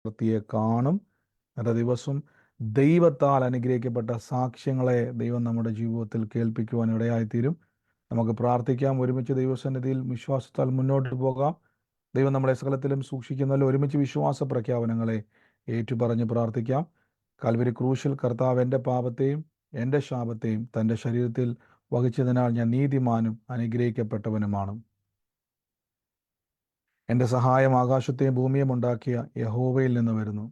പ്രവൃത്തിയെ കാണും. അന്നത്തെ ദിവസം ദൈവത്താൽ അനുഗ്രഹിക്കപ്പെട്ട സാക്ഷ്യങ്ങളെ ദൈവം നമ്മുടെ ജീവിതത്തിൽ കേൾപ്പിക്കുവാൻ ഇടയായിത്തീരും. നമുക്ക് പ്രാർത്ഥിക്കാം. ഒരുമിച്ച് ദൈവസന്നിധിയിൽ വിശ്വാസത്താൽ മുന്നോട്ട് പോകാം. ദൈവം നമ്മളെ സകലത്തിലും സൂക്ഷിക്കുന്നതിൽ ഒരുമിച്ച് വിശ്വാസ പ്രഖ്യാപനങ്ങളെ ഏറ്റുപറഞ്ഞ് പ്രാർത്ഥിക്കാം. കാൽവരി ക്രൂശിൽ കർത്താവ് എൻ്റെ പാപത്തെയും എൻ്റെ ശാപത്തെയും തൻ്റെ ശരീരത്തിൽ വഹിച്ചതിനാൽ ഞാൻ നീതിമാനും അനുഗ്രഹിക്കപ്പെട്ടവനുമാണ്. എൻ്റെ സഹായം ആകാശത്തെയും ഭൂമിയും ഉണ്ടാക്കിയ യഹോവയിൽ നിന്ന് വരുന്നു.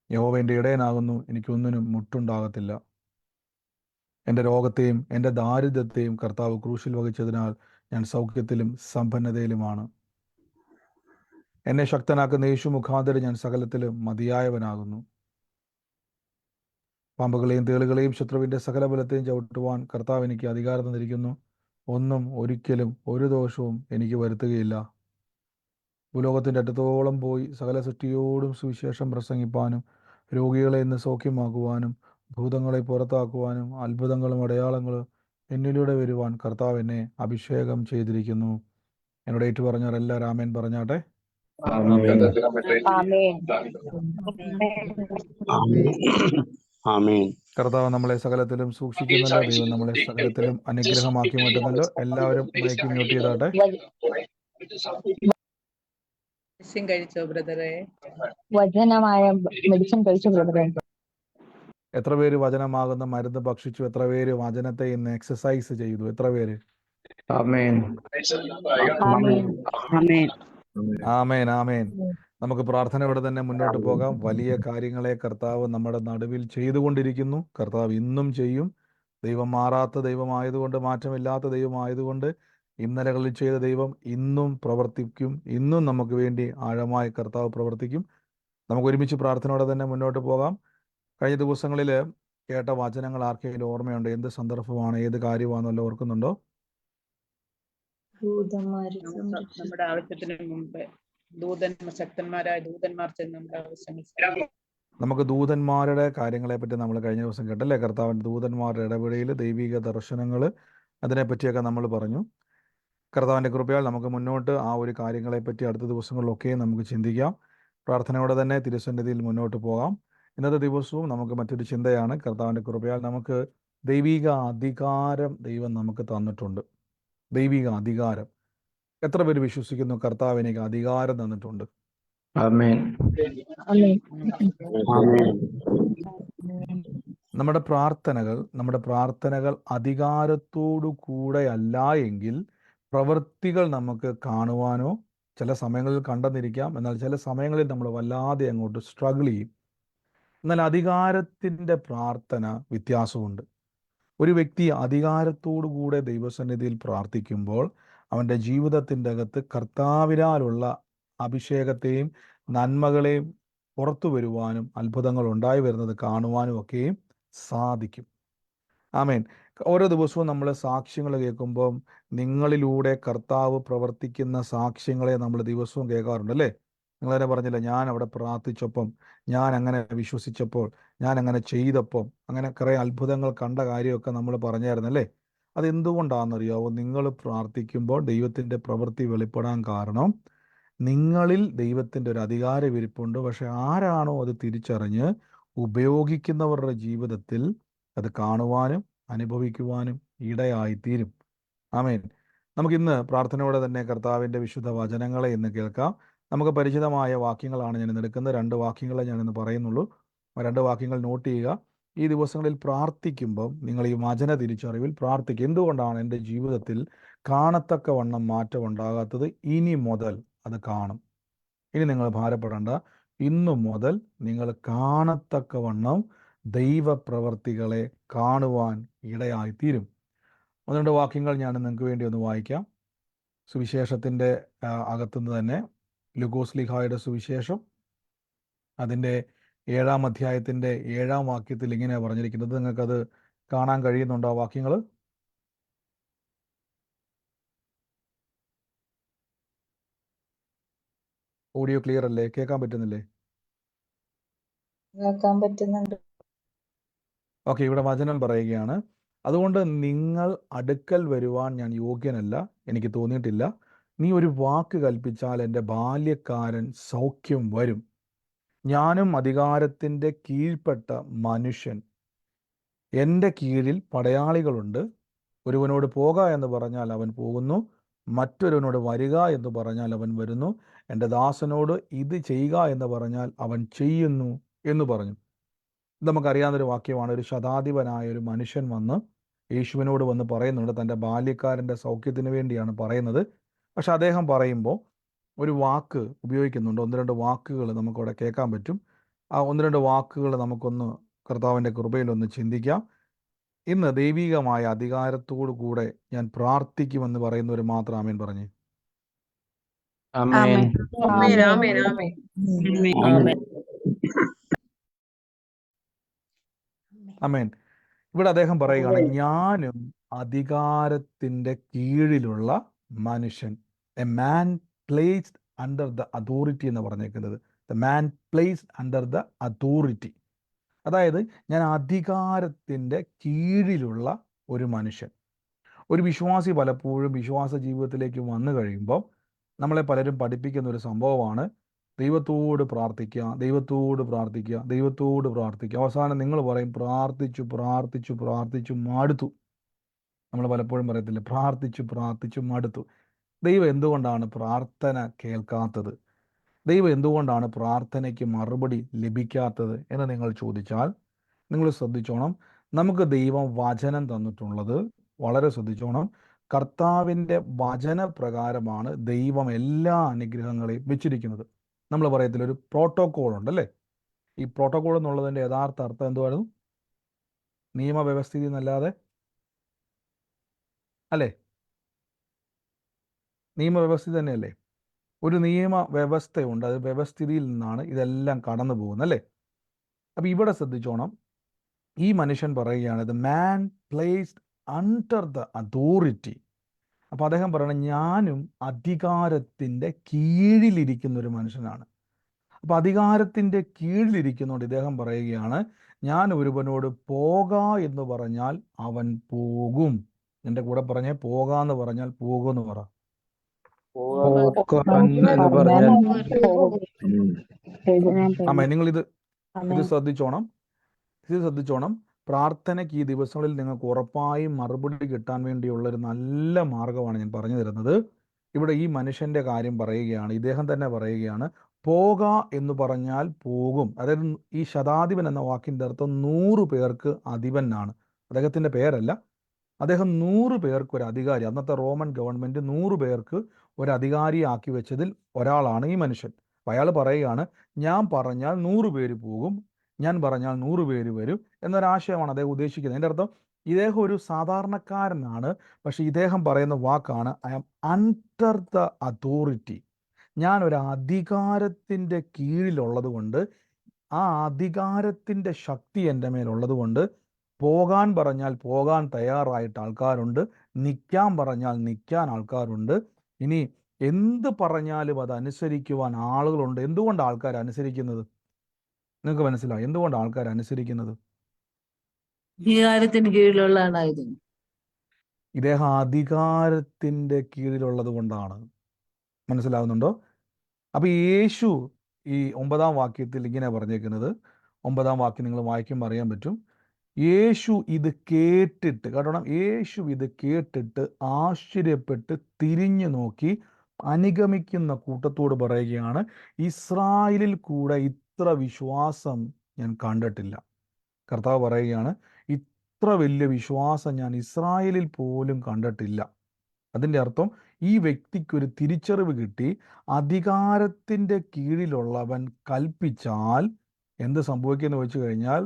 യഹോവ എൻ്റെ ഇടയനാകുന്നു, എനിക്കൊന്നിനും മുട്ടുണ്ടാകത്തില്ല. എൻ്റെ രോഗത്തെയും എൻ്റെ ദാരിദ്ര്യത്തെയും കർത്താവ് ക്രൂശിൽ വഹിച്ചതിനാൽ ഞാൻ സൗഖ്യത്തിലും സമ്പന്നതയിലുമാണ്. എന്നെ ശക്തനാക്കുന്ന യേശു മുഖാന്തരം ഞാൻ സകലത്തിലും മതിയായവനാകുന്നു. പാമ്പുകളെയും തേളുകളെയും ശത്രുവിൻ്റെ സകല ബലത്തെയും ചവിട്ടുവാൻ കർത്താവ് എനിക്ക് അധികാരം തന്നിരിക്കുന്നു. ഒന്നും ഒരിക്കലും ഒരു ദോഷവും എനിക്ക് വരുത്തുകയില്ല. ഭൂലോകത്തിൻ്റെ അറ്റത്തോളം പോയി സകല സൃഷ്ടിയോടും സുവിശേഷം പ്രസംഗിപ്പാനും രോഗികളെ ഇന്ന് സൗഖ്യമാക്കുവാനും ഭൂതങ്ങളെ പുറത്താക്കുവാനും അത്ഭുതങ്ങളും അടയാളങ്ങളും എന്നിലൂടെ വരുവാൻ കർത്താവ് എന്നെ അഭിഷേകം ചെയ്തിരിക്കുന്നു. എന്നോട് ഏറ്റു പറഞ്ഞവരെല്ലാവരും ആമേൻ പറഞ്ഞാട്ടെ. കർത്താവ് നമ്മളെ സകലത്തിലും സൂക്ഷിക്കുന്നല്ലോ. ദൈവം നമ്മളെ സകലത്തിലും അനുഗ്രഹമാക്കി മാറ്റുന്നല്ലോ. എല്ലാവരും മൈക്ക് മ്യൂട്ട് ചെയ്താട്ടെ. വചനമായ മെഡിസിൻ കഴിച്ചു ബ്രദറെ. എത്ര പേര് വചനമാകുന്ന മരുന്ന് ഭക്ഷിച്ചു? എത്ര പേര് വചനത്തെ ഇന്ന് എക്സസൈസ് ചെയ്തു? എത്ര പേര്? ആമേൻ. ആമേൻ ആമേൻ. നമുക്ക് പ്രാർത്ഥനയോടെ തന്നെ മുന്നോട്ട് പോകാം. വലിയ കാര്യങ്ങളെ കർത്താവ് നമ്മുടെ നടുവിൽ ചെയ്തുകൊണ്ടിരിക്കുന്നു. കർത്താവ് ഇന്നും ചെയ്യും. ദൈവം മാറാത്ത ദൈവമായതുകൊണ്ട്, മാറ്റമില്ലാത്ത ദൈവമായതുകൊണ്ട് ഇന്നലകളിൽ ചെയ്ത ദൈവം ഇന്നും പ്രവർത്തിക്കും. ഇന്നും നമുക്ക് വേണ്ടി ആഴമായി കർത്താവ് പ്രവർത്തിക്കും. നമുക്ക് ഒരുമിച്ച് പ്രാർത്ഥനയോടെ തന്നെ മുന്നോട്ട് പോകാം. കഴിഞ്ഞ ദിവസങ്ങളിൽ കേട്ട വചനങ്ങൾ ആർക്കെങ്കിലും ഓർമ്മയുണ്ട്? എന്ത് സന്ദർഭമാണ്, ഏത് കാര്യമാണെന്നല്ലോ ഓർക്കുന്നുണ്ടോ? നമ്മുടെ ആവശ്യത്തിന് മുമ്പ് ശക്തന്മാരായ ദൂതന്മാർ ചെന്ന് നമ്മുടെ ആവശ്യങ്ങൾ. നമുക്ക് ദൂതന്മാരുടെ കാര്യങ്ങളെ പറ്റി നമ്മൾ കഴിഞ്ഞ ദിവസം കേട്ടല്ലേ? കർത്താവിൻ്റെ ദൂതന്മാരുടെ ഇടപെടൽ, ദൈവിക ദർശനങ്ങൾ, അതിനെപ്പറ്റിയൊക്കെ നമ്മൾ പറഞ്ഞു. കർത്താവിൻ്റെ കൃപയാൽ നമുക്ക് മുന്നോട്ട് ആ ഒരു കാര്യങ്ങളെപ്പറ്റി അടുത്ത ദിവസങ്ങളിലൊക്കെ നമുക്ക് ചിന്തിക്കാം. പ്രാർത്ഥനയോടെ തന്നെ തിരുസന്നിധിയിൽ മുന്നോട്ട് പോകാം. ഇന്നത്തെ ദിവസവും നമുക്ക് മറ്റൊരു ചിന്തയാണ്. കർത്താവിൻ്റെ കൃപയാൽ നമുക്ക് ദൈവിക അധികാരം ദൈവം നമുക്ക് തന്നിട്ടുണ്ട്. ദൈവിക അധികാരം. എത്ര പേര് വിശ്വസിക്കുന്നു കർത്താവ് എനിക്ക് അധികാരം തന്നിട്ടുണ്ട്? ആമേൻ. നമ്മുടെ പ്രാർത്ഥനകൾ അധികാരത്തോടു കൂടെ അല്ല എങ്കിൽ പ്രവൃത്തികൾ നമുക്ക് കാണുവാനോ ചില സമയങ്ങളിൽ കണ്ടെന്നിരിക്കാം. എന്നാൽ ചില സമയങ്ങളിൽ നമ്മൾ വല്ലാതെ അങ്ങോട്ട് സ്ട്രഗിൾ ചെയ്യും. എന്നാൽ അധികാരത്തിൻ്റെ പ്രാർത്ഥന വ്യത്യാസമുണ്ട്. ഒരു വ്യക്തി അധികാരത്തോടു കൂടെ ദൈവസന്നിധിയിൽ പ്രാർത്ഥിക്കുമ്പോൾ അവൻ്റെ ജീവിതത്തിൻ്റെ അകത്ത് കർത്താവിനാലുള്ള അഭിഷേകത്തെയും നന്മകളെയും പുറത്തു വരുവാനും അത്ഭുതങ്ങൾ ഉണ്ടായി വരുന്നത് കാണുവാനും ഒക്കെയും സാധിക്കും. ആമേൻ. ഓരോ ദിവസവും നമ്മൾ സാക്ഷ്യങ്ങൾ കേൾക്കുമ്പം നിങ്ങളിലൂടെ കർത്താവ് പ്രവർത്തിക്കുന്ന സാക്ഷ്യങ്ങളെ നമ്മൾ ദിവസവും കേൾക്കാറുണ്ടല്ലേ? നിങ്ങൾ തന്നെ പറഞ്ഞില്ല, ഞാൻ അവിടെ പ്രാർത്ഥിച്ചപ്പം, ഞാൻ അങ്ങനെ വിശ്വസിച്ചപ്പോൾ, ഞാൻ അങ്ങനെ ചെയ്തപ്പം, അങ്ങനെ കുറേ അത്ഭുതങ്ങൾ കണ്ട കാര്യമൊക്കെ നമ്മൾ പറഞ്ഞായിരുന്നല്ലേ? അതെന്തുകൊണ്ടാണെന്നറിയാവോ? നിങ്ങൾ പ്രാർത്ഥിക്കുമ്പോൾ ദൈവത്തിൻ്റെ പ്രവൃത്തി വെളിപ്പെടാൻ കാരണം നിങ്ങളിൽ ദൈവത്തിൻ്റെ ഒരു അധികാരം ഇരിപ്പുണ്ട്. പക്ഷെ ആരാണോ അത് തിരിച്ചറിഞ്ഞ് ഉപയോഗിക്കുന്നവരുടെ ജീവിതത്തിൽ അത് കാണുവാനും അനുഭവിക്കുവാനും ഇടയായിത്തീരും. ആമേൻ. നമുക്കിന്ന് പ്രാർത്ഥനയോടെ തന്നെ കർത്താവിൻ്റെ വിശുദ്ധ വചനങ്ങളെ ഇന്ന് കേൾക്കാം. നമുക്ക് പരിചിതമായ വാക്യങ്ങളാണ് ഞാൻ ഇന്ന് എടുക്കുന്നത്. 2 വാക്യങ്ങളെ ഞാനിന്ന് പറയുന്നുള്ളൂ. 2 വാക്യങ്ങൾ നോട്ട് ചെയ്യുക. ഈ ദിവസങ്ങളിൽ പ്രാർത്ഥിക്കുമ്പം നിങ്ങൾ ഈ വചന തിരിച്ചറിവിൽ പ്രാർത്ഥിക്കുക. എന്തുകൊണ്ടാണ് എൻ്റെ ജീവിതത്തിൽ കാണത്തക്കവണ്ണം മാറ്റം ഉണ്ടാകാത്തത്? ഇനി മുതൽ അത് കാണും. ഇനി നിങ്ങൾ ഭാരപ്പെടേണ്ട. ഇന്നു മുതൽ നിങ്ങൾ കാണത്തക്കവണ്ണം ദൈവപ്രവർത്തികളെ കാണുവാൻ ഇടയായിത്തീരും. 1-2 വാക്യങ്ങൾ ഞാൻ നിങ്ങൾക്ക് വേണ്ടി ഒന്ന് വായിക്കാം. സുവിശേഷത്തിൻ്റെ അകത്തുനിന്ന് തന്നെ ലൂക്കോസ് ലീഹായുടെ സുവിശേഷം അതിൻ്റെ 7-ാം അധ്യായത്തിൻ്റെ 7-ാം വാക്യത്തിൽ ഇങ്ങനെയാണ് പറഞ്ഞിരിക്കുന്നത്. നിങ്ങൾക്കത് കാണാൻ കഴിയുന്നുണ്ടോ ആ വാക്യങ്ങൾ? ഓഡിയോ ക്ലിയർ അല്ലേ? കേൾക്കാൻ പറ്റുന്നില്ലേ? കേൾക്കാൻ പറ്റുന്നുണ്ട്. ഓക്കെ, ഇവിടെ വചനം പറയുകയാണ്, അതുകൊണ്ട് നിങ്ങൾ അടുക്കൽ വരുവാൻ ഞാൻ യോഗ്യനല്ല, എനിക്ക് തോന്നിയിട്ടില്ല. നീ ഒരു വാക്ക് കൽപ്പിച്ചാൽ എൻ്റെ ബാല്യക്കാരൻ സൗഖ്യം വരും. ഞാനും അധികാരത്തിൻ്റെ കീഴ്പ്പെട്ട മനുഷ്യൻ. എൻ്റെ കീഴിൽ പടയാളികളുണ്ട്. ഒരുവനോട് പോക എന്ന് പറഞ്ഞാൽ അവൻ പോകുന്നു, മറ്റൊരുവനോട് വരിക എന്ന് പറഞ്ഞാൽ അവൻ വരുന്നു, എൻ്റെ ദാസനോട് ഇത് ചെയ്യുക എന്ന് പറഞ്ഞാൽ അവൻ ചെയ്യുന്നു എന്ന് പറഞ്ഞു. നമുക്കറിയാവുന്നൊരു വാക്യമാണ്. ഒരു ശതാധിപനായ ഒരു മനുഷ്യൻ വന്ന് യേശുവിനോട് വന്ന് പറയുന്നുണ്ട്, തൻ്റെ ബാല്യക്കാരൻ്റെ സൗഖ്യത്തിന് വേണ്ടിയാണ് പറയുന്നത്. പക്ഷെ അദ്ദേഹം പറയുമ്പോൾ ഒരു വാക്ക് ഉപയോഗിക്കുന്നുണ്ട്. 1-2 വാക്കുകൾ നമുക്കവിടെ കേൾക്കാൻ പറ്റും. ആ 1-2 വാക്കുകൾ നമുക്കൊന്ന് കർത്താവിൻ്റെ കൃപയിലൊന്ന് ചിന്തിക്കാം. ഇന്ന് ദൈവികമായ അധികാരത്തോടു കൂടെ ഞാൻ പ്രാർത്ഥിക്കുമെന്ന് പറയുന്നവർ മാത്രം ആമേൻ പറഞ്ഞേ. ആമേൻ. ആമേൻ. ഇവിടെ അദ്ദേഹം പറയുകയാണ്, ഞാനും അധികാരത്തിൻ്റെ കീഴിലുള്ള മനുഷ്യൻ. A man placed under the authority എന്ന് പറഞ്ഞേക്കുന്നത്. The man placed under the authority. അതായത് ഞാൻ അധികാരത്തിൻ്റെ കീഴിലുള്ള ഒരു മനുഷ്യൻ. ഒരു വിശ്വാസി പലപ്പോഴും വിശ്വാസ ജീവിതത്തിലേക്ക് വന്നു കഴിയുമ്പോൾ നമ്മളെ പലരും പഠിപ്പിക്കുന്ന ഒരു സംഭവമാണ്, ദൈവത്തോട് പ്രാർത്ഥിക്കുക, ദൈവത്തോട് പ്രാർത്ഥിക്കുക, ദൈവത്തോട് പ്രാർത്ഥിക്കുക. അവസാനം നിങ്ങൾ പറയും, പ്രാർത്ഥിച്ചു പ്രാർത്ഥിച്ചു പ്രാർത്ഥിച്ചു മടുത്തു. നമ്മൾ പലപ്പോഴും പറയത്തില്ല, പ്രാർത്ഥിച്ചു പ്രാർത്ഥിച്ചു മടുത്തു. ദൈവം എന്തുകൊണ്ടാണ് പ്രാർത്ഥന കേൾക്കാത്തത്? ദൈവം എന്തുകൊണ്ടാണ് പ്രാർത്ഥനയ്ക്ക് മറുപടി ലഭിക്കാത്തത് എന്ന് നിങ്ങൾ ചോദിച്ചാൽ, നിങ്ങൾ ശ്രദ്ധിച്ചോണം, നമുക്ക് ദൈവം വചനം തന്നിട്ടുള്ളത് വളരെ ശ്രദ്ധിച്ചോണം. കർത്താവിൻ്റെ വചനപ്രകാരമാണ് ദൈവം എല്ലാ അനുഗ്രഹങ്ങളെയും വെച്ചിരിക്കുന്നത്. നമ്മൾ പറയത്തില്ല, ഒരു പ്രോട്ടോക്കോൾ ഉണ്ടല്ലേ. ഈ പ്രോട്ടോക്കോൾ എന്നുള്ളതിൻ്റെ യഥാർത്ഥ അർത്ഥം എന്തുവായിരുന്നു? നിയമവ്യവസ്ഥിതി എന്നല്ലാതെ അല്ലേ? നിയമവ്യവസ്ഥിതി തന്നെയല്ലേ? ഒരു നിയമവ്യവസ്ഥയുണ്ട്, അത് വ്യവസ്ഥിതിയിൽ നിന്നാണ് ഇതെല്ലാം കടന്നു പോകുന്നത് അല്ലേ. അപ്പം ഇവിടെ ശ്രദ്ധിച്ചോണം, ഈ മനുഷ്യൻ പറയുകയാണ്, the man placed under the authority. അപ്പോൾ അദ്ദേഹം പറയണം, ഞാനും അധികാരത്തിൻ്റെ കീഴിലിരിക്കുന്ന ഒരു മനുഷ്യനാണ്. അപ്പോൾ അധികാരത്തിൻ്റെ കീഴിലിരിക്കുന്നതുകൊണ്ട് ഇദ്ദേഹം പറയുകയാണ്, ഞാൻ ഒരുവനോട് പോക എന്ന് പറഞ്ഞാൽ അവൻ പോകും. എൻ്റെ കൂടെ പറഞ്ഞേ, പോകാന്ന് പറഞ്ഞാൽ പോകുമെന്ന് പറ. ആമേ. നിങ്ങൾ ഇത് ശ്രദ്ധിച്ചോണം, ശ്രദ്ധിച്ചോണം. പ്രാർത്ഥനയ്ക്ക് ഈ ദിവസങ്ങളിൽ നിങ്ങൾക്ക് ഉറപ്പായും മറുപടി കിട്ടാൻ വേണ്ടിയുള്ള ഒരു നല്ല മാർഗമാണ് ഞാൻ പറഞ്ഞു തരുന്നത്. ഇവിടെ ഈ മനുഷ്യൻ്റെ കാര്യം പറയുകയാണ്, ഇദ്ദേഹം തന്നെ പറയുകയാണ്, പോക എന്ന് പറഞ്ഞാൽ പോകും. അതായത് ഈ ശതാധിപൻ എന്ന വാക്കിൻ്റെ അർത്ഥം 100 പേർക്ക് അധിപനാണ്. അദ്ദേഹത്തിൻ്റെ പേരല്ല, അദ്ദേഹം 100 പേർക്ക് ഒരു അധികാരി. അന്നത്തെ റോമൻ ഗവൺമെൻറ് 100 പേർക്ക് ഒരു അധികാരിയാക്കി വെച്ചതിൽ ഒരാളാണ് ഈ മനുഷ്യൻ. അപ്പോൾ അയാൾ പറയുകയാണ്, ഞാൻ പറഞ്ഞാൽ 100 പേര് പോകും, ഞാൻ പറഞ്ഞാൽ 100 പേര് വരും എന്നൊരാശയമാണ് അദ്ദേഹം ഉദ്ദേശിക്കുന്നത്. അതിൻ്റെ അർത്ഥം ഇദ്ദേഹം ഒരു സാധാരണക്കാരനാണ്, പക്ഷെ ഇദ്ദേഹം പറയുന്ന വാക്കാണ്, I am under the authority. ഞാൻ ഒരു അധികാരത്തിൻ്റെ കീഴിലുള്ളത് കൊണ്ട്, ആ അധികാരത്തിൻ്റെ ശക്തി എൻ്റെ മേലുള്ളത് കൊണ്ട്, പോകാൻ പറഞ്ഞാൽ പോകാൻ തയ്യാറായിട്ട് ആൾക്കാരുണ്ട്, നിൽക്കാൻ പറഞ്ഞാൽ നിൽക്കാൻ ആൾക്കാരുണ്ട്, ഇനി എന്ത് പറഞ്ഞാലും അത് അനുസരിക്കുവാൻ ആളുകളുണ്ട്. എന്തുകൊണ്ട് ആൾക്കാർ അനുസരിക്കുന്നത്? നിങ്ങൾക്ക് മനസ്സിലാവും എന്തുകൊണ്ട് ആൾക്കാർ അനുസരിക്കുന്നത്? അധികാരത്തിന് കീഴിലുള്ള ആളായിരുന്നു. ഇദ്ദേഹം അധികാരത്തിൻ്റെ കീഴിലുള്ളത് കൊണ്ടാണ്. മനസ്സിലാവുന്നുണ്ടോ? അപ്പൊ യേശു ഈ 9-ാം വാക്യത്തിൽ ഇങ്ങനെ പറഞ്ഞേക്കുന്നത്, 9-ാം വാക്യം നിങ്ങൾ വായിക്കുമ്പോൾ അറിയാൻ പറ്റും. യേശു ഇത് കേട്ടിട്ട്, കാരണം യേശു ഇത് കേട്ടിട്ട് ആശ്ചര്യപ്പെട്ട് തിരിഞ്ഞു നോക്കി അനുഗമിക്കുന്ന കൂട്ടത്തോട് പറയുകയാണ്, ഇസ്രായേലിൽ കൂടെ ഇത്ര വിശ്വാസം ഞാൻ കണ്ടിട്ടില്ല. കർത്താവ് പറയുകയാണ്, ഇത്ര വലിയ വിശ്വാസം ഞാൻ ഇസ്രായേലിൽ പോലും കണ്ടിട്ടില്ല. അതിൻ്റെ അർത്ഥം ഈ വ്യക്തിക്കൊരു തിരിച്ചറിവ് കിട്ടി, അധികാരത്തിൻ്റെ കീഴിലുള്ളവൻ കൽപ്പിച്ചാൽ എന്ത് സംഭവിക്കുമെന്ന് വെച്ച് കഴിഞ്ഞാൽ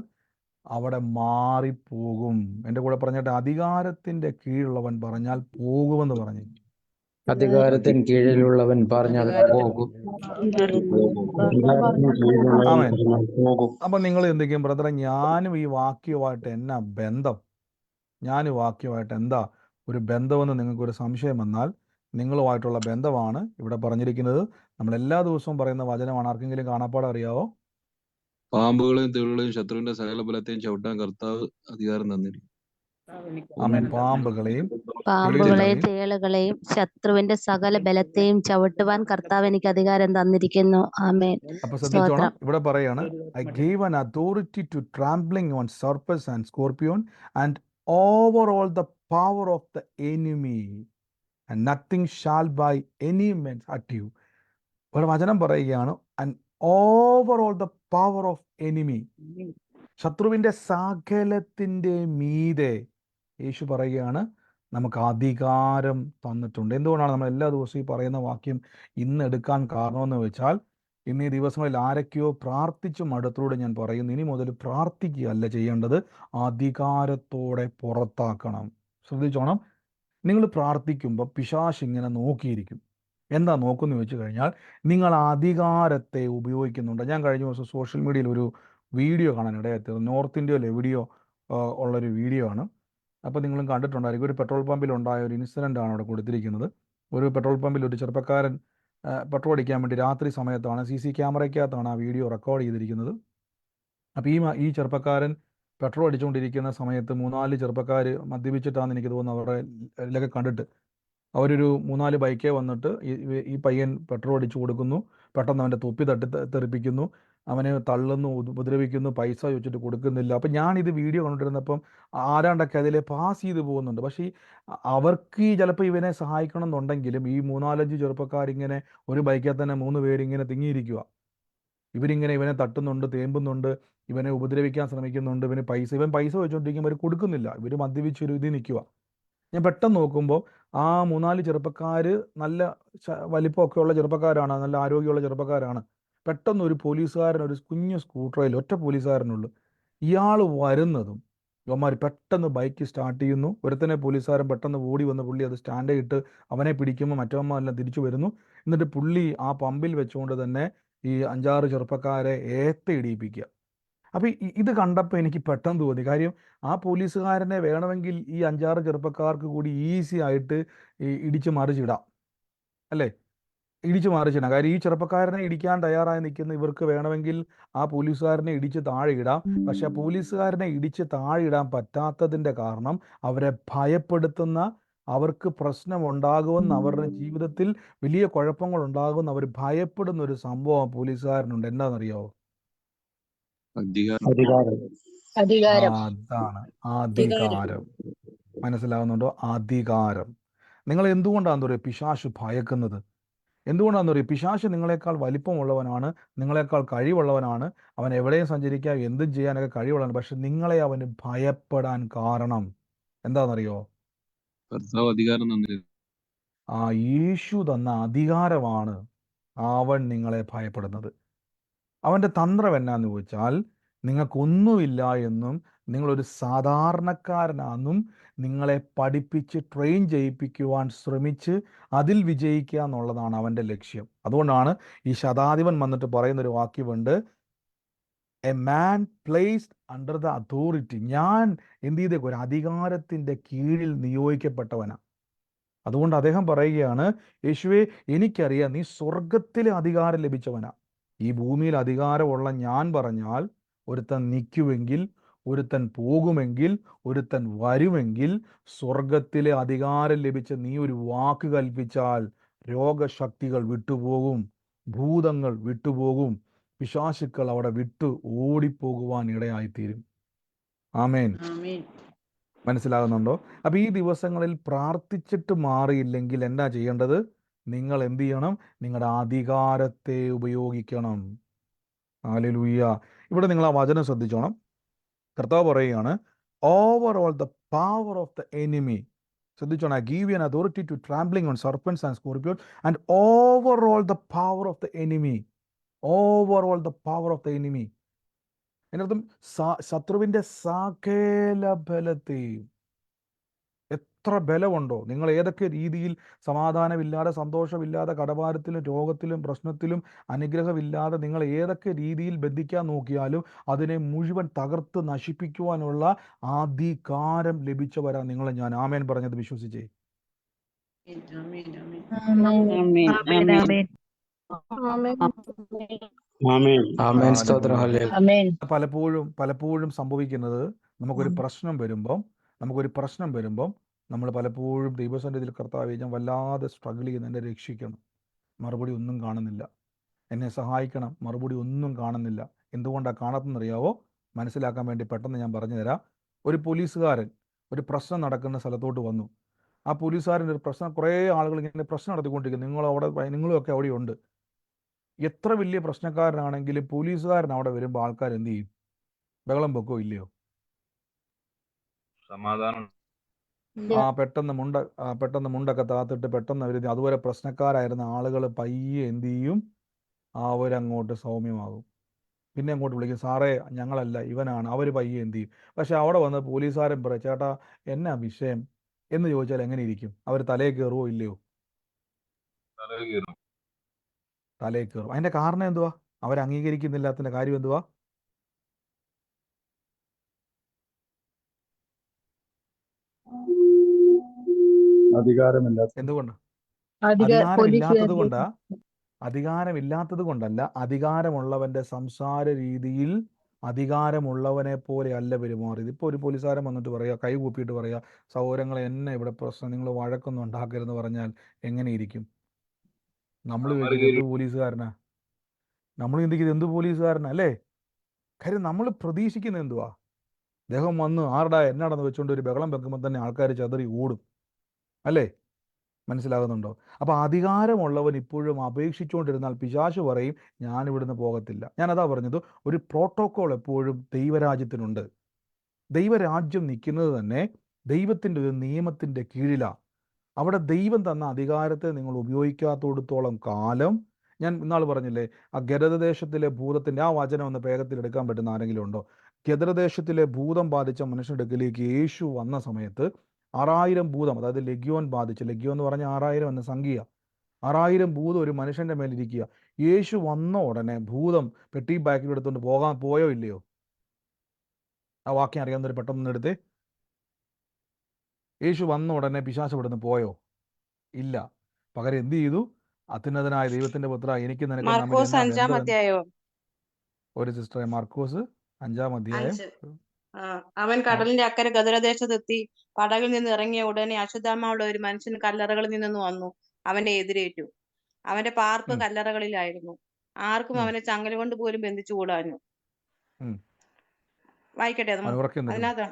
അവിടെ മാറിപ്പോകും. എൻ്റെ കൂടെ പറഞ്ഞിട്ട്, അധികാരത്തിൻ്റെ കീഴിലുള്ളവൻ പറഞ്ഞാൽ പോകുമെന്ന് പറഞ്ഞു. അധികാരത്തിന് കീഴിലുള്ളവൻ പറഞ്ഞാൽ പോകും. അപ്പം നിങ്ങൾ എന്തൊക്കെയും ബ്രദറെ, ഞാനും ഈ വാക്യമായിട്ട് എന്നാ ബന്ധം? ഞാൻ വാക്യമായിട്ട് എന്താ ഒരു ബന്ധമെന്ന് നിങ്ങൾക്കൊരു സംശയം വന്നാൽ, നിങ്ങളുമായിട്ടുള്ള ബന്ധമാണ് ഇവിടെ പറഞ്ഞിരിക്കുന്നത്. നമ്മൾ എല്ലാ ദിവസവും പറയുന്ന വചനമാണ്. ആർക്കെങ്കിലും കാണാപ്പാടം അറിയാവോ? പാമ്പുകളെയും തേളുകളെയും ശത്രുവിന്റെ സകല ബലത്തെയും ചവിട്ടാൻ കർത്താവ് അധികാരം തന്നിരിക്കും. ആമേൻ. പാമ്പുകളെയും പാമ്പുകളെയും തേളുകളെയും തേളുകളെയും ശത്രുവിന്റെ സകല ബലത്തെയും ചവിട്ടുവാൻ കർത്താവ് എനിക്ക് അധികാരം തന്നിരിക്കുന്നു. ആമേൻ. അപ്പൊ ശ്രദ്ധിച്ചോണം, സ്തോത്രം. ഇവിടെ പറയാണ് I gave an authority to trampling on serpents and scorpion and over all the power of the enemy and nothing shall by any means hurt you. ഒരു വചനം പറയുകയാണ് and over all the power of enemy, ശത്രുവിന്റെ സകലത്തിന്റെ മീതെ യേശു പറയുകയാണ് നമുക്ക് അധികാരം തന്നിട്ടുണ്ട്. എന്തുകൊണ്ടാണ് നമ്മൾ എല്ലാ ദിവസവും ഈ പറയുന്ന വാക്യം ഇന്ന് എടുക്കാൻ കാരണമെന്ന് വെച്ചാൽ, ഇന്ന് ഈ ദിവസങ്ങളിൽ ആരൊക്കെയോ പ്രാർത്ഥിച്ചു മടുത്തോടെ ഞാൻ പറയുന്നു, ഇനി മുതൽ പ്രാർത്ഥിക്കുകയല്ല ചെയ്യേണ്ടത്, അധികാരത്തോടെ പുറത്താക്കണം. ശ്രദ്ധിച്ചോണം, നിങ്ങൾ പ്രാർത്ഥിക്കുമ്പോൾ പിശാച് ഇങ്ങനെ നോക്കിയിരിക്കും. എന്താ നോക്കുന്നു വെച്ച് കഴിഞ്ഞാൽ, നിങ്ങൾ അധികാരത്തെ ഉപയോഗിക്കുന്നുണ്ട്. ഞാൻ കഴിഞ്ഞ ദിവസം സോഷ്യൽ മീഡിയയിൽ ഒരു വീഡിയോ കാണാൻ ഇടയായത്, നോർത്ത് ഇന്ത്യയിൽ എവിടെയോ ഉള്ളൊരു വീഡിയോ ആണ്. അപ്പോൾ നിങ്ങളും കണ്ടിട്ടുണ്ടായിരിക്കും. ഒരു പെട്രോൾ പമ്പിൽ ഉണ്ടായ ഒരു ഇൻസിഡൻ്റ് ആണ് അവിടെ കൊടുത്തിരിക്കുന്നത്. ഒരു പെട്രോൾ പമ്പിൽ ഒരു ചെറുപ്പക്കാരൻ പെട്രോൾ അടിക്കാൻ വേണ്ടി രാത്രി സമയത്താണ്, CC ക്യാമറയ്ക്കകത്താണ് ആ വീഡിയോ റെക്കോർഡ് ചെയ്തിരിക്കുന്നത്. അപ്പോൾ ഈ ചെറുപ്പക്കാരൻ പെട്രോൾ അടിച്ചുകൊണ്ടിരിക്കുന്ന സമയത്ത് 3-4 ചെറുപ്പക്കാർ മദ്യപിച്ചിട്ടാണെന്ന് എനിക്ക് തോന്നുന്നു അവരുടെ ഇതിലൊക്കെ കണ്ടിട്ട്, അവരൊരു 3-4 ബൈക്കേ വന്നിട്ട് ഈ പയ്യൻ പെട്രോൾ അടിച്ചു കൊടുക്കുന്നു. പെട്ടെന്ന് അവൻ്റെ തൊപ്പി തെറിപ്പിക്കുന്നു, അവനെ തള്ളുന്നു, ഉപദ്രവിക്കുന്നു, പൈസ ചോദിച്ചിട്ട് കൊടുക്കുന്നില്ല. അപ്പം ഞാനിത് വീഡിയോ കണ്ടിരുന്നപ്പം ആരാണ്ടൊക്കെ അതിലെ പാസ് ചെയ്ത് പോകുന്നുണ്ട്. പക്ഷേ അവർക്ക് ചിലപ്പോൾ ഇവനെ സഹായിക്കണം എന്നുണ്ടെങ്കിലും ഈ 3-4 ചെറുപ്പക്കാരിങ്ങനെ ഒരു ബൈക്കിൽ തന്നെ 3 പേരിങ്ങനെ തിങ്ങിയിരിക്കുക. ഇവരിങ്ങനെ ഇവനെ തട്ടുന്നുണ്ട്, തേമ്പുന്നുണ്ട്, ഇവനെ ഉപദ്രവിക്കാൻ ശ്രമിക്കുന്നുണ്ട്. ഇവൻ പൈസ വെച്ചുകൊണ്ടിരിക്കുമ്പോൾ ഇവർ കൊടുക്കുന്നില്ല. ഇവർ മദ്യപിച്ചൊരു ഇതിൽ നിൽക്കുക. ഞാൻ പെട്ടെന്ന് നോക്കുമ്പോൾ ആ 3-4 ചെറുപ്പക്കാർ നല്ല വലിപ്പമൊക്കെ ഉള്ള ചെറുപ്പക്കാരാണ്, നല്ല ആരോഗ്യമുള്ള ചെറുപ്പക്കാരാണ്. പെട്ടെന്ന് ഒരു പോലീസുകാരൻ, ഒരു കുഞ്ഞു സ്കൂട്ടറിൽ ഒറ്റ പോലീസുകാരനുള്ളൂ, ഇയാൾ വരുന്നതും ഇവന്മാർ പെട്ടെന്ന് ബൈക്ക് സ്റ്റാർട്ട് ചെയ്യുന്നു. ഒരുത്തനെ പോലീസുകാരൻ പെട്ടെന്ന് ഓടി വന്ന് പുള്ളി അത് സ്റ്റാൻഡ് ഇട്ട് അവനെ പിടിക്കുമ്പോൾ മറ്റവന്മാരെല്ലാം തിരിച്ചു വരുന്നു. എന്നിട്ട് പുള്ളി ആ പമ്പിൽ വെച്ചുകൊണ്ട് തന്നെ ഈ 5-6 ചെറുപ്പക്കാരെ ഇടിയിപ്പിക്കുക. അപ്പോൾ ഇത് കണ്ടപ്പോൾ എനിക്ക് പെട്ടെന്ന് തോന്നി, കാര്യം ആ പോലീസുകാരനെ വേണമെങ്കിൽ ഈ 5-6 ചെറുപ്പക്കാർക്ക് കൂടി ഈസി ആയിട്ട് ഇടിച്ച് മറിച്ചിടാം, അല്ലേ? ഇടിച്ച് മറിച്ചിടാം. കാര്യം ഈ ചെറുപ്പക്കാരനെ ഇടിക്കാൻ തയ്യാറായി നിൽക്കുന്ന ഇവർക്ക് വേണമെങ്കിൽ ആ പോലീസുകാരനെ ഇടിച്ച് താഴെ ഇടാം. പക്ഷെ ആ പോലീസുകാരനെ ഇടിച്ച് താഴെ ഇടാൻ പറ്റാത്തതിൻ്റെ കാരണം അവരെ ഭയപ്പെടുത്തുന്ന, അവർക്ക് പ്രശ്നമുണ്ടാകുമെന്ന്, അവരുടെ ജീവിതത്തിൽ വലിയ കുഴപ്പങ്ങൾ ഉണ്ടാകുമെന്ന് അവർ ഭയപ്പെടുന്ന ഒരു സംഭവം പോലീസുകാരനുണ്ട്. എന്താണെന്നറിയാവോ? അധികാരം. അതാണ് അധികാരം. മനസ്സിലാവുന്നുണ്ടോ? അധികാരം. നിങ്ങൾ എന്തുകൊണ്ടാണെന്ന് പറയുക പിശാച് ഭയക്കുന്നത്? എന്തുകൊണ്ടാണെന്ന് പറയുക, പിശാച് നിങ്ങളെക്കാൾ വലിപ്പമുള്ളവനാണ്, നിങ്ങളെക്കാൾ കഴിവുള്ളവനാണ്, അവൻ എവിടെയും സഞ്ചരിക്കാൻ എന്തും ചെയ്യാനൊക്കെ കഴിവുള്ളവനാണ്. പക്ഷെ നിങ്ങളെ അവന് ഭയപ്പെടാൻ കാരണം എന്താണെന്നറിയോ? ആ യേശു തന്ന അധികാരമാണ് അവൻ നിങ്ങളെ ഭയപ്പെടുന്നത്. അവൻ്റെ തന്ത്രം എന്നാന്ന് ചോദിച്ചാൽ, നിങ്ങൾക്കൊന്നുമില്ല എന്നും നിങ്ങളൊരു സാധാരണക്കാരനാണെന്നും നിങ്ങളെ പഠിപ്പിച്ച് ട്രെയിൻ ചെയ്യിപ്പിക്കുവാൻ ശ്രമിച്ച് അതിൽ വിജയിക്കുക എന്നുള്ളതാണ് അവൻ്റെ ലക്ഷ്യം. അതുകൊണ്ടാണ് ഈ ശതാധിപൻ വന്നിട്ട് പറയുന്നൊരു വാക്യമുണ്ട്, a man placed under the authority. ഞാൻ എന്ത് ചെയ്തേക്കും? ഒരു അധികാരത്തിൻ്റെ കീഴിൽ നിയോഗിക്കപ്പെട്ടവനാണ്. അതുകൊണ്ട് അദ്ദേഹം പറയുകയാണ്, യേശുവേ എനിക്കറിയാം നീ സ്വർഗത്തിലെ അധികാരം ലഭിച്ചവനാ. ഈ ഭൂമിയിൽ അധികാരമുള്ള ഞാൻ പറഞ്ഞാൽ ഒരുത്തൻ നിൽക്കുമെങ്കിൽ, ഒരുത്തൻ പോകുമെങ്കിൽ, ഒരുത്തൻ വരുമെങ്കിൽ, സ്വർഗത്തിലെ അധികാരം ലഭിച്ച നീ ഒരു വാക്ക് കൽപ്പിച്ചാൽ രോഗശക്തികൾ വിട്ടുപോകും, ഭൂതങ്ങൾ വിട്ടുപോകും, പിശാചുക്കൾ അവിടെ വിട്ടു ഓടിപ്പോകുവാൻ ഇടയായിത്തീരും. ആമേൻ. മനസ്സിലാകുന്നുണ്ടോ? അപ്പോൾ ഈ ദിവസങ്ങളിൽ പ്രാർത്ഥിച്ചിട്ട് മാറിയില്ലെങ്കിൽ എന്താ ചെയ്യേണ്ടത്? നിങ്ങൾ എന്ത് ചെയ്യണം? നിങ്ങളുടെ അധികാരത്തെ ഉപയോഗിക്കണം. ഹല്ലേലൂയ. ഇവിടെ നിങ്ങൾ ആ വചനം ശ്രദ്ധിച്ചോണം. കർത്താവ് പറയുകയാണ്, over all the power of the enemy. ശ്രദ്ധിച്ചോണം, give you an authority to trampling on serpents and scorpion and over all the power of the enemy. Over all the power of the enemy. അതിനർത്ഥം ശത്രുവിൻ്റെ സകല ബലത്തെയും. എത്ര ബലമുണ്ടോ, നിങ്ങൾ ഏതൊക്കെ രീതിയിൽ സമാധാനമില്ലാതെ, സന്തോഷമില്ലാതെ, കടഭാരത്തിലും രോഗത്തിലും പ്രശ്നത്തിലും അനുഗ്രഹമില്ലാതെ നിങ്ങൾ ഏതൊക്കെ രീതിയിൽ ബന്ധിക്കാൻ നോക്കിയാലും അതിനെ മുഴുവൻ തകർത്ത് നശിപ്പിക്കുവാനുള്ള അധികാരം ലഭിച്ചവരാ നിങ്ങൾ. ഞാൻ ആമേൻ പറഞ്ഞത് വിശ്വസിച്ചേ. പലപ്പോഴും സംഭവിക്കുന്നത്, നമുക്കൊരു പ്രശ്നം വരുമ്പം നമുക്കൊരു പ്രശ്നം വരുമ്പം നമ്മൾ പലപ്പോഴും ദൈവസന്നിധിയിൽ കർത്താവേ ഞാൻ വല്ലാതെ സ്ട്രഗിൾ ചെയ്യുന്നു, എന്നെ രക്ഷിക്കണം, മറുപടി ഒന്നും കാണുന്നില്ല. എന്നെ സഹായിക്കണം, മറുപടി ഒന്നും കാണുന്നില്ല. എന്തുകൊണ്ടാണ് കാണാത്തതെന്നറിയാവോ? മനസ്സിലാക്കാൻ വേണ്ടി പെട്ടെന്ന് ഞാൻ പറഞ്ഞു തരാം. ഒരു പോലീസുകാരൻ ഒരു പ്രശ്നം നടക്കുന്ന സ്ഥലത്തോട്ട് വന്നു. ആ പോലീസുകാരൻ്റെ ഒരു പ്രശ്നം, കുറേ ആളുകൾ ഇങ്ങനെ പ്രശ്നം നടത്തിക്കൊണ്ടിരിക്കുന്നു, നിങ്ങളും ഒക്കെ അവിടെ ഉണ്ട്. എത്ര വലിയ പ്രശ്നക്കാരനാണെങ്കിലും പോലീസുകാരൻ അവിടെ വരുമ്പോൾ ആൾക്കാർ എന്ത് ചെയ്യും? ബഹളം വെക്കോ ഇല്ലയോ? സമാധാനം. പെട്ടെന്ന് മുണ്ടൊക്കെ താത്തിട്ട് പെട്ടെന്ന് അവർ, അതുപോലെ പ്രശ്നക്കാരായിരുന്ന ആളുകൾ പയ്യെ എന്ത് ചെയ്യും? അവരങ്ങോട്ട് സൗമ്യമാകും. പിന്നെ അങ്ങോട്ട് വിളിക്കും, സാറേ ഞങ്ങളല്ല ഇവനാണ്. അവർ പയ്യെ എന്ത് ചെയ്യും? പക്ഷെ അവിടെ വന്ന് പോലീസുകാരൻ പറയും, ചേട്ടാ എന്നാ വിഷയം എന്ന് ചോദിച്ചാൽ എങ്ങനെ ഇരിക്കും? അവർ തലയിൽ കയറുമോ ഇല്ലയോ? തലയിൽ കയറും. അതിന്റെ കാരണം എന്തുവാ? അവർ അംഗീകരിക്കുന്നില്ലാത്തതിന്റെ കാര്യം എന്തുവാ? എന്തുകൊണ്ട്? അധികാരമില്ലാത്തത് കൊണ്ടല്ല, അധികാരമുള്ളവന്റെ സംസാര രീതിയിൽ അധികാരമുള്ളവനെ പോലെ അല്ല പെരുമാറിയത്. ഇപ്പോൾ ഒരു പോലീസുകാരൻ വന്നിട്ട് പറയുക, കൈ കൂപ്പിയിട്ട് പറയുക, സൗരങ്ങളെ എന്നെ ഇവിടെ പ്രശ്നം, നിങ്ങൾ വഴക്കൊന്നും ഉണ്ടാക്കരുതെന്ന് പറഞ്ഞാൽ എങ്ങനെ ഇരിക്കും? നമ്മൾ ചോദിക്കുന്നത് എന്ത് പോലീസുകാരനാ? നമ്മൾ ചിന്തിക്കുന്നത് എന്ത് പോലീസുകാരനാ അല്ലേ? കാര്യം നമ്മൾ പ്രതീക്ഷിക്കുന്നത് എന്തുവാ? അദ്ദേഹം വന്ന് ആരുടെ എന്നാടെന്ന് വെച്ചുകൊണ്ട് ഒരു ബഹളം വെക്കുമ്പോൾ തന്നെ ആൾക്കാർ ചതറി ഓടും അല്ലേ? മനസ്സിലാകുന്നുണ്ടോ? അപ്പോൾ അധികാരമുള്ളവൻ ഇപ്പോഴും അപേക്ഷിച്ചുകൊണ്ടിരുന്നാൽ പിശാച് പറയും ഞാൻ ഇവിടുന്ന് പോകത്തില്ല. ഞാനതാ പറഞ്ഞത്, ഒരു പ്രോട്ടോക്കോൾ എപ്പോഴും ദൈവരാജ്യത്തിനുണ്ട്. ദൈവരാജ്യം നിൽക്കുന്നത് തന്നെ ദൈവത്തിൻ്റെ ഒരു നിയമത്തിൻ്റെ കീഴിലാണ്. അവിടെ ദൈവം തന്ന അധികാരത്തെ നിങ്ങൾ ഉപയോഗിക്കാത്തോടത്തോളം കാലം, ഞാൻ ഇന്നാൾ പറഞ്ഞില്ലേ, ആ ഗദരദേശത്തിലെ ഭൂതത്തിൻ്റെ ആ വചനം ഒന്ന് വേഗത്തിൽ എടുക്കാൻ പറ്റുന്ന ആരെങ്കിലും ഉണ്ടോ? ഗദരദേശത്തിലെ ഭൂതം ബാധിച്ച മനുഷ്യൻ്റെ അടുക്കിലേക്ക് യേശു വന്ന സമയത്ത് 6000 ഭൂതം, അതായത് ലെഗ്യോൻ ബാധിച്ച്, ലെഗ്യോൻ എന്ന് പറഞ്ഞാൽ 6000 എന്ന സംഖ്യ, 6000 ഭൂതം ഒരു മനുഷ്യൻ്റെ മേലിരിക്കുക. യേശു വന്ന ഉടനെ ഭൂതം പെട്ടി ബാക്കിൽ എടുത്തുകൊണ്ട് പോയോ ഇല്ലയോ? ആ വാക്യം അറിയാവുന്നവർ പെട്ടെന്ന് എടുത്തേ. യേശു വന്ന ഉടനെ പിശാച് ഇവിടുന്ന് പോയോ? ഇല്ല. പകരം എന്ത് ചെയ്തു? അത്യുന്നതനായ ദൈവത്തിന്റെ പുത്ര, എനിക്ക് നിനക്ക് തമ്മിൽ മർക്കോസ് എന്നാ 5-ാം ബന്ധം? അധ്യായം. ഒരു സിസ്റ്ററെ, മർക്കോസ് 5-ാം അധ്യായം. അവൻ കടലിന്റെ അക്കരെ ഗദരദേശത്തെത്തി. പടകിൽ നിന്ന് ഇറങ്ങിയ ഉടനെ അശുദ്ധാത്മാവുള്ള ഒരു മനുഷ്യൻ കല്ലറകളിൽ നിന്ന് വന്നു അവനെ എതിരേറ്റു. അവന്റെ പാർപ്പ് കല്ലറകളിലായിരുന്നു. ആർക്കും അവനെ ചങ്ങല കൊണ്ട് പോലും ബന്ധിച്ചുകൂടാഞ്ഞു. വായിക്കട്ടെ? അതിനകത്ത്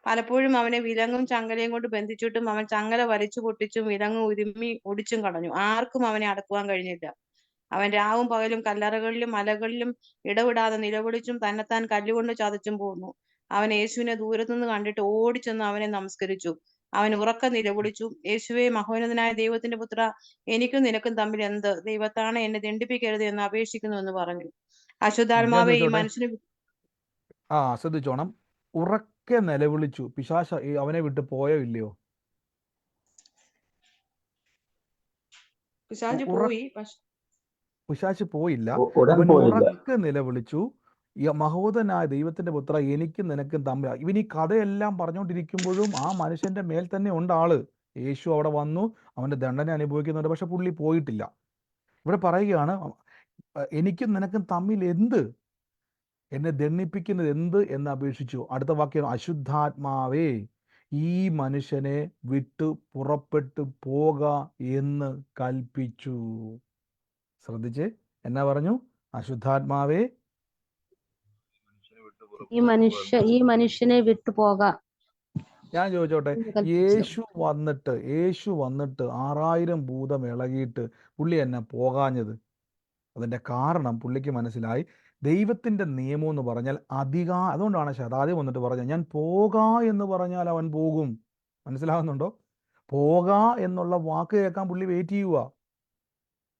പലപ്പോഴും അവനെ വിലങ്ങും ചങ്ങലയും കൊണ്ട് ബന്ധിച്ചിട്ടും അവൻ ചങ്ങല വലിച്ചു പൊട്ടിച്ചും വിലങ്ങ് ഉരുമ്മി ഒടിച്ചും കളഞ്ഞു. ആർക്കും അവനെ അടക്കുവാൻ കഴിഞ്ഞില്ല. അവൻ രാവും പകലും കല്ലറകളിലും മലകളിലും ഇടവിടാതെ നിലവിളിച്ചും തന്നെത്താൻ കല്ലുകൊണ്ട് ചതച്ചും പോന്നു. അവൻ യേശുവിനെ ദൂരത്തുനിന്ന് കണ്ടിട്ട് ഓടിച്ചെന്ന് അവനെ നമസ്കരിച്ചു. അവൻ ഉറക്കെ നിലവിളിച്ചു, യേശുവേ, മഹോന്നതനായ ദൈവത്തിന്റെ പുത്ര, എനിക്കും നിനക്കും തമ്മിൽ എന്ത്? ദൈവത്താണ് എന്നെ ദണ്ഡിപ്പിക്കരുത് എന്ന് അപേക്ഷിക്കുന്നു എന്ന് പറഞ്ഞു. അശുദ്ധാത്മാവെ ഈ മനുഷ്യന് ശ്രദ്ധിച്ചോണം. ഉറക്കെ നിലവിളിച്ചു. പിശാച് അവനെ വിട്ട് പോയോ ഇല്ലയോ? പിശാച് പോയില്ല. അവൻ ഉറക്കെ നിലവിളിച്ചു, മഹോന്നതനായ ദൈവത്തിന്റെ പുത്ര, എനിക്കും നിനക്കും തമ്മിൽ. ഇവൻ ഈ കഥയെല്ലാം പറഞ്ഞുകൊണ്ടിരിക്കുമ്പോഴും ആ മനുഷ്യന്റെ മേൽ തന്നെ ഉണ്ട് ആള്. യേശു അവിടെ വന്നു, അവന്റെ ദണ്ഡന അനുഭവിക്കുന്നുണ്ട്, പക്ഷെ പുള്ളി പോയിട്ടില്ല. ഇവിടെ പറയുകയാണ്, എനിക്കും നിനക്കും തമ്മിൽ എന്ത്? എന്നെ ദണ്ഡിപ്പിക്കുന്നത് എന്ത് എന്ന് അപേക്ഷിച്ചു. അടുത്ത വാക്യം, അശുദ്ധാത്മാവേ ഈ മനുഷ്യനെ വിട്ടു പുറപ്പെട്ടു പോക എന്ന് കൽപ്പിച്ചു. ശ്രദ്ധിച്ച്, എന്നാ പറഞ്ഞു? അശുദ്ധാത്മാവേ ഈ മനുഷ്യനെ വിട്ടു പോകാം. ഞാൻ ചോദിച്ചോട്ടെ, യേശു വന്നിട്ട് 6000 ഭൂതം ഇളകിയിട്ട് പുള്ളി എന്നെ പോകാഞ്ഞത്? അതിന്റെ കാരണം പുള്ളിക്ക് മനസ്സിലായി, ദൈവത്തിന്റെ നിയമം എന്ന് പറഞ്ഞാൽ അതുകൊണ്ടാണ് ശതാദ്യം വന്നിട്ട് പറഞ്ഞത്, ഞാൻ പോകാ എന്ന് പറഞ്ഞാൽ അവൻ പോകും. മനസ്സിലാകുന്നുണ്ടോ? പോകാ എന്നുള്ള വാക്ക് കേൾക്കാൻ പുള്ളി വെയിറ്റ് ചെയ്യുക.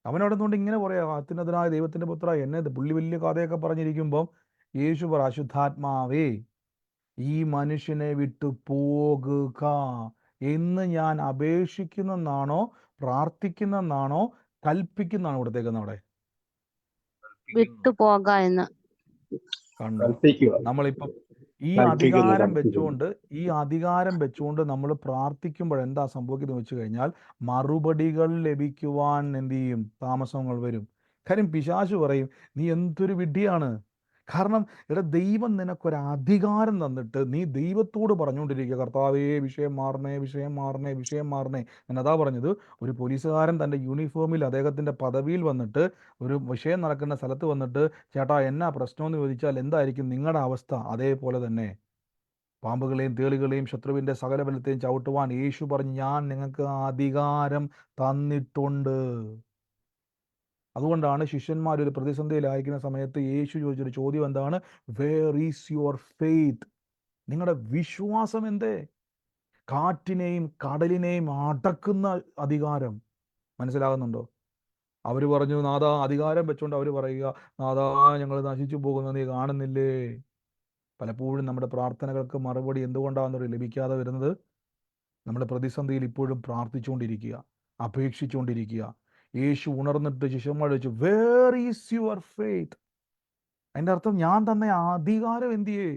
അവനവിടെ നിന്നുകൊണ്ട് ഇങ്ങനെ പറയാ, അത്യുന്നതനായ ദൈവത്തിന്റെ പുത്ര, എന്നെ പുള്ളി വലിയ കഥയൊക്കെ പറഞ്ഞിരിക്കുമ്പം യേശു പറ, അശുദ്ധാത്മാവേ ഈ മനുഷ്യനെ വിട്ടു പോകുക എന്ന് ഞാൻ അപേക്ഷിക്കുന്നെന്നാണോ പ്രാർത്ഥിക്കുന്നെന്നാണോ കൽപ്പിക്കുന്നാണോ കൊടുത്തേക്കുന്നത്? അവിടെ വിട്ടുപോക എന്ന് കണ്ടോ? നമ്മളിപ്പം ഈ അധികാരം വെച്ചുകൊണ്ട് നമ്മൾ പ്രാർത്ഥിക്കുമ്പോൾ എന്താ സംഭവിക്കുന്നത് വെച്ച് കഴിഞ്ഞാൽ, മറുപടികൾ ലഭിക്കുവാൻ എന്ത് ചെയ്യും? താമസങ്ങൾ വരും. കാര്യം പിശാച് പറയും, നീ എന്തൊരു വിഡ്ഢിയാണ്. കാരണം ഇവിടെ ദൈവം നിനക്കൊരു അധികാരം തന്നിട്ട് നീ ദൈവത്തോട് പറഞ്ഞുകൊണ്ടിരിക്കുക, കർത്താവേ വിഷയം മാറണേ, വിഷയം മാറണേ, വിഷയം മാറണേ. ഞാൻ അതാ പറഞ്ഞത്, ഒരു പോലീസുകാരൻ തൻ്റെ യൂണിഫോമിൽ അദ്ദേഹത്തിൻ്റെ പദവിയിൽ വന്നിട്ട് ഒരു വിഷയം നടക്കുന്ന സ്ഥലത്ത് വന്നിട്ട്, ചേട്ടാ എന്നാ പ്രശ്നമെന്ന് ചോദിച്ചാൽ എന്തായിരിക്കും നിങ്ങളുടെ അവസ്ഥ? അതേപോലെ തന്നെ പാമ്പുകളെയും തേളുകളെയും ശത്രുവിൻ്റെ സകല ബലത്തെയും ചവിട്ടുവാൻ യേശു പറഞ്ഞു, ഞാൻ നിങ്ങൾക്ക് അധികാരം തന്നിട്ടുണ്ട്. അതുകൊണ്ടാണ് ശിഷ്യന്മാർ ഒരു പ്രതിസന്ധിയിലായിരിക്കുന്ന സമയത്ത് യേശു ചോദിച്ചൊരു ചോദ്യം എന്താണ്? Where is your faith? നിങ്ങളുടെ വിശ്വാസം എന്തേ? കാറ്റിനെയും കടലിനെയും അടക്കുന്ന അധികാരം. മനസ്സിലാകുന്നുണ്ടോ? അവർ പറഞ്ഞു, നാഥാ, അധികാരം വെച്ചുകൊണ്ട് അവർ പറയുക, നാഥാ ഞങ്ങൾ നശിച്ചു പോകുന്നത് നീ കാണുന്നില്ലേ? പലപ്പോഴും നമ്മുടെ പ്രാർത്ഥനകൾക്ക് മറുപടി എന്തുകൊണ്ടാണെന്നൊരു ലഭിക്കാതെ വരുന്നത്, നമ്മുടെ പ്രതിസന്ധിയിൽ ഇപ്പോഴും പ്രാർത്ഥിച്ചുകൊണ്ടിരിക്കുക, അപേക്ഷിച്ചുകൊണ്ടിരിക്കുക. യേശു ഉണർന്നിട്ട് ശിഷ്യന്മാർ ചോദിച്ചു, വേർ ഈസ് യുവർ ഫെയ്ത്ത്? അതിൻ്റെ അർത്ഥം, ഞാൻ തന്നെ അധികാരം എന്തിയേ?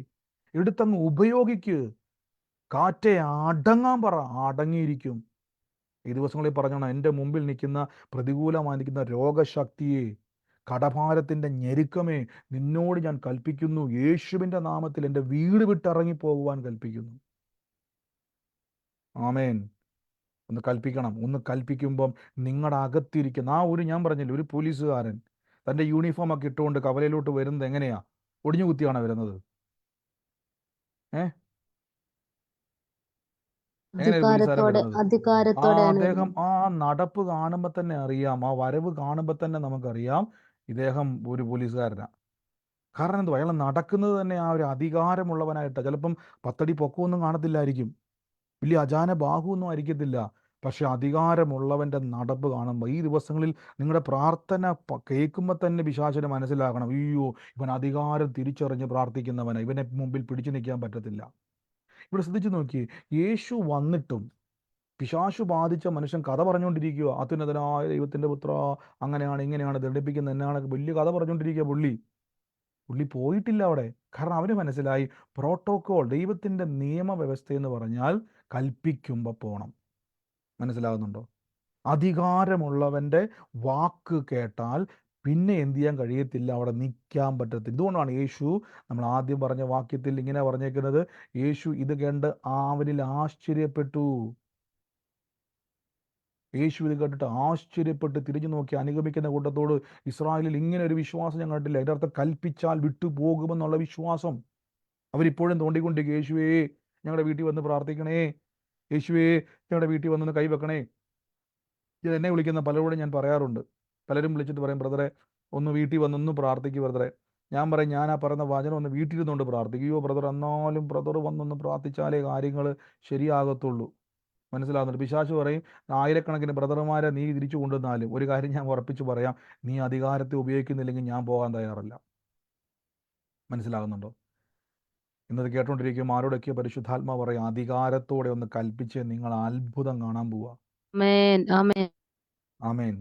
എടുത്തങ്ങ് ഉപയോഗിക്ക്. കാറ്റെ അടങ്ങാൻ പറ, അടങ്ങിയിരിക്കും. ഈ ദിവസങ്ങളിൽ പറഞ്ഞോണം, എൻ്റെ മുമ്പിൽ നിൽക്കുന്ന പ്രതികൂലമായി നിൽക്കുന്ന രോഗശക്തിയെ, കടഭാരത്തിൻ്റെ ഞെരുക്കമേ, നിന്നോട് ഞാൻ കൽപ്പിക്കുന്നു, യേശുവിൻ്റെ നാമത്തിൽ എൻ്റെ വീട് വിട്ടിറങ്ങിപ്പോകുവാൻ കൽപ്പിക്കുന്നു. ആമേൻ. ഒന്ന് കൽപ്പിക്കണം. ഒന്ന് കൽപ്പിക്കുമ്പം നിങ്ങളുടെ അകത്തിരിക്കുന്ന ഞാൻ പറഞ്ഞില്ല, ഒരു പോലീസുകാരൻ തൻ്റെ യൂണിഫോം ഒക്കെ ഇട്ടുകൊണ്ട് കവലയിലോട്ട് വരുന്നത് എങ്ങനെയാ? ഒടിഞ്ഞു കുത്തിയാണ് വരുന്നത്. അദ്ദേഹം ആ നടപ്പ് കാണുമ്പോൾ തന്നെ അറിയാം, ആ വരവ് കാണുമ്പോൾ തന്നെ നമുക്കറിയാം ഇദ്ദേഹം ഒരു പോലീസുകാരനാണ്. കാരണം എന്തുവാ? അയാൾ നടക്കുന്നത് തന്നെ ആ ഒരു അധികാരമുള്ളവനായിട്ടാണ്. ചിലപ്പം 10 അടി പൊക്കമൊന്നും കാണത്തില്ലായിരിക്കും, വലിയ അജാന ബാഹുവൊന്നും ആയിരിക്കത്തില്ല. പക്ഷെ അധികാരമുള്ളവൻ്റെ നടപ്പ് കാണുമ്പോൾ, ഈ ദിവസങ്ങളിൽ നിങ്ങളുടെ പ്രാർത്ഥന കേൾക്കുമ്പോൾ തന്നെ പിശാചിന് മനസ്സിലാക്കണം, അയ്യോ ഇവൻ അധികാരം തിരിച്ചറിഞ്ഞ് പ്രാർത്ഥിക്കുന്നവനാണ്, ഇവനെ മുമ്പിൽ പിടിച്ചു നിൽക്കാൻ പറ്റത്തില്ല. ഇവിടെ ശ്രദ്ധിച്ചു നോക്കിയേ, യേശു വന്നിട്ടും പിശാചു ബാധിച്ച മനുഷ്യൻ കഥ പറഞ്ഞുകൊണ്ടിരിക്കുക, അത്യുന്നതനായ ദൈവത്തിൻ്റെ പുത്ര അങ്ങനെയാണ് ഇങ്ങനെയാണ് ദണ്ഡിപ്പിക്കുന്ന എന്നാണ് വലിയ കഥ പറഞ്ഞുകൊണ്ടിരിക്കുക. പുള്ളി പോയിട്ടില്ല അവിടെ. കാരണം അവന് മനസ്സിലായി, പ്രോട്ടോകോൾ, ദൈവത്തിൻ്റെ നിയമവ്യവസ്ഥ എന്ന് പറഞ്ഞാൽ കൽപ്പിക്കുമ്പോൾ പോകണം. മനസ്സിലാകുന്നുണ്ടോ? അധികാരമുള്ളവൻ്റെ വാക്ക് കേട്ടാൽ പിന്നെ എന്ത് ചെയ്യാൻ കഴിയത്തില്ല, അവിടെ നിൽക്കാൻ പറ്റത്തില്ല. ഇതുകൊണ്ടാണ് യേശു, നമ്മൾ ആദ്യം പറഞ്ഞ വാക്യത്തിൽ ഇങ്ങനെ പറഞ്ഞേക്കുന്നത്, യേശു ഇത് കണ്ട് അവനിൽ ആശ്ചര്യപ്പെട്ടു. യേശു ഇത് കേട്ടിട്ട് ആശ്ചര്യപ്പെട്ട് തിരിഞ്ഞു നോക്കി അനുഗമിക്കുന്ന കൂട്ടത്തോട്, ഇസ്രായേലിൽ ഇങ്ങനെ ഒരു വിശ്വാസം ഞാൻ കണ്ടില്ല. അതിൻ്റെ അർത്ഥം കൽപ്പിച്ചാൽ വിട്ടുപോകുമെന്നുള്ള വിശ്വാസം. അവരിപ്പോഴും തോണ്ടിക്കൊണ്ടിരിക്കുക, യേശുവേ ഞങ്ങളുടെ വീട്ടിൽ വന്ന് പ്രാർത്ഥിക്കണേ, യേശുവേ ഞങ്ങളുടെ വീട്ടിൽ വന്നൊന്ന് കൈവെക്കണേ. ഇത് എന്നെ വിളിക്കുന്ന പലരോടും ഞാൻ പറയാറുണ്ട്. പലരും വിളിച്ചിട്ട് പറയും, ബ്രദറെ ഒന്ന് വീട്ടിൽ വന്നൊന്ന് പ്രാർത്ഥിക്കും ബ്രദറെ. ഞാൻ പറയും, ഞാൻ ആ പറയുന്ന വചനം ഒന്ന് വീട്ടിലിരുന്നുകൊണ്ട് പ്രാർത്ഥിക്കുകയോ ബ്രദർ, എന്നാലും ബ്രദർ വന്നൊന്ന് പ്രാർത്ഥിച്ചാലേ കാര്യങ്ങൾ ശരിയാകത്തുള്ളൂ. മനസ്സിലാകുന്നുണ്ട്? പിശാച് പറയും, ആയിരക്കണക്കിന് ബ്രദർമാരെ നീ തിരിച്ചു കൊണ്ടുവന്നാലും ഒരു കാര്യം ഞാൻ ഉറപ്പിച്ച് പറയാം, നീ അധികാരത്തെ ഉപയോഗിക്കുന്നില്ലെങ്കിൽ ഞാൻ പോകാൻ തയ്യാറല്ല. മനസ്സിലാകുന്നുണ്ടോ? ഇന്നത് കേട്ടോണ്ടിരിക്കും ആരോടൊക്കെ പരിശുദ്ധാത്മാ പറയാം, അധികാരത്തോടെ ഒന്ന് കൽപ്പിച്ച് നിങ്ങൾ അത്ഭുതം കാണാൻ പോവുക. ആമേൻ.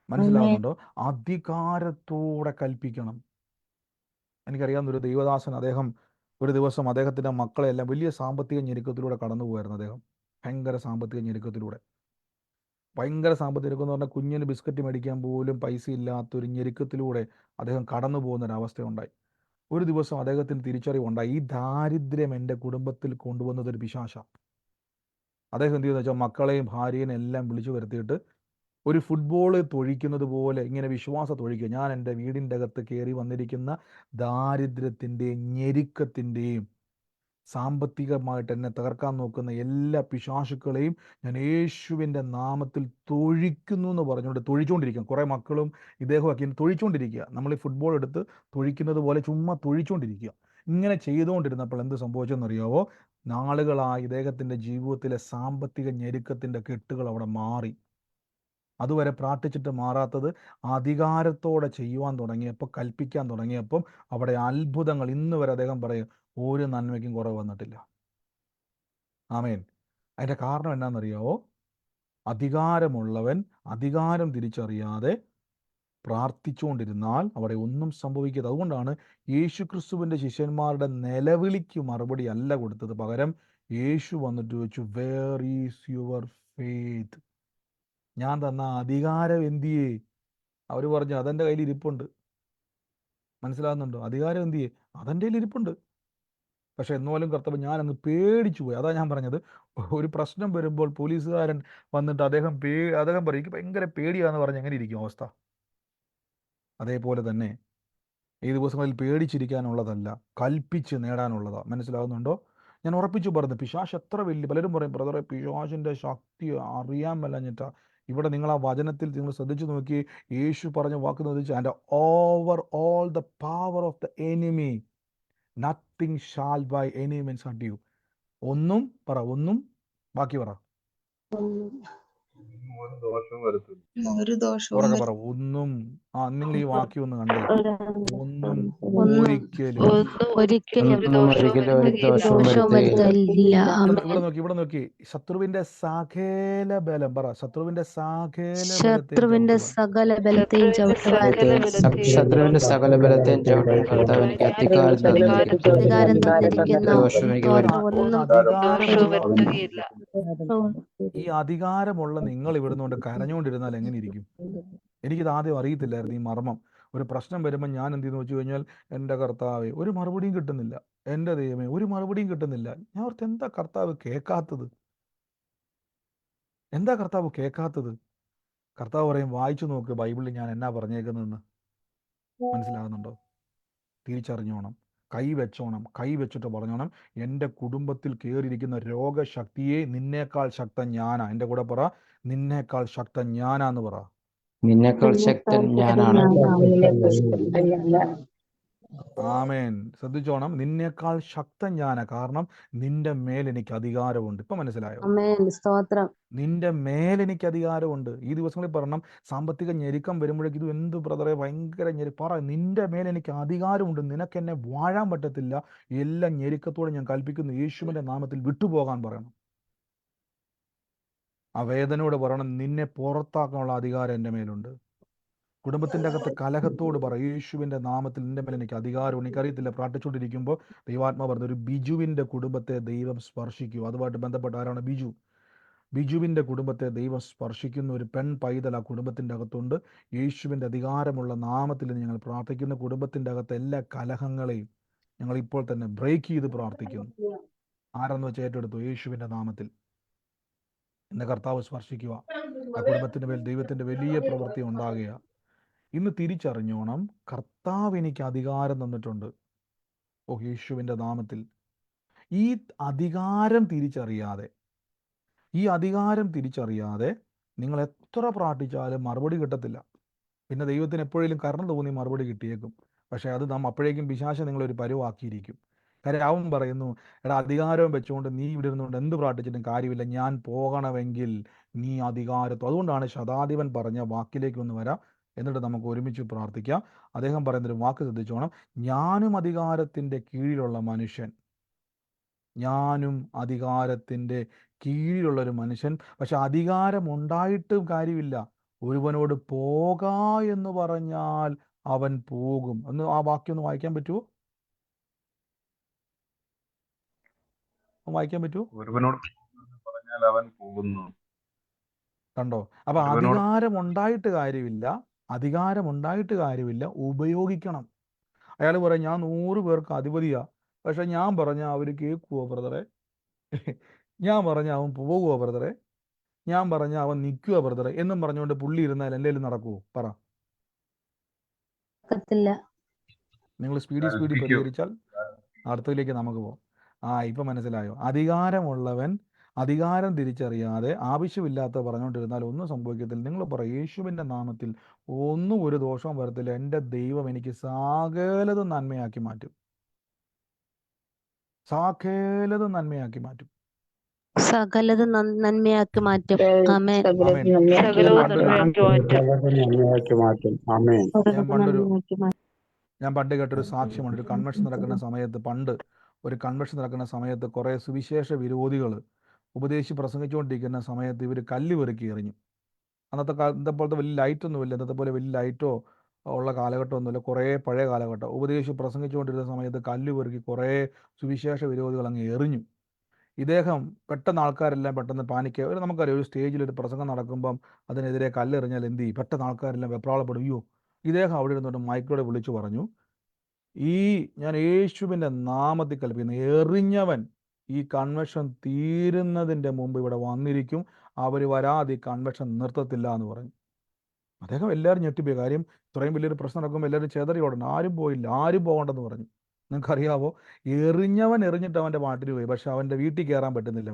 മനസ്സിലാകുന്നുണ്ടോ? അധികാരത്തോടെ കൽപ്പിക്കണം. എനിക്കറിയാവുന്ന ഒരു ദൈവദാസൻ, അദ്ദേഹം ഒരു ദിവസം അദ്ദേഹത്തിൻ്റെ മക്കളെല്ലാം വലിയ സാമ്പത്തിക ഞെരുക്കത്തിലൂടെ കടന്നു പോയായിരുന്നു. അദ്ദേഹം ഭയങ്കര സാമ്പത്തിക ഞെരുക്കത്തിലൂടെ, ഭയങ്കര സാമ്പത്തിക ഞെരുക്കം എന്ന് പറഞ്ഞാൽ കുഞ്ഞിന് ബിസ്ക്കറ്റ് മേടിക്കാൻ പോലും പൈസ ഇല്ലാത്തൊരു ഞെരുക്കത്തിലൂടെ അദ്ദേഹം കടന്നു പോകുന്നൊരവസ്ഥയുണ്ടായി. ഒരു ദിവസം അദ്ദേഹത്തിന് തിരിച്ചറിവുണ്ടായി, ഈ ദാരിദ്ര്യം എൻ്റെ കുടുംബത്തിൽ കൊണ്ടുവന്നതൊരു പിശാച. അദ്ദേഹം എന്ത് ചെയ്യുന്നത് വെച്ചാൽ മക്കളെയും ഭാര്യയും എല്ലാം വിളിച്ചു വരുത്തിയിട്ട് ഒരു ഫുട്ബോൾ തൊഴിക്കുന്നത് പോലെ ഇങ്ങനെ വിശ്വാസം തൊഴിക്കുക, ഞാൻ എൻ്റെ വീടിൻ്റെ അകത്ത് കയറി വന്നിരിക്കുന്ന ദാരിദ്ര്യത്തിൻ്റെയും ഞെരുക്കത്തിൻ്റെയും സാമ്പത്തികമായിട്ട് എന്നെ തകർക്കാൻ നോക്കുന്ന എല്ലാ പിശാചുക്കളെയും ഞാൻ യേശുവിൻ്റെ നാമത്തിൽ തൊഴിക്കുന്നു എന്ന് പറഞ്ഞുകൊണ്ട് തൊഴിച്ചുകൊണ്ടിരിക്കുക. കുറേ മക്കളും ഇദ്ദേഹമൊക്കെ തൊഴിച്ചുകൊണ്ടിരിക്കുക. നമ്മൾ ഈ ഫുട്ബോൾ എടുത്ത് തൊഴിക്കുന്നത് പോലെ ചുമ്മാ തൊഴിച്ചുകൊണ്ടിരിക്കുക. ഇങ്ങനെ ചെയ്തുകൊണ്ടിരുന്നപ്പോൾ എന്ത് സംഭവിച്ചെന്നറിയാവോ? നാളുകളായി ഇദ്ദേഹത്തിൻ്റെ ജീവിതത്തിലെ സാമ്പത്തിക ഞെരുക്കത്തിൻ്റെ കെട്ടുകൾ അവിടെ മാറി. അതുവരെ പ്രാർത്ഥിച്ചിട്ട് മാറാത്തത് അധികാരത്തോടെ ചെയ്യുവാൻ തുടങ്ങിയപ്പോൾ, കൽപ്പിക്കാൻ തുടങ്ങിയപ്പം അവിടെ അത്ഭുതങ്ങൾ. ഇന്ന് വരെ അദ്ദേഹം പറയും, ഒരു നന്മയ്ക്കും കുറവ് വന്നിട്ടില്ല. ആമേൻ. അതിൻ്റെ കാരണം എന്നാണെന്നറിയാവോ? അധികാരമുള്ളവൻ അധികാരം തിരിച്ചറിയാതെ പ്രാർത്ഥിച്ചുകൊണ്ടിരുന്നാൽ അവിടെ ഒന്നും സംഭവിക്കരുത്. അതുകൊണ്ടാണ് യേശുക്രിസ്തുവിൻ്റെ ശിഷ്യന്മാരുടെ നിലവിളിക്ക് മറുപടി അല്ല കൊടുത്തത്. പകരം യേശു വന്നിട്ട് ചോദിച്ചു, വേർ ഈസ് യുവർ ഫെയ്ത്ത്? ഞാൻ തന്ന അധികാരം എന്തിയേ? അവർ പറഞ്ഞു, അതെൻ്റെ കയ്യിൽ ഇരിപ്പുണ്ട്. മനസ്സിലാകുന്നുണ്ടോ? അധികാരം എന്ത് ചെയ്യും? അതെൻ്റെ കയ്യിൽ ഇരിപ്പുണ്ട്. പക്ഷെ എന്നാലും കർത്താവ് ഞാൻ അങ്ങ് പേടിച്ചു പോയി. അതാ ഞാൻ പറഞ്ഞത്, ഒരു പ്രശ്നം വരുമ്പോൾ പോലീസുകാരൻ വന്നിട്ട് അദ്ദേഹം പറയും എനിക്ക് ഭയങ്കര പേടിയാന്ന് പറഞ്ഞ് എങ്ങനെ ഇരിക്കും അവസ്ഥ? അതേപോലെ തന്നെ ഈ ദിവസങ്ങളിൽ പേടിച്ചിരിക്കാനുള്ളതല്ല, കൽപ്പിച്ച് നേടാനുള്ളതാ. മനസ്സിലാകുന്നുണ്ടോ? ഞാൻ ഉറപ്പിച്ചു പറഞ്ഞു, പിശാച് എത്ര വലിയ, പലരും പറയും ബ്രദറെ പിശാചിൻ്റെ ശക്തി അറിയാൻ മേലാഞ്ഞിട്ടാ. ഇവിടെ നിങ്ങൾ ആ വചനത്തിൽ നിങ്ങൾ ശ്രദ്ധിച്ചു നോക്കി, യേശു പറഞ്ഞ വാക്ക് ശ്രദ്ധിച്ചു, and over all the power of the enemy nothing shall by any means hurt you. ഒന്നും പറ, ഒന്നും ബാക്കി പറ, ഒരു ദോഷവും ഉറക്കെ പറ, ഒന്നും. നിങ്ങൾ ഈ വാക്യം ഒന്ന് കണ്ടേ, ഒന്നും ഒരിക്കലും. ഒരിക്കലും ഒന്നും ഒരിക്കലും ഒരു ദോഷവും ദോഷവും വരുത്തുകയില്ല. വരുത്തില്ല. ഇവിടെ നോക്കി ശത്രുവിന്റെ സകല ബലം, പറ ശത്രുവിന്റെ സകല ശത്രുവിന്റെ ബലത്തെയും സകല ബലത്തെയും ചവിട്ടുവാൻ ശത്രുവിന്റെ സകല ബലത്തെയും ചവിട്ടാൻ കർത്താവ് എനിക്ക് അധികാരം തന്നിരിക്കുന്നു. അധികാരം തന്നിരിക്കുന്നു. ദോഷം എനിക്ക് ഒന്നും ഈ അധികാരമുള്ള നിങ്ങൾ ഇവിടുന്ന് കൊണ്ട് കരഞ്ഞുകൊണ്ടിരുന്നാൽ എങ്ങനെ ഇരിക്കും? എനിക്കിത് ആദ്യം അറിയത്തില്ലായിരുന്നു ഈ മർമ്മം. ഒരു പ്രശ്നം വരുമ്പോൾ ഞാൻ എന്ത് ചെയ്യുന്നു വെച്ച് കഴിഞ്ഞാൽ, എൻ്റെ കർത്താവെ ഒരു മറുപടിയും കിട്ടുന്നില്ല, എൻ്റെ ദൈവമേ ഒരു മറുപടിയും കിട്ടുന്നില്ല. ഞാൻ ഓർത്ത് എന്താ കർത്താവ് കേൾക്കാത്തത്, എന്താ കർത്താവ് കേൾക്കാത്തത്? കർത്താവ് പറയും വായിച്ചു നോക്ക് ബൈബിളിൽ ഞാൻ എന്നാ പറഞ്ഞേക്കുന്നതെന്ന്. മനസ്സിലാകുന്നുണ്ടോ? തിരിച്ചറിഞ്ഞോണം, കൈ വെച്ചിട്ട് പറഞ്ഞോണം, എൻ്റെ കുടുംബത്തിൽ കയറിയിരിക്കുന്ന രോഗശക്തിയെ നിന്നേക്കാൾ ശക്തൻ ഞാനാ. എൻ്റെ കൂടെ പറ, നിന്നേക്കാൾ ശക്തൻ ഞാനാന്ന് പറ. നിന്നേക്കാൾ ശക്തൻ ഞാനാണ്. ആമേൻ. ശ്രദ്ധിച്ചോണം, നിന്നേക്കാൾ ശക്തൻ ഞാനാ, കാരണം നിന്റെ മേൽ എനിക്ക് അധികാരമുണ്ട്. ഇപ്പൊ മനസ്സിലായോ? ആമേൻ. സ്തോത്രം. നിന്റെ മേൽ എനിക്ക് അധികാരമുണ്ട്. ഈ ദിവസങ്ങളിൽ പറയണം, സാമ്പത്തിക ഞെരുക്കം വരുമ്പോഴേക്കും ഇത് എന്ത് ബ്രദറെ ഭയങ്കര പറ, നിന്റെ മേൽ എനിക്ക് അധികാരമുണ്ട്, നിനക്ക് എന്നെ വാഴാൻ പറ്റത്തില്ല. എല്ലാ ഞെരുക്കത്തോടെ ഞാൻ കൽപ്പിക്കുന്നു, യേശുവിന്റെ നാമത്തിൽ വിട്ടുപോകാൻ പറയണം. ആ വേദനയോട് പറയണം, നിന്നെ പുറത്താക്കാനുള്ള അധികാരം എൻ്റെ മേലുണ്ട്. കുടുംബത്തിൻ്റെ അകത്ത് കലഹത്തോട് പറ, യേശുവിൻ്റെ നാമത്തിൽ നിന്റെ മേൽ എനിക്ക് അധികാരമുണ്ട്. എനിക്കറിയത്തില്ല, പ്രാർത്ഥിച്ചുകൊണ്ടിരിക്കുമ്പോൾ ദൈവാത്മാ പറഞ്ഞ ഒരു ബിജുവിൻ്റെ കുടുംബത്തെ ദൈവം സ്പർശിക്കൂ. അതുമായിട്ട് ബന്ധപ്പെട്ട ആരാണ്? ബിജുവിൻ്റെ കുടുംബത്തെ ദൈവം സ്പർശിക്കുന്ന ഒരു പെൺ പൈതൽ ആ കുടുംബത്തിൻ്റെ അകത്തുണ്ട്. യേശുവിൻ്റെ അധികാരമുള്ള നാമത്തിൽ ഞങ്ങൾ പ്രാർത്ഥിക്കുന്ന കുടുംബത്തിൻ്റെ അകത്ത് എല്ലാ കലഹങ്ങളെയും ഞങ്ങൾ ഇപ്പോൾ തന്നെ ബ്രേക്ക് ചെയ്ത് പ്രാർത്ഥിക്കുന്നു. ആരെന്ന് വെച്ച് ഏറ്റെടുത്തു, യേശുവിൻ്റെ നാമത്തിൽ ഇന്ന് കർത്താവ് സ്പർശിക്കുക. ആ കുടുംബത്തിൻ്റെ മേൽ ദൈവത്തിൻ്റെ വലിയ പ്രവൃത്തി ഉണ്ടാകുക. ഇന്ന് തിരിച്ചറിഞ്ഞോണം, കർത്താവ് എനിക്ക് അധികാരം തന്നിട്ടുണ്ട്. ഓ യേശുവിൻ്റെ നാമത്തിൽ ഈ അധികാരം തിരിച്ചറിയാതെ നിങ്ങൾ എത്ര പ്രാർത്ഥിച്ചാലും മറുപടി കിട്ടത്തില്ല. പിന്നെ ദൈവത്തിന് എപ്പോഴേലും കരുണ തോന്നി മറുപടി കിട്ടിയേക്കും. പക്ഷേ അത് അപ്പോഴേക്കും പിശാച് നിങ്ങളൊരു പരുവാക്കിയിരിക്കും. കാര്യം അവൻ പറയുന്നു, എടാ അധികാരം വെച്ചുകൊണ്ട് നീ ഇവിടെ ഇരുന്നുകൊണ്ട് എന്ത് പ്രാർത്ഥിച്ചിട്ടും കാര്യമില്ല, ഞാൻ പോകണമെങ്കിൽ നീ അധികാരത്തോ. അതുകൊണ്ടാണ് ശതാധിപൻ പറഞ്ഞ വാക്കിലേക്ക് ഒന്ന് വരാം, എന്നിട്ട് നമുക്ക് ഒരുമിച്ച് പ്രാർത്ഥിക്കാം. അദ്ദേഹം പറയുന്നൊരു വാക്ക് ശ്രദ്ധിച്ചോണം, ഞാനും അധികാരത്തിൻ്റെ കീഴിലുള്ള മനുഷ്യൻ. പക്ഷെ അധികാരം ഉണ്ടായിട്ടും കാര്യമില്ല. ഒരുവനോട് പോകാ എന്ന് പറഞ്ഞാൽ അവൻ പോകും. ഒന്ന് ആ വാക്യം ഒന്ന് വായിക്കാൻ പറ്റുമോ? വായിക്കാൻ പറ്റുമോ? ഒരുവനോട് പറഞ്ഞാൽ അവൻ പോകുന്നു. കണ്ടോ? അപ്പൊ അധികാരം ഉണ്ടായിട്ട് കാര്യമില്ല, ഉപയോഗിക്കണം. അയാൾ പറയാം, ഞാൻ 100 പേർക്ക് അധിപതിയാ, പക്ഷെ ഞാൻ പറഞ്ഞ അവർ കേൾക്കുവോ ബ്രദറെ? ഞാൻ പറഞ്ഞ അവൻ പോകുവോ ബ്രദറെ? ഞാൻ പറഞ്ഞ അവൻ നിൽക്കുവോ ബ്രദറെ? എന്നും പറഞ്ഞുകൊണ്ട് പുള്ളി ഇരുന്നാൽ എന്തെങ്കിലും നടക്കുവോ? പറ. നിങ്ങൾ സ്പീഡിൽ പ്രതികരിച്ചാൽ അടുത്തതിലേക്ക് നമുക്ക് പോകാം. ഇപ്പം മനസ്സിലായോ? അധികാരമുള്ളവൻ അധികാരം തിരിച്ചറിയാതെ ആവശ്യമില്ലാത്ത പറഞ്ഞുകൊണ്ടിരുന്നാൽ ഒന്നും സംഭവിക്കത്തില്ല. നിങ്ങൾ പറ, യേശുവിൻ്റെ നാമത്തിൽ ഒന്നും ഒരു ദോഷവും വരത്തില്ല. എൻ്റെ ദൈവം എനിക്ക് സകലതും നന്മയാക്കി മാറ്റും. സകലതും നന്മയാക്കി മാറ്റും. ആമേൻ. ഞാൻ പണ്ട് കേട്ടൊരു സാക്ഷ്യമുണ്ട്. ഒരു കൺവെൻഷൻ നടക്കുന്ന സമയത്ത് കുറേ സുവിശേഷ വിരോധികൾ ഉപദേശിച്ച് പ്രസംഗിച്ചുകൊണ്ടിരിക്കുന്ന സമയത്ത് ഇവർ കല്ല് പെറുക്കി എറിഞ്ഞു. ഇന്നത്തെ പോലത്തെ വലിയ ലൈറ്റൊന്നുമില്ല, ഇന്നത്തെ പോലെ വലിയ ലൈറ്റോ ഉള്ള കാലഘട്ടമൊന്നുമില്ല, കുറേ പഴയ കാലഘട്ടം. ഉപദേശിച്ച് പ്രസംഗിച്ചുകൊണ്ടിരുന്ന സമയത്ത് കല്ല് പെറുക്കി കുറേ സുവിശേഷ വിരോധികൾ അങ്ങ് എറിഞ്ഞു. ഇദ്ദേഹം പെട്ടെന്ന് ആൾക്കാരെല്ലാം പെട്ടെന്ന് പാനിക്കുക. നമുക്കറിയാം, ഒരു സ്റ്റേജിൽ ഒരു പ്രസംഗം നടക്കുമ്പം അതിനെതിരെ കല്ലെറിഞ്ഞാൽ എന്ത് ചെയ്യും? പെട്ടെന്ന് ആൾക്കാരെല്ലാം വെപ്രാളപ്പെടും. ഇദ്ദേഹം അവിടെ ഇരുന്നുകൊണ്ട് മൈക്കിലൂടെ വിളിച്ചു പറഞ്ഞു, ഞാൻ യേശുവിൻ്റെ നാമത്തിൽ കൽപ്പിക്കുന്നു, എറിഞ്ഞവൻ ഈ കൺവെൻഷൻ തീരുന്നതിൻ്റെ മുമ്പ് ഇവിടെ വന്നിരിക്കും, അവർ വരാതെ ഈ കൺവെൻഷൻ നിർത്തത്തില്ല എന്ന് പറഞ്ഞു. അദ്ദേഹം എല്ലാവരും ഞെട്ടിപ്പോയി. കാര്യം ഇത്രയും വലിയൊരു പ്രശ്നം നടക്കുമ്പോൾ എല്ലാവരും ചെതറി ഓടണം, ആരും പോയില്ല, ആരും പോകണ്ടെന്ന് പറഞ്ഞു. നിങ്ങൾക്കറിയാവോ, എറിഞ്ഞവൻ എറിഞ്ഞിട്ട് അവൻ്റെ നാട്ടിൽ പോയി, പക്ഷെ അവൻ്റെ വീട്ടിൽ കയറാൻ പറ്റുന്നില്ല.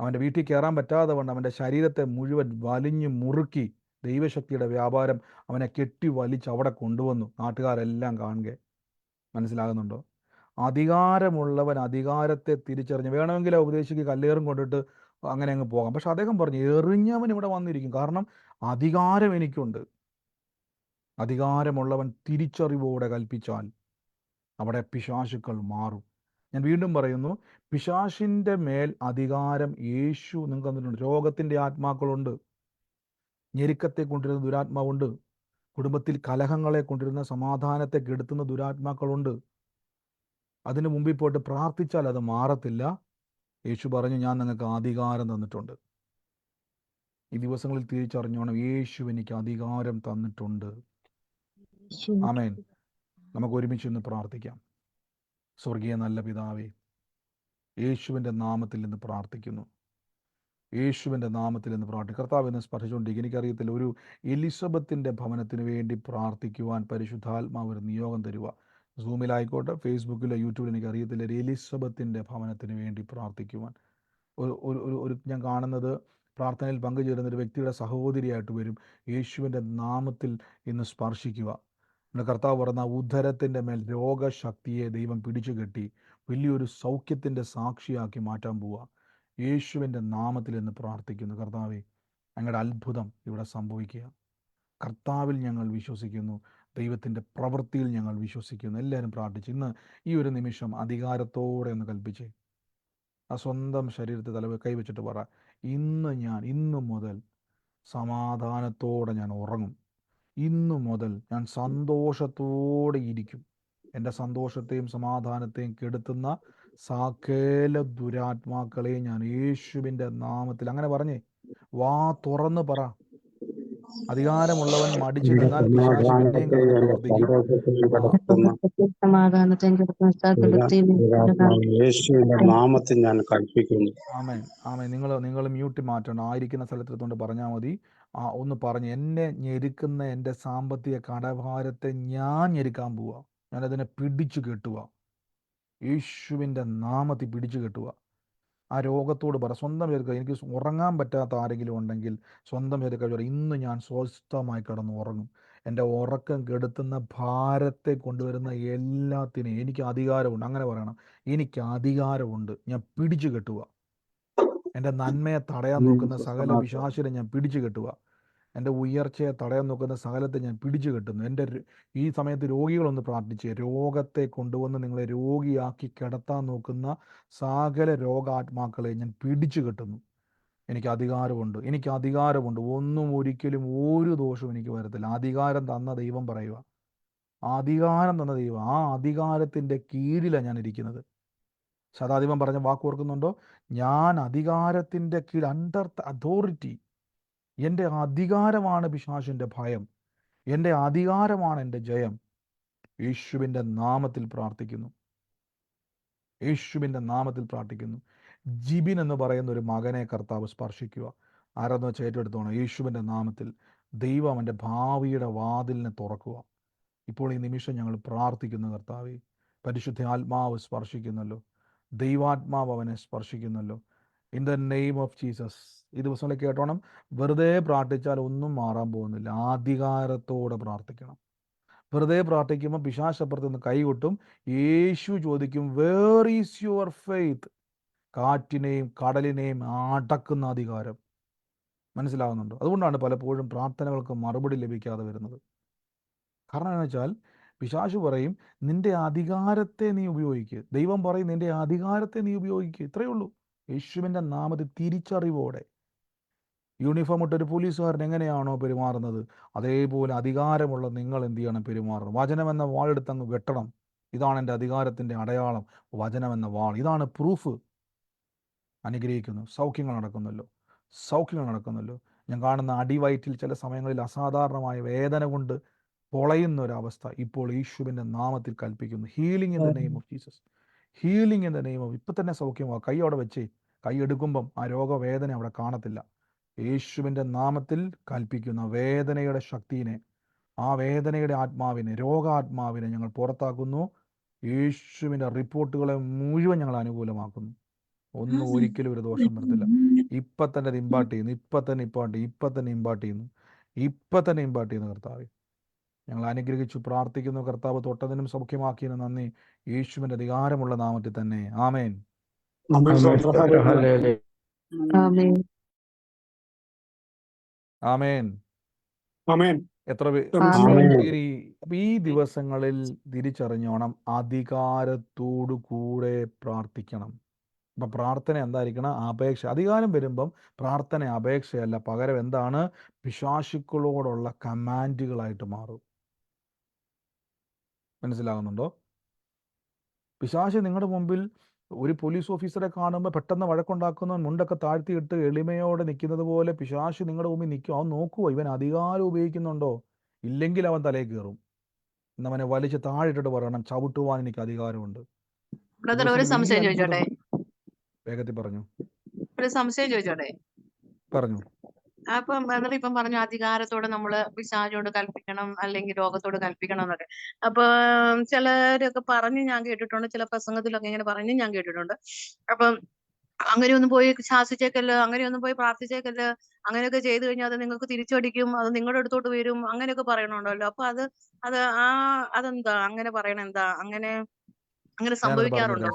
അവൻ്റെ വീട്ടിൽ കയറാൻ പറ്റാതെ കൊണ്ട് അവൻ്റെ ശരീരത്തെ മുഴുവൻ വലിഞ്ഞു മുറുക്കി ദൈവശക്തിയുടെ വ്യാപാരം അവനെ കെട്ടി വലിച്ച് അവിടെ കൊണ്ടുവന്നു. നാട്ടുകാരെല്ലാം കാണുക. മനസ്സിലാകുന്നുണ്ടോ? അധികാരമുള്ളവൻ അധികാരത്തെ തിരിച്ചറിഞ്ഞ് വേണമെങ്കിൽ ഉപദേശിക്ക് കല്ലേറും കൊണ്ടിട്ട് അങ്ങനെ അങ്ങ് പോകാം. പക്ഷെ അദ്ദേഹം പറഞ്ഞു, എറിഞ്ഞവൻ ഇവിടെ വന്നിരിക്കും, കാരണം അധികാരം എനിക്കുണ്ട്. അധികാരമുള്ളവൻ തിരിച്ചറിവോടെ കൽപ്പിച്ചാൽ അവിടെ പിശാചുക്കൾ മാറും. ഞാൻ വീണ്ടും പറയുന്നു, പിശാചിൻ്റെ മേൽ അധികാരം യേശു നിങ്ങൾക്ക് തന്നിട്ടുണ്ട്. രോഗത്തിൻ്റെ ആത്മാക്കളുണ്ട്, ഞെരുക്കത്തെ കൊണ്ടിരുന്ന ദുരാത്മാവുണ്ട്, കുടുംബത്തിൽ കലഹങ്ങളെ കൊണ്ടിരുന്ന സമാധാനത്തെ കെടുത്തുന്ന ദുരാത്മാക്കളുണ്ട്. അതിന് മുമ്പിൽ പോയിട്ട് പ്രാർത്ഥിച്ചാൽ അത് മാറത്തില്ല. യേശു പറഞ്ഞു, ഞാൻ നിങ്ങൾക്ക് അധികാരം തന്നിട്ടുണ്ട്. ഈ ദിവസങ്ങളിൽ തിരിച്ചറിഞ്ഞോണം, യേശു എനിക്ക് അധികാരം തന്നിട്ടുണ്ട്. ആമേൻ. നമുക്ക് ഒരുമിച്ച് ഇന്ന് പ്രാർത്ഥിക്കാം. സ്വർഗീയ നല്ല പിതാവേ, യേശുവിൻ്റെ നാമത്തിൽ നിന്ന് പ്രാർത്ഥിക്കുന്നു. യേശുവിൻ്റെ നാമത്തിൽ നിന്ന് പ്രാർത്ഥിക്കും. കർത്താവ് എന്നെ സ്പർശിച്ചുകൊണ്ടിരിക്കും. എനിക്കറിയത്തില്ല, ഒരു എലിസബത്തിൻ്റെ ഭവനത്തിന് വേണ്ടി പ്രാർത്ഥിക്കുവാൻ പരിശുദ്ധാത്മാവ് ഒരു നിയോഗം തരുക. സൂമിലായിക്കോട്ടെ, ഫേസ്ബുക്കിലോ യൂട്യൂബിലോ, എനിക്കറിയത്തില്ല, ഒരു എലിസബത്തിൻ്റെ ഭവനത്തിന് വേണ്ടി പ്രാർത്ഥിക്കുവാൻ. ഒരു ഞാൻ കാണുന്നത്, പ്രാർത്ഥനയിൽ പങ്കുചേരുന്ന ഒരു വ്യക്തിയുടെ സഹോദരിയായിട്ട് വരും. യേശുവിൻ്റെ നാമത്തിൽ ഇന്ന് സ്പർശിക്കുക. നമ്മുടെ കർത്താവ് പറഞ്ഞ ഉദരത്തിൻ്റെ മേൽ രോഗശക്തിയെ ദൈവം പിടിച്ചു കെട്ടി വലിയൊരു സൗഖ്യത്തിൻ്റെ സാക്ഷിയാക്കി മാറ്റാൻ പോവുക. യേശുവിൻ്റെ നാമത്തിൽ എന്ന് പ്രാർത്ഥിക്കുന്നു. കർത്താവെ, ഞങ്ങളുടെ അത്ഭുതം ഇവിടെ സംഭവിക്കുക. കർത്താവിൽ ഞങ്ങൾ വിശ്വസിക്കുന്നു, ദൈവത്തിൻ്റെ പ്രവൃത്തിയിൽ ഞങ്ങൾ വിശ്വസിക്കുന്നു. എല്ലാവരും പ്രാർത്ഥിച്ച് ഇന്ന് ഈ ഒരു നിമിഷം അധികാരത്തോടെ ഒന്ന് കൽപ്പിച്ചേ. ആ സ്വന്തം ശരീരത്തെ കൈവച്ചിട്ട് പറ, ഇന്നു മുതൽ സമാധാനത്തോടെ ഞാൻ ഉറങ്ങും. ഇന്നു മുതൽ ഞാൻ സന്തോഷത്തോടെ ഇരിക്കും. എൻ്റെ സന്തോഷത്തെയും സമാധാനത്തെയും കെടുത്തുന്ന സകല ദുരാത്മാക്കളെ ഞാൻ യേശുവിൻ്റെ നാമത്തിൽ, അങ്ങനെ പറഞ്ഞേ, വാ തുറന്ന് പറ. അധികാരമുള്ളവൻ മടിച്ചു നിന്നാൽ പിശാച് പിന്നെയും കിടന്ന് പ്രവർത്തിക്കും. നാമത്തിൽ ഞാൻ കൽപ്പിക്കുന്നു. ആമേൻ, ആമേൻ. നിങ്ങൾ മ്യൂട്ട് മാറ്റണം. ആയിരിക്കുന്ന സ്ഥലത്തെടുത്തുകൊണ്ട് പറഞ്ഞാൽ മതി. ഒന്ന് പറഞ്ഞ്, എന്നെ ഞെരുക്കുന്ന എൻ്റെ സാമ്പത്തിക കടഭാരത്തെ ഞാൻ ഞെരുക്കാൻ പോവുക. ഞാനതിനെ പിടിച്ചു കെട്ടുക. യേശുവിൻ്റെ നാമത്തിൽ പിടിച്ചു കെട്ടുക. ആ രോഗത്തോട് പറ, സ്വന്തം ചേർക്കുക. എനിക്ക് ഉറങ്ങാൻ പറ്റാത്ത ആരെങ്കിലും ഉണ്ടെങ്കിൽ സ്വന്തം ചേർക്കുക, ഇന്ന് ഞാൻ സ്വസ്ഥമായി കിടന്ന് ഉറങ്ങും. എൻ്റെ ഉറക്കം കെടുത്തുന്ന ഭാരത്തെ കൊണ്ടുവരുന്ന എല്ലാത്തിനെയും എനിക്ക് അധികാരമുണ്ട്. അങ്ങനെ പറയണം, എനിക്ക് അധികാരമുണ്ട്. ഞാൻ പിടിച്ചു കെട്ടുക. എൻ്റെ നന്മയെ തടയാൻ നോക്കുന്ന സകല പിശാചിനെ ഞാൻ പിടിച്ചു കെട്ടുക. എൻ്റെ ഉയർച്ചയെ തടയാൻ നോക്കുന്ന സകലത്തെ ഞാൻ പിടിച്ചു കെട്ടുന്നു. ഈ സമയത്ത് രോഗികളൊന്ന് പ്രാർത്ഥിച്ച്, രോഗത്തെ കൊണ്ടുവന്ന് നിങ്ങളെ രോഗിയാക്കി കിടത്താൻ നോക്കുന്ന സകല രോഗാത്മാക്കളെ ഞാൻ പിടിച്ചു കെട്ടുന്നു. എനിക്ക് അധികാരമുണ്ട്. ഒരിക്കലും ഒരു ദോഷവും എനിക്ക് വരത്തില്ല. അധികാരം തന്ന ദൈവം പറയുക. ആ അധികാരത്തിൻ്റെ കീഴിലാണ് ഞാൻ ഇരിക്കുന്നത്. സദാധിപൻ പറഞ്ഞ വാക്ക് ഓർക്കുന്നുണ്ടോ? ഞാൻ അധികാരത്തിൻ്റെ കീഴ്, അണ്ടർ അതോറിറ്റി. എൻ്റെ അധികാരമാണ് പിശാചിൻ്റെ ഭയം. എൻ്റെ അധികാരമാണ് എൻ്റെ ജയം. യേശുവിൻ്റെ നാമത്തിൽ പ്രാർത്ഥിക്കുന്നു. ജിബിൻ എന്ന് പറയുന്ന ഒരു മകനെ കർത്താവ് സ്പർശിക്കുക. ആരെന്ന് വെച്ചാൽ ഏറ്റെടുത്തോണം. യേശുവിൻ്റെ നാമത്തിൽ ദൈവം അവൻ്റെ ഭാവിയുടെ വാതിലിനെ തുറക്കുക. ഇപ്പോൾ ഈ നിമിഷം ഞങ്ങൾ പ്രാർത്ഥിക്കുന്നു. കർത്താവേ, പരിശുദ്ധ ആത്മാവ് സ്പർശിക്കുന്നല്ലോ, ദൈവാത്മാവ് അവനെ സ്പർശിക്കുന്നല്ലോ. In the name of Jesus. ഈ ദിവസങ്ങളിൽ കേട്ടോണം, വെറുതെ പ്രാർത്ഥിച്ചാൽ ഒന്നും മാറാൻ പോകുന്നില്ല. അധികാരത്തോടെ പ്രാർത്ഥിക്കണം. വെറുതെ പ്രാർത്ഥിക്കുമ്പോൾ പിശാചപ്പുറത്ത് നിന്ന് കൈകൊട്ടും. യേശു ചോദിക്കും, വേർ ഈസ് യുവർ ഫെയ്ത്ത്? കാറ്റിനെയും കടലിനെയും അടക്കുന്ന അധികാരം. മനസ്സിലാവുന്നുണ്ടോ? അതുകൊണ്ടാണ് പലപ്പോഴും പ്രാർത്ഥനകൾക്ക് മറുപടി ലഭിക്കാതെ വരുന്നത്. കാരണം എന്ന് വെച്ചാൽ പിശാചു പറയും, നിന്റെ അധികാരത്തെ നീ ഉപയോഗിക്കുക. ദൈവം പറയും, നിന്റെ അധികാരത്തെ നീ ഉപയോഗിക്കുക. ഇത്രയേ ഉള്ളൂ. യേശുവിൻ്റെ നാമത്തിൽ തിരിച്ചറിവോടെ. യൂണിഫോം ഇട്ടൊരു പോലീസുകാരൻ എങ്ങനെയാണോ പെരുമാറുന്നത്, അതേപോലെ അധികാരമുള്ള നിങ്ങൾ എന്ത് ചെയ്യണം? പെരുമാറണം. വചനമെന്ന വാളെടുത്ത് അങ്ങ് വെട്ടണം. ഇതാണ് എൻ്റെ അധികാരത്തിൻ്റെ അടയാളം, വചനമെന്ന വാൾ. ഇതാണ് പ്രൂഫ്. അനുഗ്രഹിക്കുന്നു. സൗഖ്യങ്ങൾ നടക്കുന്നല്ലോ. ഞാൻ കാണുന്ന അടിവയറ്റിൽ ചില സമയങ്ങളിൽ അസാധാരണമായ വേദന കൊണ്ട് പൊളയുന്ന ഒരവസ്ഥ ഇപ്പോൾ യേശുവിൻ്റെ നാമത്തിൽ കൽപ്പിക്കുന്നു. Healing in the name of Jesus. Healing in the name of, ഇപ്പം തന്നെ സൗഖ്യമാകും. കൈ അവിടെ വെച്ചേ, കൈ എടുക്കുമ്പം ആ രോഗവേദന അവിടെ കാണത്തില്ല. യേശുവിൻ്റെ നാമത്തിൽ കൽപ്പിക്കുന്ന വേദനയുടെ ശക്തിയെ, ആ വേദനയുടെ ആത്മാവിനെ, രോഗാത്മാവിനെ ഞങ്ങൾ പുറത്താക്കുന്നു. യേശുവിൻ്റെ റിപ്പോർട്ടുകളെ മുഴുവൻ ഞങ്ങൾ അനുകൂലമാക്കുന്നു. ഒന്നും ഒരിക്കലും ഒരു ദോഷം വരത്തില്ല. ഇപ്പം തന്നെ ഇമ്പാർട്ട് ചെയ്യുന്നു, ഇപ്പം തന്നെ ഇമ്പാർട്ട് ചെയ്യുന്നു കർത്താവെ. ഞങ്ങൾ അനുഗ്രഹിച്ചു പ്രാർത്ഥിക്കുന്നു കർത്താവ്. തൊട്ടതിനും സൗഖ്യമാക്കിയതിന് നന്ദി, യേശുവിൻ്റെ അധികാരമുള്ള നാമത്തിൽ തന്നെ. ആമേൻ. ആമേൻ. ആമേൻ. എത്ര ഈ ദിവസങ്ങളിൽ തിരിച്ചറിഞ്ഞോണം, അധികാരത്തോടു കൂടെ പ്രാർത്ഥിക്കണം. അപ്പം പ്രാർത്ഥന എന്തായിരിക്കണം? അപേക്ഷ. അധികാരം വരുമ്പം പ്രാർത്ഥന അപേക്ഷയല്ല, പകരം എന്താണ്? പിശാചുക്കളോടുള്ള കമാൻഡുകളായിട്ട് മാറും. മനസ്സിലാകുന്നുണ്ടോ? പിശാച് നിങ്ങളുടെ മുമ്പിൽ ഒരു പോലീസ് ഓഫീസറെ കാണുമ്പോൾ പെട്ടെന്ന് വഴക്കുണ്ടാക്കുന്ന, മുണ്ടൊക്കെ താഴ്ത്തിയിട്ട് എളിമയോടെ നിൽക്കുന്നത് പോലെ പിശാച് നിങ്ങളുടെ മുമ്പിൽ നിൽക്കും. അവൻ നോക്കുമോ ഇവൻ അധികാരം ഉപയോഗിക്കുന്നുണ്ടോ? ഇല്ലെങ്കിൽ അവൻ തലയിൽ കയറും. എന്നവനെ വലിച്ച് താഴിട്ടിട്ട് പറയണം, ചവിട്ടുവാൻ എനിക്ക് അധികാരമുണ്ട്. ഒരു സംശയം ചോദിച്ചോട്ടെ? വേഗത്തിൽ പറഞ്ഞു. ഒരു സംശയം ചോദിച്ചോട്ടെ? പറഞ്ഞു. അപ്പം ബ്രദർ ഇപ്പം പറഞ്ഞു അധികാരത്തോടെ നമ്മള് പിശാചോട് കൽപ്പിക്കണം, അല്ലെങ്കിൽ രോഗത്തോട് കൽപ്പിക്കണം എന്നൊക്കെ. അപ്പൊ ചിലരൊക്കെ പറഞ്ഞ് ഞാൻ കേട്ടിട്ടുണ്ട്, ചില പ്രസംഗത്തിലൊക്കെ ഇങ്ങനെ പറഞ്ഞ് ഞാൻ കേട്ടിട്ടുണ്ട്. അപ്പം അങ്ങനെയൊന്നും പോയി ശാസിച്ചേക്കല്ലോ, അങ്ങനെയൊന്നും പോയി പ്രാർത്ഥിച്ചേക്കല്ലോ, അങ്ങനെയൊക്കെ ചെയ്തു കഴിഞ്ഞാൽ അത് നിങ്ങൾക്ക് തിരിച്ചടിക്കും, അത് നിങ്ങളുടെ അടുത്തോട്ട് വരും, അങ്ങനെയൊക്കെ പറയണുണ്ടല്ലോ. അപ്പൊ അതെന്താ അങ്ങനെ പറയണ? എന്താ അങ്ങനെ സംഭവിക്കാറുണ്ടോ?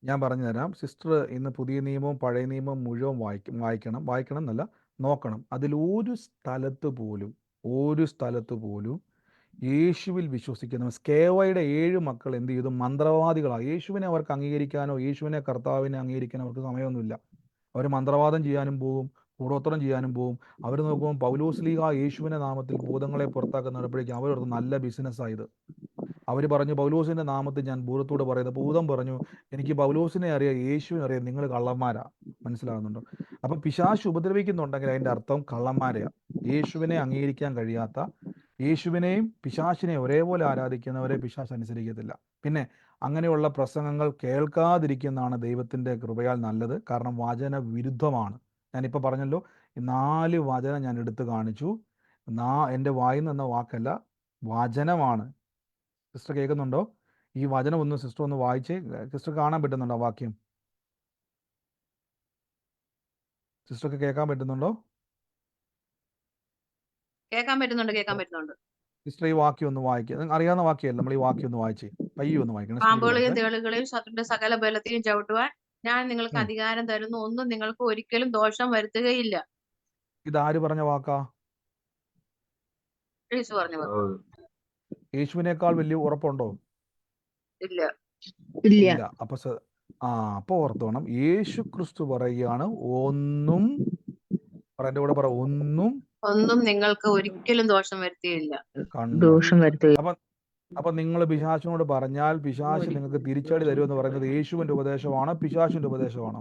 ഞാൻ പറഞ്ഞു തരാം സിസ്റ്റർ. ഇന്ന് പുതിയ നിയമവും പഴയ നിയമവും മുഴുവൻ വായിക്കണം എന്നല്ല, നോക്കണം. അതിൽ ഒരു സ്ഥലത്ത് പോലും യേശുവിൽ വിശ്വസിക്കുന്ന സ്കേവയുടെ 7 മക്കൾ എന്ത് ചെയ്തു? മന്ത്രവാദികളാണ്. യേശുവിനെ അവർക്ക് അംഗീകരിക്കാനോ യേശുവിനെ കർത്താവിനെ അംഗീകരിക്കാനോ അവർക്ക് സമയമൊന്നുമില്ല. അവർ മന്ത്രവാദം ചെയ്യാനും പോവും, കൂടോത്രം ചെയ്യാനും പോവും. അവർ നോക്കുമ്പോൾ പൗലോസ്ലീഹ യേശുവിൻ്റെ നാമത്തിൽ ഭൂതങ്ങളെ പുറത്താക്കുന്നപ്പോഴേക്കും അവരടുത്ത് നല്ല ബിസിനസ്സായത്. അവർ പറഞ്ഞു, പൗലോസിൻ്റെ നാമത്തിൽ ഞാൻ ഭൂതത്തോട് പറയുന്നത്. ഭൂതം പറഞ്ഞു, എനിക്ക് പൗലോസിനെ അറിയാം, യേശുവിനെ അറിയാം, നിങ്ങൾ കള്ളന്മാരാ. മനസ്സിലാകുന്നുണ്ടോ? അപ്പം പിശാച് ഉപദ്രവിക്കുന്നുണ്ടെങ്കിൽ അതിൻ്റെ അർത്ഥം കള്ളന്മാരെയാ. യേശുവിനെ അംഗീകരിക്കാൻ കഴിയാത്ത, യേശുവിനെയും പിശാചിനെയും ഒരേപോലെ ആരാധിക്കുന്നവരെ പിശാച് അനുസരിക്കത്തില്ല. പിന്നെ അങ്ങനെയുള്ള പ്രസംഗങ്ങൾ കേൾക്കാതിരിക്കുന്നതാണ് ദൈവത്തിൻ്റെ കൃപയാൽ നല്ലത്. കാരണം വചന വിരുദ്ധമാണ്. ഞാനിപ്പോൾ പറഞ്ഞല്ലോ, 4 വചനം ഞാൻ എടുത്തു കാണിച്ചു. എൻ്റെ വായിൽ നിന്ന വാക്കല്ല, വചനമാണ്. സിസ്റ്റർ കേൾക്കുന്നുണ്ടോ? ഈ വചനം ഒന്ന് സിസ്റ്റർ ഒന്ന് വായിച്ചേ. സിസ്റ്റർ കാണാൻ പറ്റുന്നുണ്ടോ വാക്യം? സിസ്റ്റർക്ക് കേൾക്കാൻ പറ്റുന്നുണ്ടോ? കേൾക്കാൻ പറ്റുന്നുണ്ട്. സിസ്റ്റർ ഈ വാക്യം ഒന്ന് വായിക്കുക. അറിയാവുന്ന വാക്യമല്ല, നമ്മൾ ഈ വാക്യം ഒന്ന് വായിച്ചേ. പയ്യെ ഒന്ന് വായിക്കണം. പാമ്പുകളെയും തേളുകളെയും ശത്രുവിന്റെ സകല ബലത്തെയും ചവിട്ടുവാൻ ഞാൻ നിങ്ങൾക്ക് അധികാരം തരുന്നു, ഒന്നും നിങ്ങൾക്ക് ഒരിക്കലും ദോഷം വരുത്തുകയില്ല. ഇതാര് പറഞ്ഞ വാക്കാ? യേശു പറഞ്ഞു. യേശുവിനേക്കാൾ വലിയ ഉറപ്പുണ്ടോ? ഇല്ല. അപ്പൊ ഓർത്തോണം, യേശു ക്രിസ്തു പറയുകയാണ്, ഒന്നും നിങ്ങൾക്ക് ഒരിക്കലും ദോഷം വരുത്തിയില്ല. അപ്പൊ നിങ്ങൾ പിശാചിനോട് പറഞ്ഞാൽ പിശാച് നിങ്ങൾക്ക് തിരിച്ചടി തരുമെന്ന് പറയുന്നത് യേശുവിന്റെ ഉപദേശമാണോ പിശാചിന്റെ ഉപദേശമാണോ?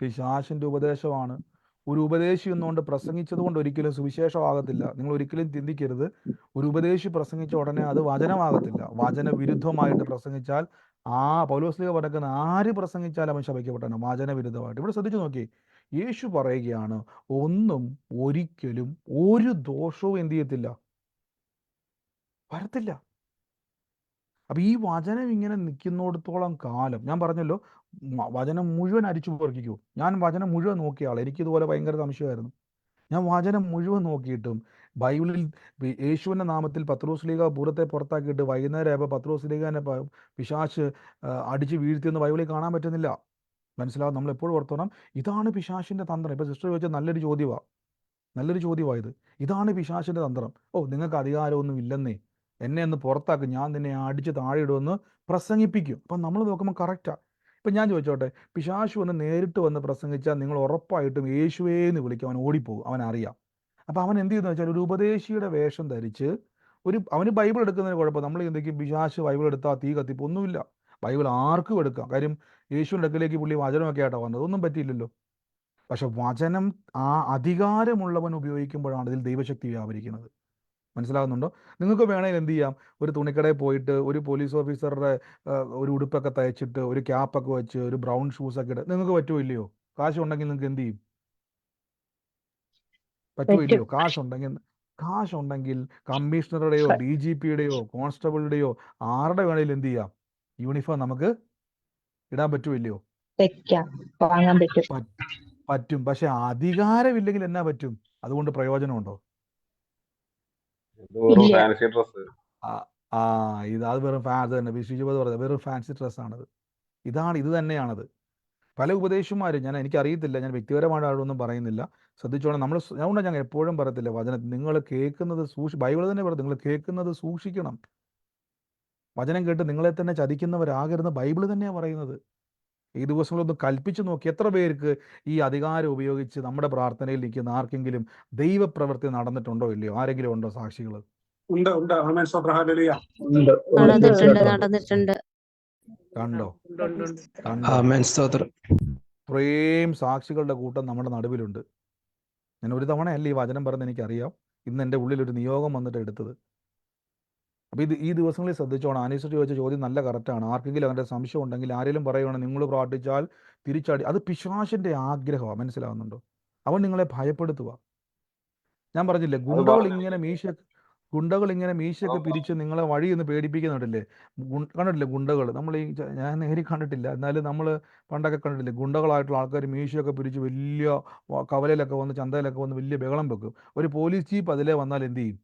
പിശാചിന്റെ ഉപദേശമാണ്. ഒരു ഉപദേശി എന്നുകൊണ്ട് പ്രസംഗിച്ചത് കൊണ്ട് ഒരിക്കലും സുവിശേഷമാകത്തില്ല. നിങ്ങൾ ഒരിക്കലും ചിന്തിക്കരുത്, ഒരു ഉപദേശി പ്രസംഗിച്ച ഉടനെ അത് വചനമാകത്തില്ല. വചന വിരുദ്ധമായിട്ട് പ്രസംഗിച്ചാൽ പൗലോസ്ലീഹ പറയുന്ന ആര് പ്രസംഗിച്ചാലും അവൻ ശപിക്കപ്പെട്ടാണ്, വചന വിരുദ്ധമായിട്ട്. ഇവിടെ ശ്രദ്ധിച്ചു നോക്കി, യേശു പറയുകയാണ്, ഒന്നും ഒരിക്കലും ഒരു ദോഷവും എന്ത് ചെയ്യത്തില്ല, വരത്തില്ല. അപ്പം ഈ വചനം ഇങ്ങനെ നിൽക്കുന്നിടത്തോളം കാലം, ഞാൻ പറഞ്ഞല്ലോ, വചനം മുഴുവൻ അരിച്ചു പെറുക്കിക്കൂ. ഞാൻ വചനം മുഴുവൻ നോക്കിയ ആൾ, എനിക്കിതുപോലെ ഭയങ്കര സംശയമായിരുന്നു. ഞാൻ വചനം മുഴുവൻ നോക്കിയിട്ടും ബൈബിളിൽ യേശുവിൻ്റെ നാമത്തിൽ പത്രോസ്ലീഹ ഭൂതത്തെ പുറത്താക്കിയിട്ട് വൈകുന്നേരം ആയപ്പോൾ പത്രോസ്ലീഹനെ പിശാച് അടിച്ച് വീഴ്ത്തിയെന്ന് ബൈബിളിൽ കാണാൻ പറ്റുന്നില്ല. മനസ്സിലാവും. നമ്മൾ എപ്പോഴും ഓർത്തോണം, ഇതാണ് പിശാചിൻ്റെ തന്ത്രം. ഇപ്പോൾ സിസ്റ്റർ ചോദിച്ചാൽ നല്ലൊരു ചോദ്യമാണ് ഇത്. ഇതാണ് പിശാചിൻ്റെ തന്ത്രം. നിങ്ങൾക്ക് അധികാരമൊന്നും ഇല്ലെന്നേ, എന്നെ ഒന്ന് പുറത്താക്കും, ഞാൻ നിന്നെ അടിച്ച് താഴെ ഇടുമെന്ന് പ്രസംഗിപ്പിക്കും. അപ്പം നമ്മൾ നോക്കുമ്പോൾ കറക്റ്റാണ്. ഇപ്പം ഞാൻ ചോദിച്ചോട്ടെ, പിശാചു വന്ന് നേരിട്ട് വന്ന് പ്രസംഗിച്ചാൽ നിങ്ങൾ ഉറപ്പായിട്ടും യേശുവേന്ന് വിളിക്കും, അവൻ ഓടിപ്പോകും, അവനറിയാം. അപ്പം അവൻ എന്ത് ചെയ്യുന്നത് വെച്ചാൽ, ഒരു ഉപദേശിയുടെ വേഷം ധരിച്ച് അവന് ബൈബിൾ എടുക്കുന്നതിന് കുഴപ്പം. നമ്മൾ എന്തൊക്കെയും പിശാച് ബൈബിൾ എടുത്താൽ തീ കത്തിപ്പ് ഒന്നുമില്ല. ബൈബിൾ ആർക്കും എടുക്കാം. കാര്യം യേശുവിൻ്റെ അടുക്കലേക്ക് പുള്ളി വചനമൊക്കെ ആയിട്ടാണ് വന്നത്, ഒന്നും പറ്റിയില്ലല്ലോ. പക്ഷെ വചനം ആ അധികാരമുള്ളവൻ ഉപയോഗിക്കുമ്പോഴാണ് ഇതിൽ ദൈവശക്തി വ്യാപരിക്കുന്നത്. മനസ്സിലാകുന്നുണ്ടോ? നിങ്ങൾക്ക് വേണമെങ്കിൽ എന്ത് ചെയ്യാം, ഒരു തുണിക്കടയിൽ പോയിട്ട് ഒരു പോലീസ് ഓഫീസറുടെ ഒരു ഉടുപ്പൊക്കെ തയ്ച്ചിട്ട് ഒരു ക്യാപ്പൊക്കെ വെച്ച് ഒരു ബ്രൗൺ ഷൂസൊക്കെ ഇട്ട് നിങ്ങൾക്ക് പറ്റുമോ ഇല്ലയോ? കാശുണ്ടെങ്കിൽ നിങ്ങൾക്ക് എന്ത് ചെയ്യും? പറ്റുമോ ഇല്ലയോ? കാശുണ്ടെങ്കിൽ കമ്മീഷണറുടെയോ DGPയുടെയോ കോൺസ്റ്റബിളുടെയോ ആരുടെ വേണമെങ്കിലും എന്ത് ചെയ്യാം, യൂണിഫോം നമുക്ക് ഇടാൻ പറ്റുമോ ഇല്ലയോ? വാങ്ങാൻ പറ്റും. പറ്റും. പക്ഷെ അധികാരമില്ലെങ്കിൽ എന്നാ പറ്റും? അതുകൊണ്ട് പ്രയോജനമുണ്ടോ? Fancy dress. അത് വെറും അത് തന്നെ വിശുചിപത് പറഞ്ഞത് വെറും ഫാൻസി ഡ്രസ്സാണത്. ഇത് തന്നെയാണത്. പല ഉപദേശന്മാരും, എനിക്കറിയത്തില്ല, ഞാൻ വ്യക്തിപരമായിട്ട് ആളൊന്നും പറയുന്നില്ല, ശ്രദ്ധിച്ചോണം. അതുകൊണ്ട് ഞാൻ എപ്പോഴും പറയത്തില്ല, വചനം നിങ്ങൾ കേൾക്കുന്നത് ബൈബിൾ തന്നെ പറയും, നിങ്ങൾ കേൾക്കുന്നത് സൂക്ഷിക്കണം. വചനം കേട്ട് നിങ്ങളെ തന്നെ ചതിക്കുന്നവരാകരുത്, ബൈബിൾ തന്നെയാണ് പറയുന്നത്. ഈ ദിവസങ്ങളൊന്ന് കൽപ്പിച്ചു നോക്കി, എത്ര പേർക്ക് ഈ അധികാരം ഉപയോഗിച്ച് നമ്മുടെ പ്രാർത്ഥനയിൽ നിൽക്കുന്ന ആർക്കെങ്കിലും ദൈവപ്രവൃത്തി നടന്നിട്ടുണ്ടോ ഇല്ലയോ? ആരെങ്കിലും ഉണ്ടോ സാക്ഷികൾ? നടന്നിട്ടുണ്ട്. കണ്ടോ? ഇത്രയും സാക്ഷികളുടെ കൂട്ടം നമ്മുടെ നടുവിലുണ്ട്. ഞാൻ ഒരു തവണയല്ല ഈ വചനം പറഞ്ഞ് എനിക്കറിയാം. ഇന്ന് എൻ്റെ ഉള്ളിൽ ഒരു നിയോഗം വന്നിട്ട് എടുത്തത്. അപ്പോൾ ഈ ദിവസങ്ങളിൽ ശ്രദ്ധിച്ചോണം. അനീസ് ചോദിച്ച ചോദ്യം നല്ല കറക്റ്റാണ്. ആർക്കെങ്കിലും അവൻ്റെ സംശയം ഉണ്ടെങ്കിൽ ആരെങ്കിലും പറയുകയാണ് നിങ്ങൾ പ്രാർത്ഥിച്ചാൽ തിരിച്ചടി, അത് പിശാചിൻ്റെ ആഗ്രഹമാണ്. മനസ്സിലാവുന്നുണ്ടോ? അവൻ നിങ്ങളെ ഭയപ്പെടുത്തുക. ഞാൻ പറഞ്ഞില്ലേ, ഗുണ്ടകൾ ഇങ്ങനെ മീശയൊക്കെ പിരിച്ച് നിങ്ങളെ വഴി ഒന്ന് പേടിപ്പിക്കുന്നുണ്ടല്ലേ? കണ്ടിട്ടില്ലേ ഗുണ്ടകൾ? ഞാൻ നേരി കണ്ടിട്ടില്ല, എന്നാലും നമ്മൾ പണ്ടൊക്കെ കണ്ടിട്ടില്ലേ ഗുണ്ടകളായിട്ടുള്ള ആൾക്കാർ മീശയൊക്കെ പിരിച്ച് വലിയ കവലയിലൊക്കെ വന്ന് ചന്തയിലൊക്കെ വന്ന് വലിയ ബഹളം വെക്കും. ഒരു പോലീസ് ജീപ്പ് അതിലേ വന്നാൽ എന്ത് ചെയ്യും?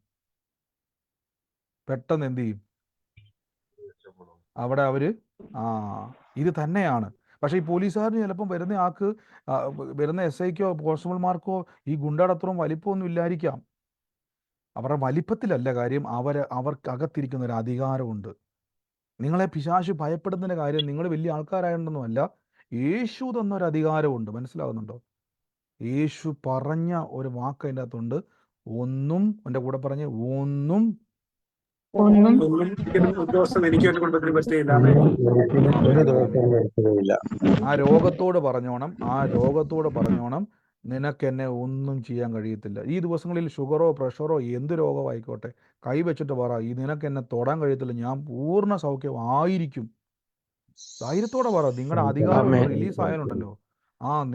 പെട്ടെന്ന് എന്ത് ചെയ്യും? അവിടെ അവർ ഇത് തന്നെയാണ്. പക്ഷേ ഈ പോലീസുകാരന് ചിലപ്പം വരുന്ന SIക്കോ കോൺസ്റ്റബിൾമാർക്കോ ഈ ഗുണ്ടയുടെ അത്രയും വലിപ്പമൊന്നും ഇല്ലായിരിക്കാം. അവരുടെ വലിപ്പത്തിലല്ല കാര്യം, അവർക്കകത്തിരിക്കുന്ന ഒരു അധികാരമുണ്ട്. നിങ്ങളെ പിശാച് ഭയപ്പെടുന്നതിൻ്റെ കാര്യം നിങ്ങൾ വലിയ ആൾക്കാരായതൊന്നുമല്ല, യേശു തന്നൊരു അധികാരമുണ്ട്. മനസ്സിലാകുന്നുണ്ടോ? യേശു പറഞ്ഞ ഒരു വാക്ക് അതിൻ്റെ അകത്തുണ്ട്, ഒന്നും, എൻ്റെ കൂടെ പറഞ്ഞ് ഒന്നും ആ രോഗത്തോട് പറഞ്ഞോണം നിനക്കെന്നെ ഒന്നും ചെയ്യാൻ കഴിയത്തില്ല. ഈ ദിവസങ്ങളിൽ ഷുഗറോ പ്രഷറോ എന്ത് രോഗമായിക്കോട്ടെ, കൈവച്ചിട്ട് പറ, നിനക്കെന്നെ തൊടാൻ കഴിയത്തില്ല, ഞാൻ പൂർണ്ണ സൗഖ്യമായിരിക്കും. ധൈര്യത്തോടെ പറ. നിങ്ങളുടെ അധികാരം ഒന്ന് റിലീസായാലുണ്ടല്ലോ,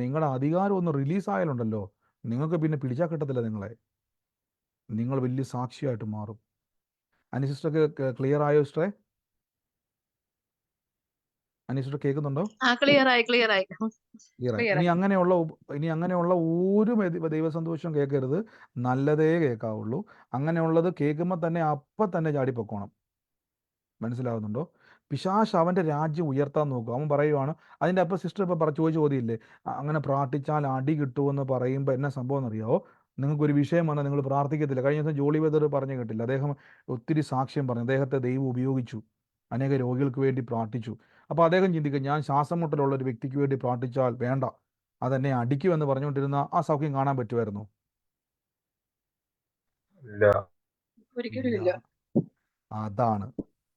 നിങ്ങളുടെ അധികാരം ഒന്ന് റിലീസായാലുണ്ടല്ലോ, നിങ്ങൾക്ക് പിന്നെ പിടിച്ചാൽ കിട്ടത്തില്ല. നിങ്ങൾ വലിയ സാക്ഷിയായിട്ട് മാറും. സിസ്റ്റർക്ക് ക്ലിയർ ആയോ സിസ്റ്ററെ? സിസ്റ്റർ കേൾക്കുന്നുണ്ടോ? ക്ലിയർ ആയി. ഇനി അങ്ങനെയുള്ള ഒരു ദൈവസന്തോഷം കേൾക്കരുത്, നല്ലതേ കേൾക്കാവുള്ളൂ. അങ്ങനെയുള്ളത് കേൾക്കുമ്പോൾ തന്നെ അപ്പം തന്നെ ചാടിപ്പൊക്കോണം. മനസ്സിലാവുന്നുണ്ടോ? പിശാച് അവൻ്റെ രാജ്യം ഉയർത്താൻ നോക്കും. അവൻ പറയുവാണ്, അതിൻ്റെ അപ്പം സിസ്റ്റർ ഇപ്പോൾ ചോദിച്ച ചോദ്യമില്ലേ, അങ്ങനെ പ്രാർത്ഥിച്ചാൽ അടി കിട്ടുമെന്ന് പറയുമ്പോൾ എന്നാ സംഭവം എന്നറിയാമോ? നിങ്ങൾക്കൊരു വിഷയം വന്നാൽ നിങ്ങൾ പ്രാർത്ഥിക്കത്തില്ല. കഴിഞ്ഞ ദിവസം ജോളി വെതർ പറഞ്ഞു കേട്ടില്ല, അദ്ദേഹം ഒത്തിരി സാക്ഷ്യം പറഞ്ഞു, അദ്ദേഹത്തെ ദൈവം ഉപയോഗിച്ചു, അനേക രോഗികൾക്ക് വേണ്ടി പ്രാർത്ഥിച്ചു. അപ്പോൾ അദ്ദേഹം ചിന്തിക്കും, ഞാൻ ശ്വാസം മുട്ടലുള്ള ഒരു വ്യക്തിക്ക് വേണ്ടി പ്രാർത്ഥിച്ചാൽ വേണ്ട, അതെന്നെ അടിക്കുമെന്ന് പറഞ്ഞുകൊണ്ടിരുന്ന ആ സൗഖ്യം കാണാൻ പറ്റുമായിരുന്നു? ഒരിക്കലും.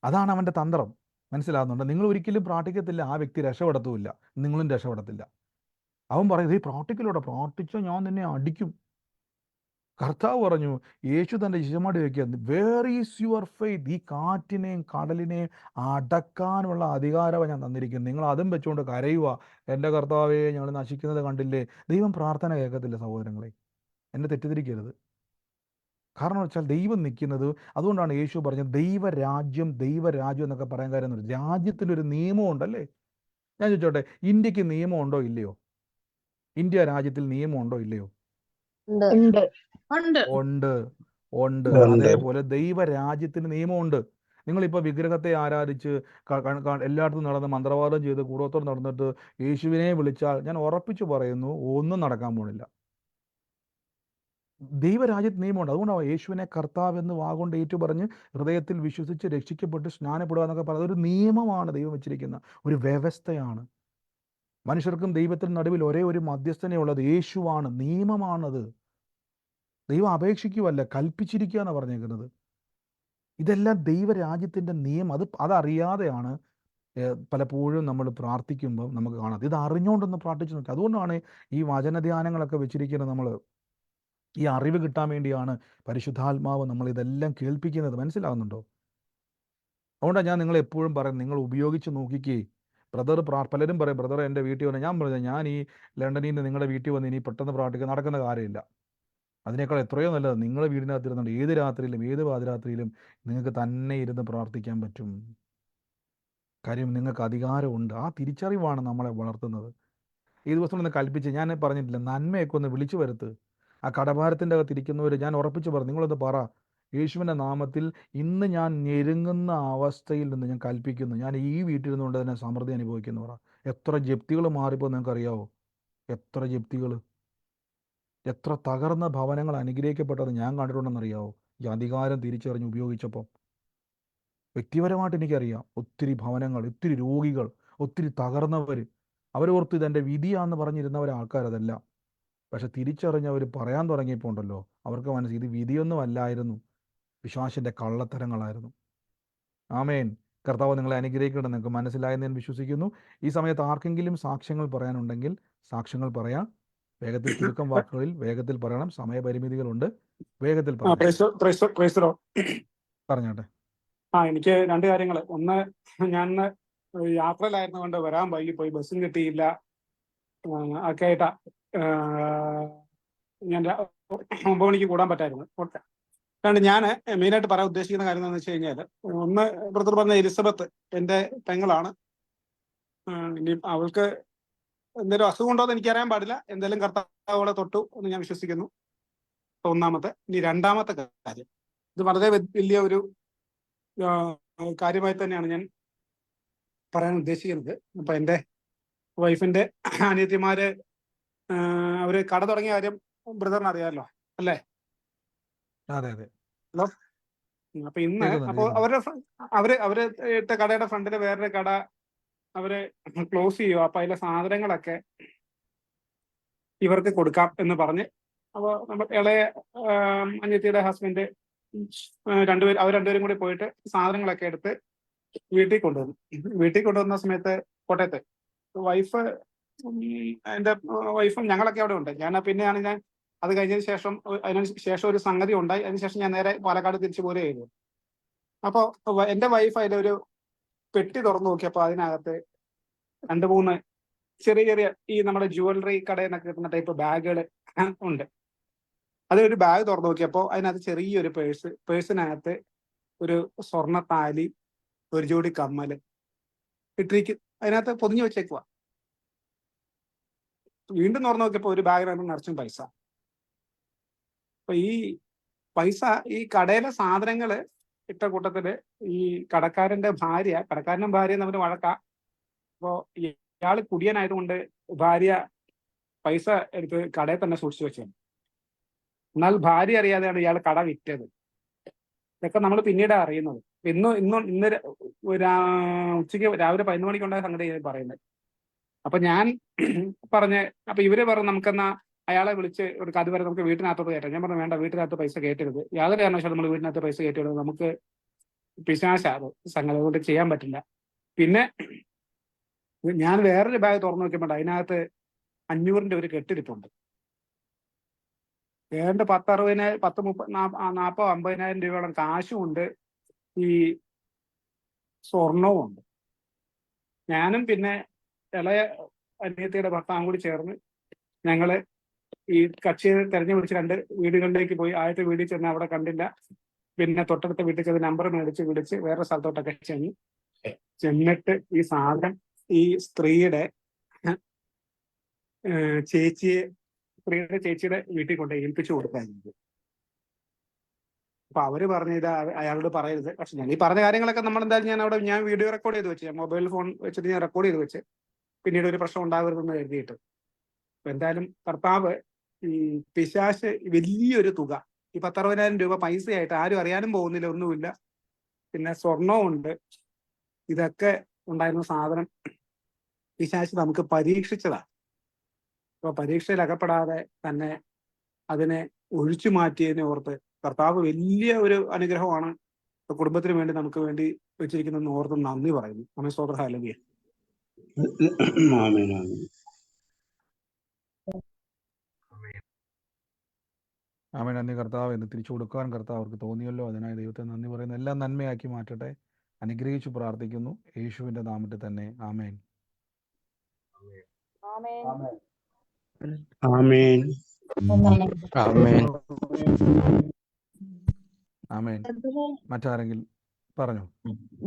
അതാണ് അവൻ്റെ തന്ത്രം. മനസ്സിലാകുന്നുണ്ട്? നിങ്ങൾ ഒരിക്കലും പ്രാർത്ഥിക്കത്തില്ല, ആ വ്യക്തി രക്ഷപ്പെടത്തുമില്ല, നിങ്ങളും രക്ഷപ്പെടത്തില്ല. അവൻ പറയും, പ്രാർത്ഥിച്ചാൽ ഞാൻ നിന്നെ അടിക്കും. കർത്താവ് പറഞ്ഞു, യേശു തൻ്റെ ശിഷ്യന്മാരോട് ചോദിക്കുക, വേർ ഈസ് യുവർ ഫെയ്ത്ത്? ഈ കാറ്റിനെയും കടലിനെയും അടക്കാനുള്ള അധികാരമാണ് ഞാൻ തന്നിരിക്കുന്നത്, നിങ്ങൾ അതും വെച്ചുകൊണ്ട് കരയുക, എൻ്റെ കർത്താവേ ഞങ്ങൾ നശിക്കുന്നത് കണ്ടില്ലേ? ദൈവം പ്രാർത്ഥന കേൾക്കത്തില്ല സഹോദരങ്ങളെ, എന്നെ തെറ്റിദ്ധരിക്കരുത്. കാരണം വെച്ചാൽ ദൈവം നിൽക്കുന്നത്, അതുകൊണ്ടാണ് യേശു പറഞ്ഞത് ദൈവരാജ്യം എന്നൊക്കെ പറയാൻ കാര്യം, രാജ്യത്തിൻ്റെ ഒരു നിയമം ഉണ്ടല്ലേ? ഞാൻ ചോദിച്ചോട്ടെ, ഇന്ത്യക്ക് നിയമം ഉണ്ടോ ഇല്ലയോ? ഇന്ത്യ രാജ്യത്തിൽ നിയമം ഉണ്ടോ ഇല്ലയോ? ഉണ്ട്. അതേപോലെ ദൈവരാജ്യത്തിന് നിയമമുണ്ട്. നിങ്ങളിപ്പോൾ വിഗ്രഹത്തെ ആരാധിച്ച് എല്ലായിടത്തും നടന്ന് മന്ത്രവാദം ചെയ്ത് കൂടോത്രം നടന്നിട്ട് യേശുവിനെ വിളിച്ചാൽ ഞാൻ ഉറപ്പിച്ചു പറയുന്നു, ഒന്നും നടക്കാൻ പോണില്ല. ദൈവരാജ്യത്ത് നിയമമുണ്ട്. അതുകൊണ്ടാണ് യേശുവിനെ കർത്താവ് എന്ന് വാഗൊണ്ട് ഏറ്റു പറഞ്ഞ് ഹൃദയത്തിൽ വിശ്വസിച്ച് രക്ഷിക്കപ്പെട്ട് സ്നാനപ്പെടുക എന്നൊക്കെ പറയുന്നത്. ഒരു നിയമമാണ് ദൈവം വെച്ചിരിക്കുന്ന ഒരു വ്യവസ്ഥയാണ്. മനുഷ്യർക്കും ദൈവത്തിനും നടുവിൽ ഒരേ ഒരു മധ്യസ്ഥനെ ഉള്ളത്, യേശുവാണ്. നിയമമാണത്. ദൈവം അപേക്ഷിക്കുകയല്ല, കൽപ്പിച്ചിരിക്കുക എന്നാണ് പറഞ്ഞേക്കുന്നത്. ഇതെല്ലാം ദൈവരാജ്യത്തിൻ്റെ നിയമം. അതറിയാതെയാണ് പലപ്പോഴും നമ്മൾ പ്രാർത്ഥിക്കുമ്പോൾ നമുക്ക് കാണാം. ഇത് അറിഞ്ഞുകൊണ്ടൊന്ന് പ്രാർത്ഥിച്ചു നോക്കി. അതുകൊണ്ടാണ് ഈ വചനധ്യാനങ്ങളൊക്കെ വെച്ചിരിക്കുന്നത്. നമ്മൾ ഈ അറിവ് കിട്ടാൻ വേണ്ടിയാണ് പരിശുദ്ധാത്മാവ് നമ്മൾ ഇതെല്ലാം കേൾപ്പിക്കുന്നത്. മനസ്സിലാകുന്നുണ്ടോ? അതുകൊണ്ടാണ് ഞാൻ നിങ്ങൾ എപ്പോഴും പറയുന്നത്, നിങ്ങൾ ഉപയോഗിച്ച് നോക്കിക്കേ. പലരും പറയും, ബ്രദർ എൻ്റെ വീട്ടിൽ വന്ന്, ഞാൻ പറഞ്ഞു, ഞാൻ ഈ ലണ്ടനിൽ നിന്ന് നിങ്ങളുടെ വീട്ടിൽ വന്ന് ഇനി പെട്ടെന്ന് പ്രാർത്ഥിക്കാൻ നടക്കുന്ന കാര്യമില്ല. അതിനേക്കാൾ എത്രയോ നല്ലത് നിങ്ങളുടെ വീടിനകത്തിരുന്നുണ്ട് ഏത് രാത്രിയിലും ഏത് പാതിരാത്രിയിലും നിങ്ങൾക്ക് തന്നെ ഇരുന്ന് പ്രാർത്ഥിക്കാൻ പറ്റും. കാര്യം നിങ്ങൾക്ക് അധികാരമുണ്ട്. ആ തിരിച്ചറിവാണ് നമ്മളെ വളർത്തുന്നത്. ഈ ദിവസം ഒന്ന് കൽപ്പിച്ച്, ഞാൻ പറഞ്ഞിട്ടില്ല, നന്മയൊക്കെ ഒന്ന് വിളിച്ചു വരുത്ത്. ആ കടഭാരത്തിൻ്റെ അകത്തിരിക്കുന്നവർ ഞാൻ ഉറപ്പിച്ച് പറഞ്ഞു, നിങ്ങളൊന്ന് പറ, യേശുവിൻ്റെ നാമത്തിൽ ഇന്ന് ഞാൻ ഞെരുങ്ങുന്ന അവസ്ഥയിൽ നിന്ന് ഞാൻ കൽപ്പിക്കുന്നു, ഞാൻ ഈ വീട്ടിൽ നിന്നുകൊണ്ട് തന്നെ സമൃദ്ധി അനുഭവിക്കുന്നു പറ. എത്ര ജപ്തികൾ മാറിപ്പോൾ നിങ്ങൾക്കറിയാവോ? എത്ര ജപ്തികൾ, എത്ര തകർന്ന ഭവനങ്ങൾ അനുഗ്രഹിക്കപ്പെട്ടത് ഞാൻ കണ്ടിട്ടുണ്ടെന്നറിയാവോ? ഈ അധികാരം തിരിച്ചറിഞ്ഞ് ഉപയോഗിച്ചപ്പോൾ. വ്യക്തിപരമായിട്ട് എനിക്കറിയാം ഒത്തിരി ഭവനങ്ങൾ, ഒത്തിരി രോഗികൾ, ഒത്തിരി തകർന്നവർ. അവരോർത്ത് ഇതെൻ്റെ വിധിയാന്ന് പറഞ്ഞിരുന്നവർ ആൾക്കാരതല്ല. പക്ഷെ തിരിച്ചറിഞ്ഞവർ പറയാൻ തുടങ്ങിയപ്പോൾ ഉണ്ടല്ലോ, അവർക്ക് മനസ്സിൽ ഇത് വിധിയൊന്നും അല്ലായിരുന്നു, പിശാചിൻ്റെ കള്ളത്തരങ്ങളായിരുന്നു. ആമേൻ. കർത്താവ് നിങ്ങളെ അനുഗ്രഹിക്കണം. നിങ്ങൾക്ക് മനസ്സിലായെന്ന് ഞാൻ വിശ്വസിക്കുന്നു. ഈ സമയത്ത് ആർക്കെങ്കിലും സാക്ഷ്യങ്ങൾ പറയാനുണ്ടെങ്കിൽ സാക്ഷ്യങ്ങൾ പറയാം. വേഗത്തിൽ, ചുരുക്കം വാക്കുകളിൽ വേഗത്തിൽ പറയണം. സമയപരിമിതികളുണ്ട്. വേഗത്തിൽ പറഞ്ഞോട്ടെ. എനിക്ക് 2 കാര്യങ്ങൾ. ഒന്ന്, ഞാൻ യാത്രയിലായിരുന്നു കൊണ്ട് വരാൻ വൈകിപ്പോയി, ബസ്സും കിട്ടിയില്ല, ഒക്കെ ആയിട്ടാ ഞാൻ 9 മണിക്ക് കൂടാൻ പറ്റായിരുന്നു. ഓക്കെ. അതുകൊണ്ട് ഞാൻ മെയിനായിട്ട് പറയാൻ ഉദ്ദേശിക്കുന്ന കാര്യം എന്താണെന്ന് വെച്ച് കഴിഞ്ഞാൽ, ഒന്ന്, ബ്രദർ പറഞ്ഞ എലിസബത്ത് എൻ്റെ പെങ്ങളാണ്. ഇനി അവൾക്ക് എന്തെങ്കിലും അസുഖം ഉണ്ടോ എന്ന് എനിക്കറിയാൻ പാടില്ല. എന്തായാലും കർത്താവോടെ തൊട്ടു എന്ന് ഞാൻ വിശ്വസിക്കുന്നു. ഒന്നാമത്തെ. ഇനി രണ്ടാമത്തെ കാര്യം, ഇത് വളരെ വലിയ ഒരു കാര്യമായി തന്നെയാണ് ഞാൻ പറയാൻ ഉദ്ദേശിക്കുന്നത്. അപ്പൊ എൻ്റെ വൈഫിന്റെ അനിയത്തിമാര് അവര് കട തുടങ്ങിയ കാര്യം ബ്രദറിന് അറിയാമല്ലോ അല്ലേ? അതെ അതെ. ഹലോ. അപ്പൊ ഇന്ന് അപ്പൊ അവര് ഇട്ട കടയുടെ ഫ്രണ്ടില് വേറൊരു കട അവര് ക്ലോസ് ചെയ്യുക. അപ്പൊ അതിലെ സാധനങ്ങളൊക്കെ ഇവർക്ക് കൊടുക്കാം എന്ന് പറഞ്ഞ്, അപ്പൊ നമ്മൾ ഇളയ അനിയത്തിയുടെ ഹസ്ബൻഡ് അവർ രണ്ടുപേരും കൂടി പോയിട്ട് സാധനങ്ങളൊക്കെ എടുത്ത് വീട്ടിൽ കൊണ്ടുവന്നു. വീട്ടിൽ കൊണ്ടുവന്ന സമയത്ത് കോട്ടയത്ത് എൻ്റെ വൈഫും ഞങ്ങളൊക്കെ അവിടെ ഉണ്ട്. പിന്നെയാണ് ഞാൻ അത് കഴിഞ്ഞതിന് ശേഷം, അതിന് ശേഷം ഒരു സംഗതി ഉണ്ടായി. അതിനുശേഷം ഞാൻ നേരെ പാലക്കാട് തിരിച്ചു പോരുകയായിരുന്നു. അപ്പോൾ എൻ്റെ വൈഫ് അതിലൊരു പെട്ടി തുറന്നു നോക്കിയപ്പോൾ അതിനകത്ത് 2-3 ചെറിയ ചെറിയ ഈ നമ്മുടെ ജുവലറി കടയിൽ നിന്നൊക്കെ കിട്ടുന്ന ടൈപ്പ് ബാഗുകൾ ഉണ്ട്. അതൊരു ബാഗ് തുറന്നു നോക്കിയപ്പോൾ അതിനകത്ത് ചെറിയൊരു പേഴ്സിനകത്ത് ഒരു സ്വർണ്ണ താലി, ഒരു ജോഡി കമ്മല് ഇട്ടിരിക്കും, അതിനകത്ത് പൊതിഞ്ഞു വെച്ചേക്കുക. വീണ്ടും തുറന്നു നോക്കിയപ്പോൾ ഒരു ബാഗിനകത്ത് നിറച്ചും പൈസ. അപ്പൊ ഈ പൈസ ഈ കടയിലെ സാധനങ്ങള് ഇട്ട കൂട്ടത്തില് ഈ കടക്കാരനും ഭാര്യ തമ്മിൽ വഴക്കാം. അപ്പോ ഇയാള് കുടിയനായതുകൊണ്ട് ഭാര്യ പൈസ എടുത്ത് കടയിൽ തന്നെ സൂക്ഷിച്ചു വെച്ചു. എന്നാൽ ഭാര്യ അറിയാതെയാണ് ഇയാൾ കട വിറ്റത്. ഇതൊക്കെ നമ്മൾ പിന്നീട് അറിയുന്നത്. ഇന്ന് ഉച്ചയ്ക്ക് രാവിലെ 11 മണിക്കുണ്ടായ സംഗതി പറയുന്നത്. അപ്പൊ ഞാൻ അപ്പൊ ഇവര് പറഞ്ഞു, നമുക്കെന്നാ അയാളെ വിളിച്ച് ഒരു കഥ വരെ നമുക്ക് വീട്ടിനകത്തോട്ട് കയറ്റാം. ഞാൻ പറഞ്ഞു, വേണ്ട, വീട്ടിനകത്ത് പൈസ കയറ്റരുത്. യാതൊരു കാരണവശാലും നമ്മൾ വീട്ടിനകത്ത് പൈസ കയറ്റരുത്, നമുക്ക് പിശാചാണ് സംഗതി, അതുകൊണ്ട് ചെയ്യാൻ പറ്റില്ല. പിന്നെ ഞാൻ വേറൊരു ബാഗ് തുറന്നു നോക്കിയപ്പോൾ അതിനകത്ത് 500-ന്റെ ഒരു കെട്ടിരിപ്പുണ്ട്. ഏതാണ്ട് 40,000-50,000 രൂപയോളം കാശും ഉണ്ട്, ഈ സ്വർണവും ഉണ്ട്. ഞാനും പിന്നെ ഇളയ അനിയത്തിയുടെ ഭർത്താവും കൂടി ചേർന്ന് ഞങ്ങള് ഈ കക്ഷിയെ തെരഞ്ഞു പിടിച്ച് 2 വീടുകളിലേക്ക് പോയി. ആദ്യത്തെ വീട്ടിൽ ചെന്ന് അവിടെ കണ്ടില്ല. പിന്നെ തൊട്ടടുത്ത വീട്ടിൽ ചെന്ന് നമ്പർ വിളിച്ച് വേറെ സ്ഥലത്തോട്ടൊക്കെ ചെന്നിട്ട് ഈ സാധനം ഈ സ്ത്രീയുടെ ചേച്ചിയുടെ വീട്ടിൽ കൊണ്ട് ഏൽപ്പിച്ചു കൊടുക്കാറുണ്ട്. അപ്പൊ അവര് പറഞ്ഞത് അയാളോട് പറയരുത്. പക്ഷെ ഞാൻ ഈ പറഞ്ഞ കാര്യങ്ങളൊക്കെ നമ്മൾ എന്തായാലും ഞാൻ വീഡിയോ റെക്കോർഡ് ചെയ്ത് വെച്ച്, മൊബൈൽ ഫോൺ വെച്ചിട്ട് ഞാൻ റെക്കോർഡ് ചെയ്ത് വെച്ച്, പിന്നീട് ഒരു പ്രശ്നം ഉണ്ടാകരുതെന്ന് കരുതിയിട്ട്. അപ്പൊ എന്തായാലും കർത്താവ് ഈ പിശാച് വലിയൊരു തുക, ഈ 10,000-60,000 രൂപ പൈസയായിട്ട് ആരും അറിയാനും പോകുന്നില്ല, ഒന്നുമില്ല. പിന്നെ സ്വർണവും ഉണ്ട്. ഇതൊക്കെ ഉണ്ടായിരുന്ന സാധനം പിശാച് നമുക്ക് പരീക്ഷിച്ചതാണ്. അപ്പൊ പരീക്ഷയിൽ അകപ്പെടാതെ തന്നെ അതിനെ ഒഴിച്ചു മാറ്റിയതിനെ ഓർത്ത് കർത്താവ് വലിയ ഒരു അനുഗ്രഹമാണ് കുടുംബത്തിന് വേണ്ടി നമുക്ക് വേണ്ടി വെച്ചിരിക്കുന്ന ഓർത്ത് നന്ദി പറയുന്നു. അമ്മേ സ്തോത്രം. ഹല്ലേലൂയ. ആമേൻ ആമേൻ. ആമേൻ. നന്ദി കർത്താവ്. എന്ന് തിരിച്ചു കൊടുക്കാൻ കർത്താവ് അവർക്ക് തോന്നിയല്ലോ. അതിനായി ദൈവത്തെ നന്ദി പറയുന്നു. എല്ലാം നന്മയാക്കി മാറ്റട്ടെ. അനുഗ്രഹിച്ചു പ്രാർത്ഥിക്കുന്നു യേശുവിൻ്റെ നാമത്തിൽ തന്നെ. ആമേൻ. ആമേൻ. ആമേൻ. ആമേൻ. മറ്റാരെങ്കിലും പറഞ്ഞോ.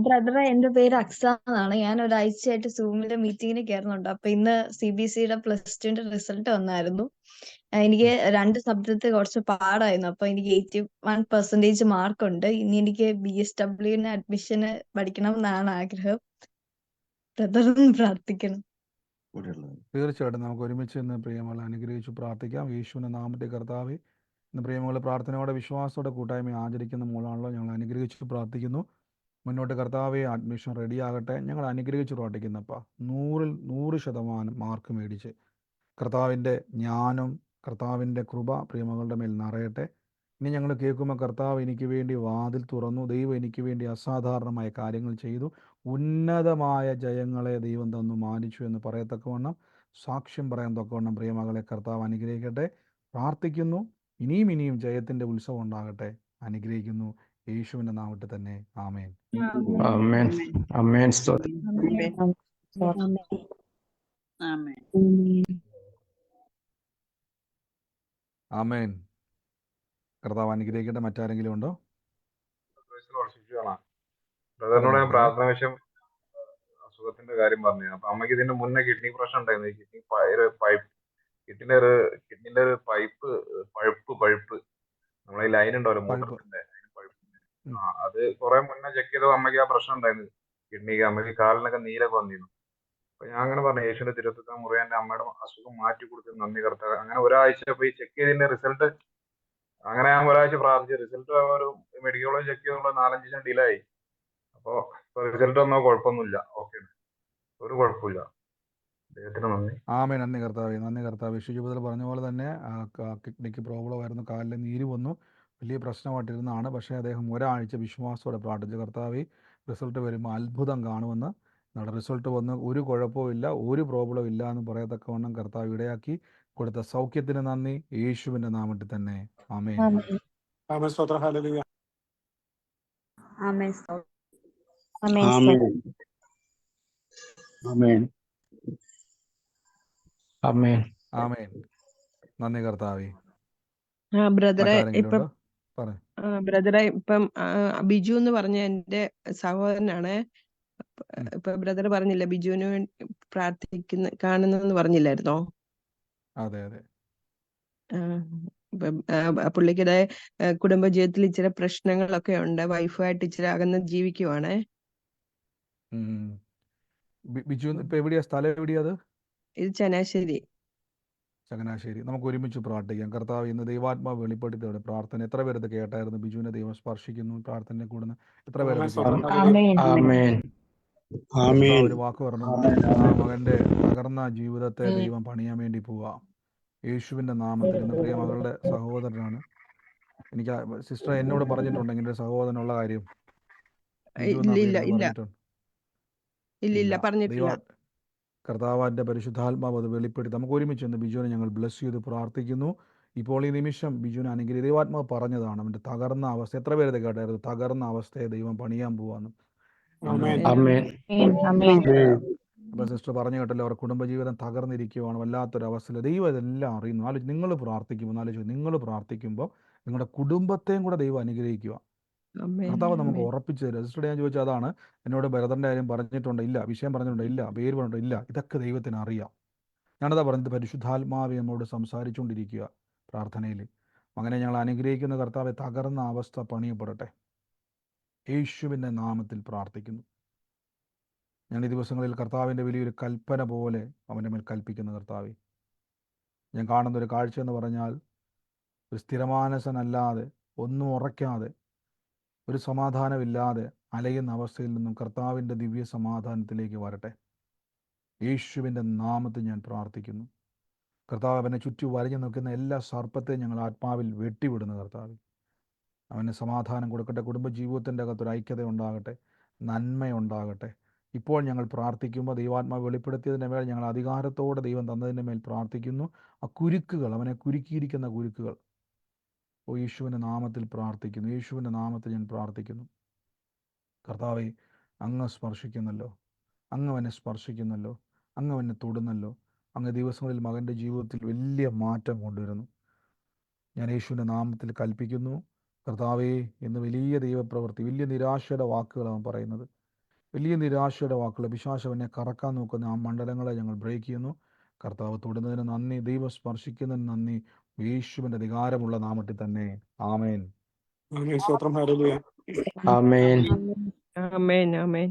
ബ്രദറെ, എന്റെ പേര് അക്സ എന്നാണ്. ഞാൻ ഒരാഴ്ചയായിട്ട് സൂമിലെ മീറ്റിങ്ങിന് കയറുന്നുണ്ട്. അപ്പൊ ഇന്ന് CBSE +2 റിസൾട്ട് വന്നായിരുന്നു. എനിക്ക് 2 സബ്ജക്റ്റ് കുറച്ച് പാടായിരുന്നു. അപ്പൊ എനിക്ക് 81% മാർക്കുണ്ട്. ഇനി എനിക്ക് BSW അഡ്മിഷന് പഠിക്കണം എന്നാണ് ആഗ്രഹം. ബ്രദറൊന്ന് പ്രാർത്ഥിക്കണം. തീർച്ചയായിട്ടും നമുക്ക് ഒരുമിച്ച് ഇന്ന് പ്രിയമകളെ അനുഗ്രഹിച്ചു പ്രാർത്ഥിക്കാം. യേശുവിൻ്റെ നാമത്തെ കർത്താവെ, ഇന്ന് പ്രിയമകളെ പ്രാർത്ഥനയോടെ വിശ്വാസത്തോടെ കൂട്ടായ്മ ആചരിക്കുന്ന മൂലമാണല്ലോ ഞങ്ങൾ അനുഗ്രഹിച്ച് പ്രാർത്ഥിക്കുന്നു. മുന്നോട്ട് കർത്താവെ അഡ്മിഷൻ റെഡിയാകട്ടെ. ഞങ്ങൾ അനുഗ്രഹിച്ച് പ്രാർത്ഥിക്കുന്നപ്പാ 100% മാർക്ക് മേടിച്ച് കർത്താവിൻ്റെ ജ്ഞാനം, കർത്താവിൻ്റെ കൃപ പ്രിയമകളുടെ മേൽ നിറയട്ടെ. ഇനി ഞങ്ങൾ കേൾക്കുമ്പോൾ കർത്താവ് എനിക്ക് വേണ്ടി വാതിൽ തുറന്നു, ദൈവം എനിക്ക് വേണ്ടി അസാധാരണമായ കാര്യങ്ങൾ ചെയ്തു, ഉന്നതമായ ജയങ്ങളെ ദൈവം തന്നു മാനിച്ചു എന്ന് പറയത്തക്കവണ്ണം, സാക്ഷ്യം പറയാൻ തക്കവണ്ണം പ്രിയമകളെ കർത്താവ് അനുഗ്രഹിക്കട്ടെ. പ്രാർത്ഥിക്കുന്നു. ഇനിയും ജയത്തിൻ്റെ ഉത്സവം ഉണ്ടാകട്ടെ. അനുഗ്രഹിക്കുന്നു യേശുവിൻ്റെ നാമത്തിൽ തന്നെ. ആമേൻ. ആമേൻ. ആമേൻ. സ്തോത്രം. ആമേൻ. കർത്താവ് അനുഗ്രഹിക്കട്ടെ. മറ്റാരെങ്കിലും ഉണ്ടോ? ബ്രദറിനോട് ഞാൻ പ്രാർത്ഥന വിഷയം അസുഖത്തിന്റെ കാര്യം പറഞ്ഞു. അപ്പൊ അമ്മയ്ക്ക് ഇതിന്റെ മുന്നേ കിഡ്നി പ്രശ്നം ഉണ്ടായിരുന്നു. കിഡ്നിന്റെ ഒരു പഴുപ്പ് നമ്മളെ ഈ ലൈൻ ഉണ്ടാവല്ലോ മൂത്രത്തിന്റെ അത് കുറെ മുന്നേ ചെക്ക് ചെയ്തപ്പോൾ അമ്മയ്ക്ക് ആ പ്രശ്നം ഉണ്ടായിരുന്നു. കിഡ്നിക്ക് അമ്മയ്ക്ക് കാലിനൊക്കെ നീരൊക്കെ വന്നിരുന്നു. അപ്പൊ ഞാൻ അങ്ങനെ പറഞ്ഞു, യേശുവിന്റെ തിരുവത്തത്തെ മുറി എന്റെ അമ്മയുടെ അസുഖം മാറ്റി കൊടുത്ത് നന്ദി കർത്താവ്. അങ്ങനെ ഒരാഴ്ച പോയി ചെക്ക് ചെയ്തതിന്റെ റിസൾട്ട്, അങ്ങനെ ഞാൻ ഒരാഴ്ച പ്രാർത്ഥിച്ചു. റിസൾട്ട് ഒരു മെഡിക്കൽ കോളേജ് ചെക്ക് ചെയ്തപ്പോൾ 4-5 ദിവസം ഡിലേ ആയി. അപ്പൊ റിസൾട്ട് വന്നോ കുഴപ്പമൊന്നുമില്ല, ഓക്കെ, ഒരു കുഴപ്പമില്ല. ദൈവത്തിന് നന്ദി. ആമേൻ. നന്ദി കർത്താവേ. നന്ദി കർത്താവേ. ഷിജുബദൽ പറഞ്ഞ പോലെ തന്നെ കിഡ്നിക്ക് പ്രോബ്ലം ആയിരുന്നു, കാലിൽ നീര് വന്നു, വലിയ പ്രശ്നമായിട്ടിരുന്നതാണ്. പക്ഷേ അദ്ദേഹം ഒരാഴ്ച വിശ്വാസത്തോടെ പ്രാർത്ഥിച്ചു. കർത്താവേ റിസൾട്ട് വരുമ്പോൾ അത്ഭുതം കാണുമെന്ന്. നമ്മുടെ റിസൾട്ട് വന്ന് ഒരു കുഴപ്പവും ഇല്ല, ഒരു പ്രോബ്ലം ഇല്ല എന്ന് പറയത്തക്കവണ്ണം കർത്താവ് ഇടയാക്കി കൊടുത്ത സൗഖ്യത്തിന് നന്ദി യേശുവിൻ്റെ നാമത്തിൽ തന്നെ. ആമേൻ. ആമേൻ. സ്തോത്രം. ഹല്ലേലൂയ. ആമേൻ. ആമേൻ. ആമേൻ. ആമേൻ. നന്ദി കർത്താവേ. ബ്രദറെ, മറ്റാരെങ്കിലും ഇപ്പം ഉണ്ടോ? പറ. ബ്രദറെ, ഇപ്പം ബിജു എന്ന് പറഞ്ഞ എന്റെ സഹോദരനാണ്. ഇപ്പൊ ബ്രദർ പറഞ്ഞില്ല ബിജുവിന് വേണ്ടി കാണുന്നെന്ന് പറഞ്ഞില്ലായിരുന്നോ? അതെ അതെ. പുള്ളിക്കിടെ കുടുംബജീവിതത്തിൽ ഇച്ചിരി പ്രശ്നങ്ങളൊക്കെ ഉണ്ട്. വൈഫുമായിട്ട് ഇച്ചിരി അകന്ന് ജീവിക്കുവാണ്. ബിജു ഇപ്പൊ എവിടെയാ സ്ഥലം? എവിടെയാ അത്? ഇത് ചങ്ങനാശ്ശേരി. ചങ്ങനാശ്ശേരി. നമുക്ക് ഒരുമിച്ച് പ്രാർത്ഥിക്കാം. കർത്താവ് ഇന്ന് ദൈവാത്മാവ് വെളിപ്പെടുത്തിയുടെ പ്രാർത്ഥന എത്ര പേരത് കേട്ടായിരുന്നു? ബിജുവിനെ ദൈവം സ്പർശിക്കുന്നു. പ്രാർത്ഥനയെ കൂടുന്ന എത്ര പേരത് കേട്ടു? ആമേൻ. കർത്താവ് ഒരു വാക്ക് പറഞ്ഞു, ആ മകന്റെ തകർന്ന ജീവിതത്തെ ദൈവം പണിയാൻ വേണ്ടി പോവാ യേശുവിന്റെ നാമത്തിൽ. ഇന്ന് പ്രിയ മകളുടെ സഹോദരനാണ്. എനിക്ക് സിസ്റ്റർ എന്നോട് പറഞ്ഞിട്ടുണ്ട് ഇങ്ങനെ ഒരു സഹോദരനുള്ള കാര്യം. പറഞ്ഞിട്ടില്ല. കർത്താവിന്റെ പരിശുദ്ധാത്മാവ് അത് വെളിപ്പെടുത്തി. നമുക്ക് ഒരുമിച്ച് ഇന്ന് ബിജുവിനെ ഞങ്ങൾ ബ്ലസ് ചെയ്ത് പ്രാർത്ഥിക്കുന്നു. ഇപ്പോൾ ഈ നിമിഷം ബിജുവിനെ അനുഗ്രഹി. ദൈവാത്മാവ് പറഞ്ഞതാണ് അവന്റെ തകർന്ന അവസ്ഥ. എത്ര പേരത് കേട്ടായിരുന്നു? തകർന്ന അവസ്ഥയെ ദൈവം പണിയാൻ പോവാന്ന്. അപ്പൊ സിസ്റ്റർ പറഞ്ഞു കേട്ടല്ലോ, അവർ കുടുംബജീവിതം തകർന്നിരിക്കുകയാണ്, വല്ലാത്തൊരവസ്ഥയിൽ. ദൈവം ഇതെല്ലാം അറിയുന്നു. നിങ്ങൾ പ്രാർത്ഥിക്കുമ്പോൾ നിങ്ങളുടെ കുടുംബത്തെയും കൂടെ ദൈവം അനുഗ്രഹിക്കുക. കർത്താവ് നമുക്ക് ഉറപ്പിച്ചു തരും. സിസ്റ്റർ ഞാൻ ചോദിച്ചാൽ അതാണ്. എന്നോട് ഭരതന്റെ കാര്യം പറഞ്ഞിട്ടുണ്ട്, ഇല്ല. വിഷയം പറഞ്ഞിട്ടുണ്ട്, ഇല്ല. പേര് പറഞ്ഞിട്ടുണ്ട്, ഇല്ല. ഇതൊക്കെ ദൈവത്തിന് അറിയാം. ഞാനതാ പറഞ്ഞത്, പരിശുദ്ധാത്മാവ് നമ്മോട് സംസാരിച്ചുകൊണ്ടിരിക്കുക പ്രാർത്ഥനയിൽ. അങ്ങനെ ഞങ്ങൾ അനുഗ്രഹിക്കുന്ന കർത്താവെ, തകർന്ന അവസ്ഥ പണിയപ്പെടട്ടെ. യേശുവിൻ്റെ നാമത്തിൽ പ്രാർത്ഥിക്കുന്നു. ഞാൻ ഈ ദിവസങ്ങളിൽ കർത്താവിൻ്റെ വലിയൊരു കൽപ്പന പോലെ അവൻ്റെ മേൽ കൽപ്പിക്കുന്ന കർത്താവെ, ഞാൻ കാണുന്നൊരു കാഴ്ച എന്ന് പറഞ്ഞാൽ, ഒരു സ്ഥിരമാനസനല്ലാതെ, ഒന്നും ഉറയ്ക്കാതെ, ഒരു സമാധാനമില്ലാതെ അലയുന്ന അവസ്ഥയിൽ നിന്നും കർത്താവിൻ്റെ ദിവ്യ സമാധാനത്തിലേക്ക് വരട്ടെ. യേശുവിൻ്റെ നാമത്തിൽ ഞാൻ പ്രാർത്ഥിക്കുന്നു. കർത്താവ് അവനെ ചുറ്റി വരഞ്ഞു നിൽക്കുന്ന എല്ലാ സർപ്പത്തെയും ഞങ്ങൾ ആത്മാവിൽ വെട്ടിവിടുന്ന കർത്താവ്. അവന് സമാധാനം കൊടുക്കട്ടെ. കുടുംബജീവിതത്തിൻ്റെ അകത്തൊരു ഐക്യത ഉണ്ടാകട്ടെ, നന്മയുണ്ടാകട്ടെ. ഇപ്പോൾ ഞങ്ങൾ പ്രാർത്ഥിക്കുമ്പോൾ ദൈവാത്മാവ് വെളിപ്പെടുത്തിയതിൻ്റെ മേൽ ഞങ്ങൾ അധികാരത്തോടെ ദൈവം തന്നതിൻ്റെ മേൽ പ്രാർത്ഥിക്കുന്നു. ആ കുരുക്കുകൾ, അവനെ കുരുക്കിയിരിക്കുന്ന കുരുക്കുകൾ, യേശുവിൻ്റെ നാമത്തിൽ പ്രാർത്ഥിക്കുന്നു. യേശുവിൻ്റെ നാമത്തിൽ ഞാൻ പ്രാർത്ഥിക്കുന്നു. കർത്താവെ, അങ്ങ് സ്പർശിക്കുന്നല്ലോ, അങ്ങ് അവനെ സ്പർശിക്കുന്നല്ലോ, അങ്ങ് അവനെ തൊടുന്നല്ലോ. അങ്ങ് ദിവസങ്ങളിൽ മകൻ്റെ ജീവിതത്തിൽ വലിയ മാറ്റം കൊണ്ടുവരുന്നു. ഞാൻ യേശുവിൻ്റെ നാമത്തിൽ കൽപ്പിക്കുന്നു. കർത്താവേ, ഇന്ന് വലിയ ദൈവപ്രവൃത്തി, വലിയ നിരാശയുടെ വാക്കുകൾ അവൻ പറയുന്നത്, വലിയ നിരാശയുടെ വാക്കുകൾ. പിശാച് അവനെ കറക്കാൻ നോക്കുന്ന ആ മണ്ഡലങ്ങളെ ഞങ്ങൾ ബ്രേക്ക് ചെയ്യുന്നു. കർത്താവ് തൊടുന്നതിന് നന്ദി, ദൈവം സ്പർശിക്കുന്നതിന് നന്ദി, യേശുവിൻ്റെ അധികാരമുള്ള നാമത്തിൽ തന്നെ. ആമേൻ. സ്തോത്രം. ഹല്ലേലൂയ. ആമേൻ. ആമേൻ. ആമേൻ.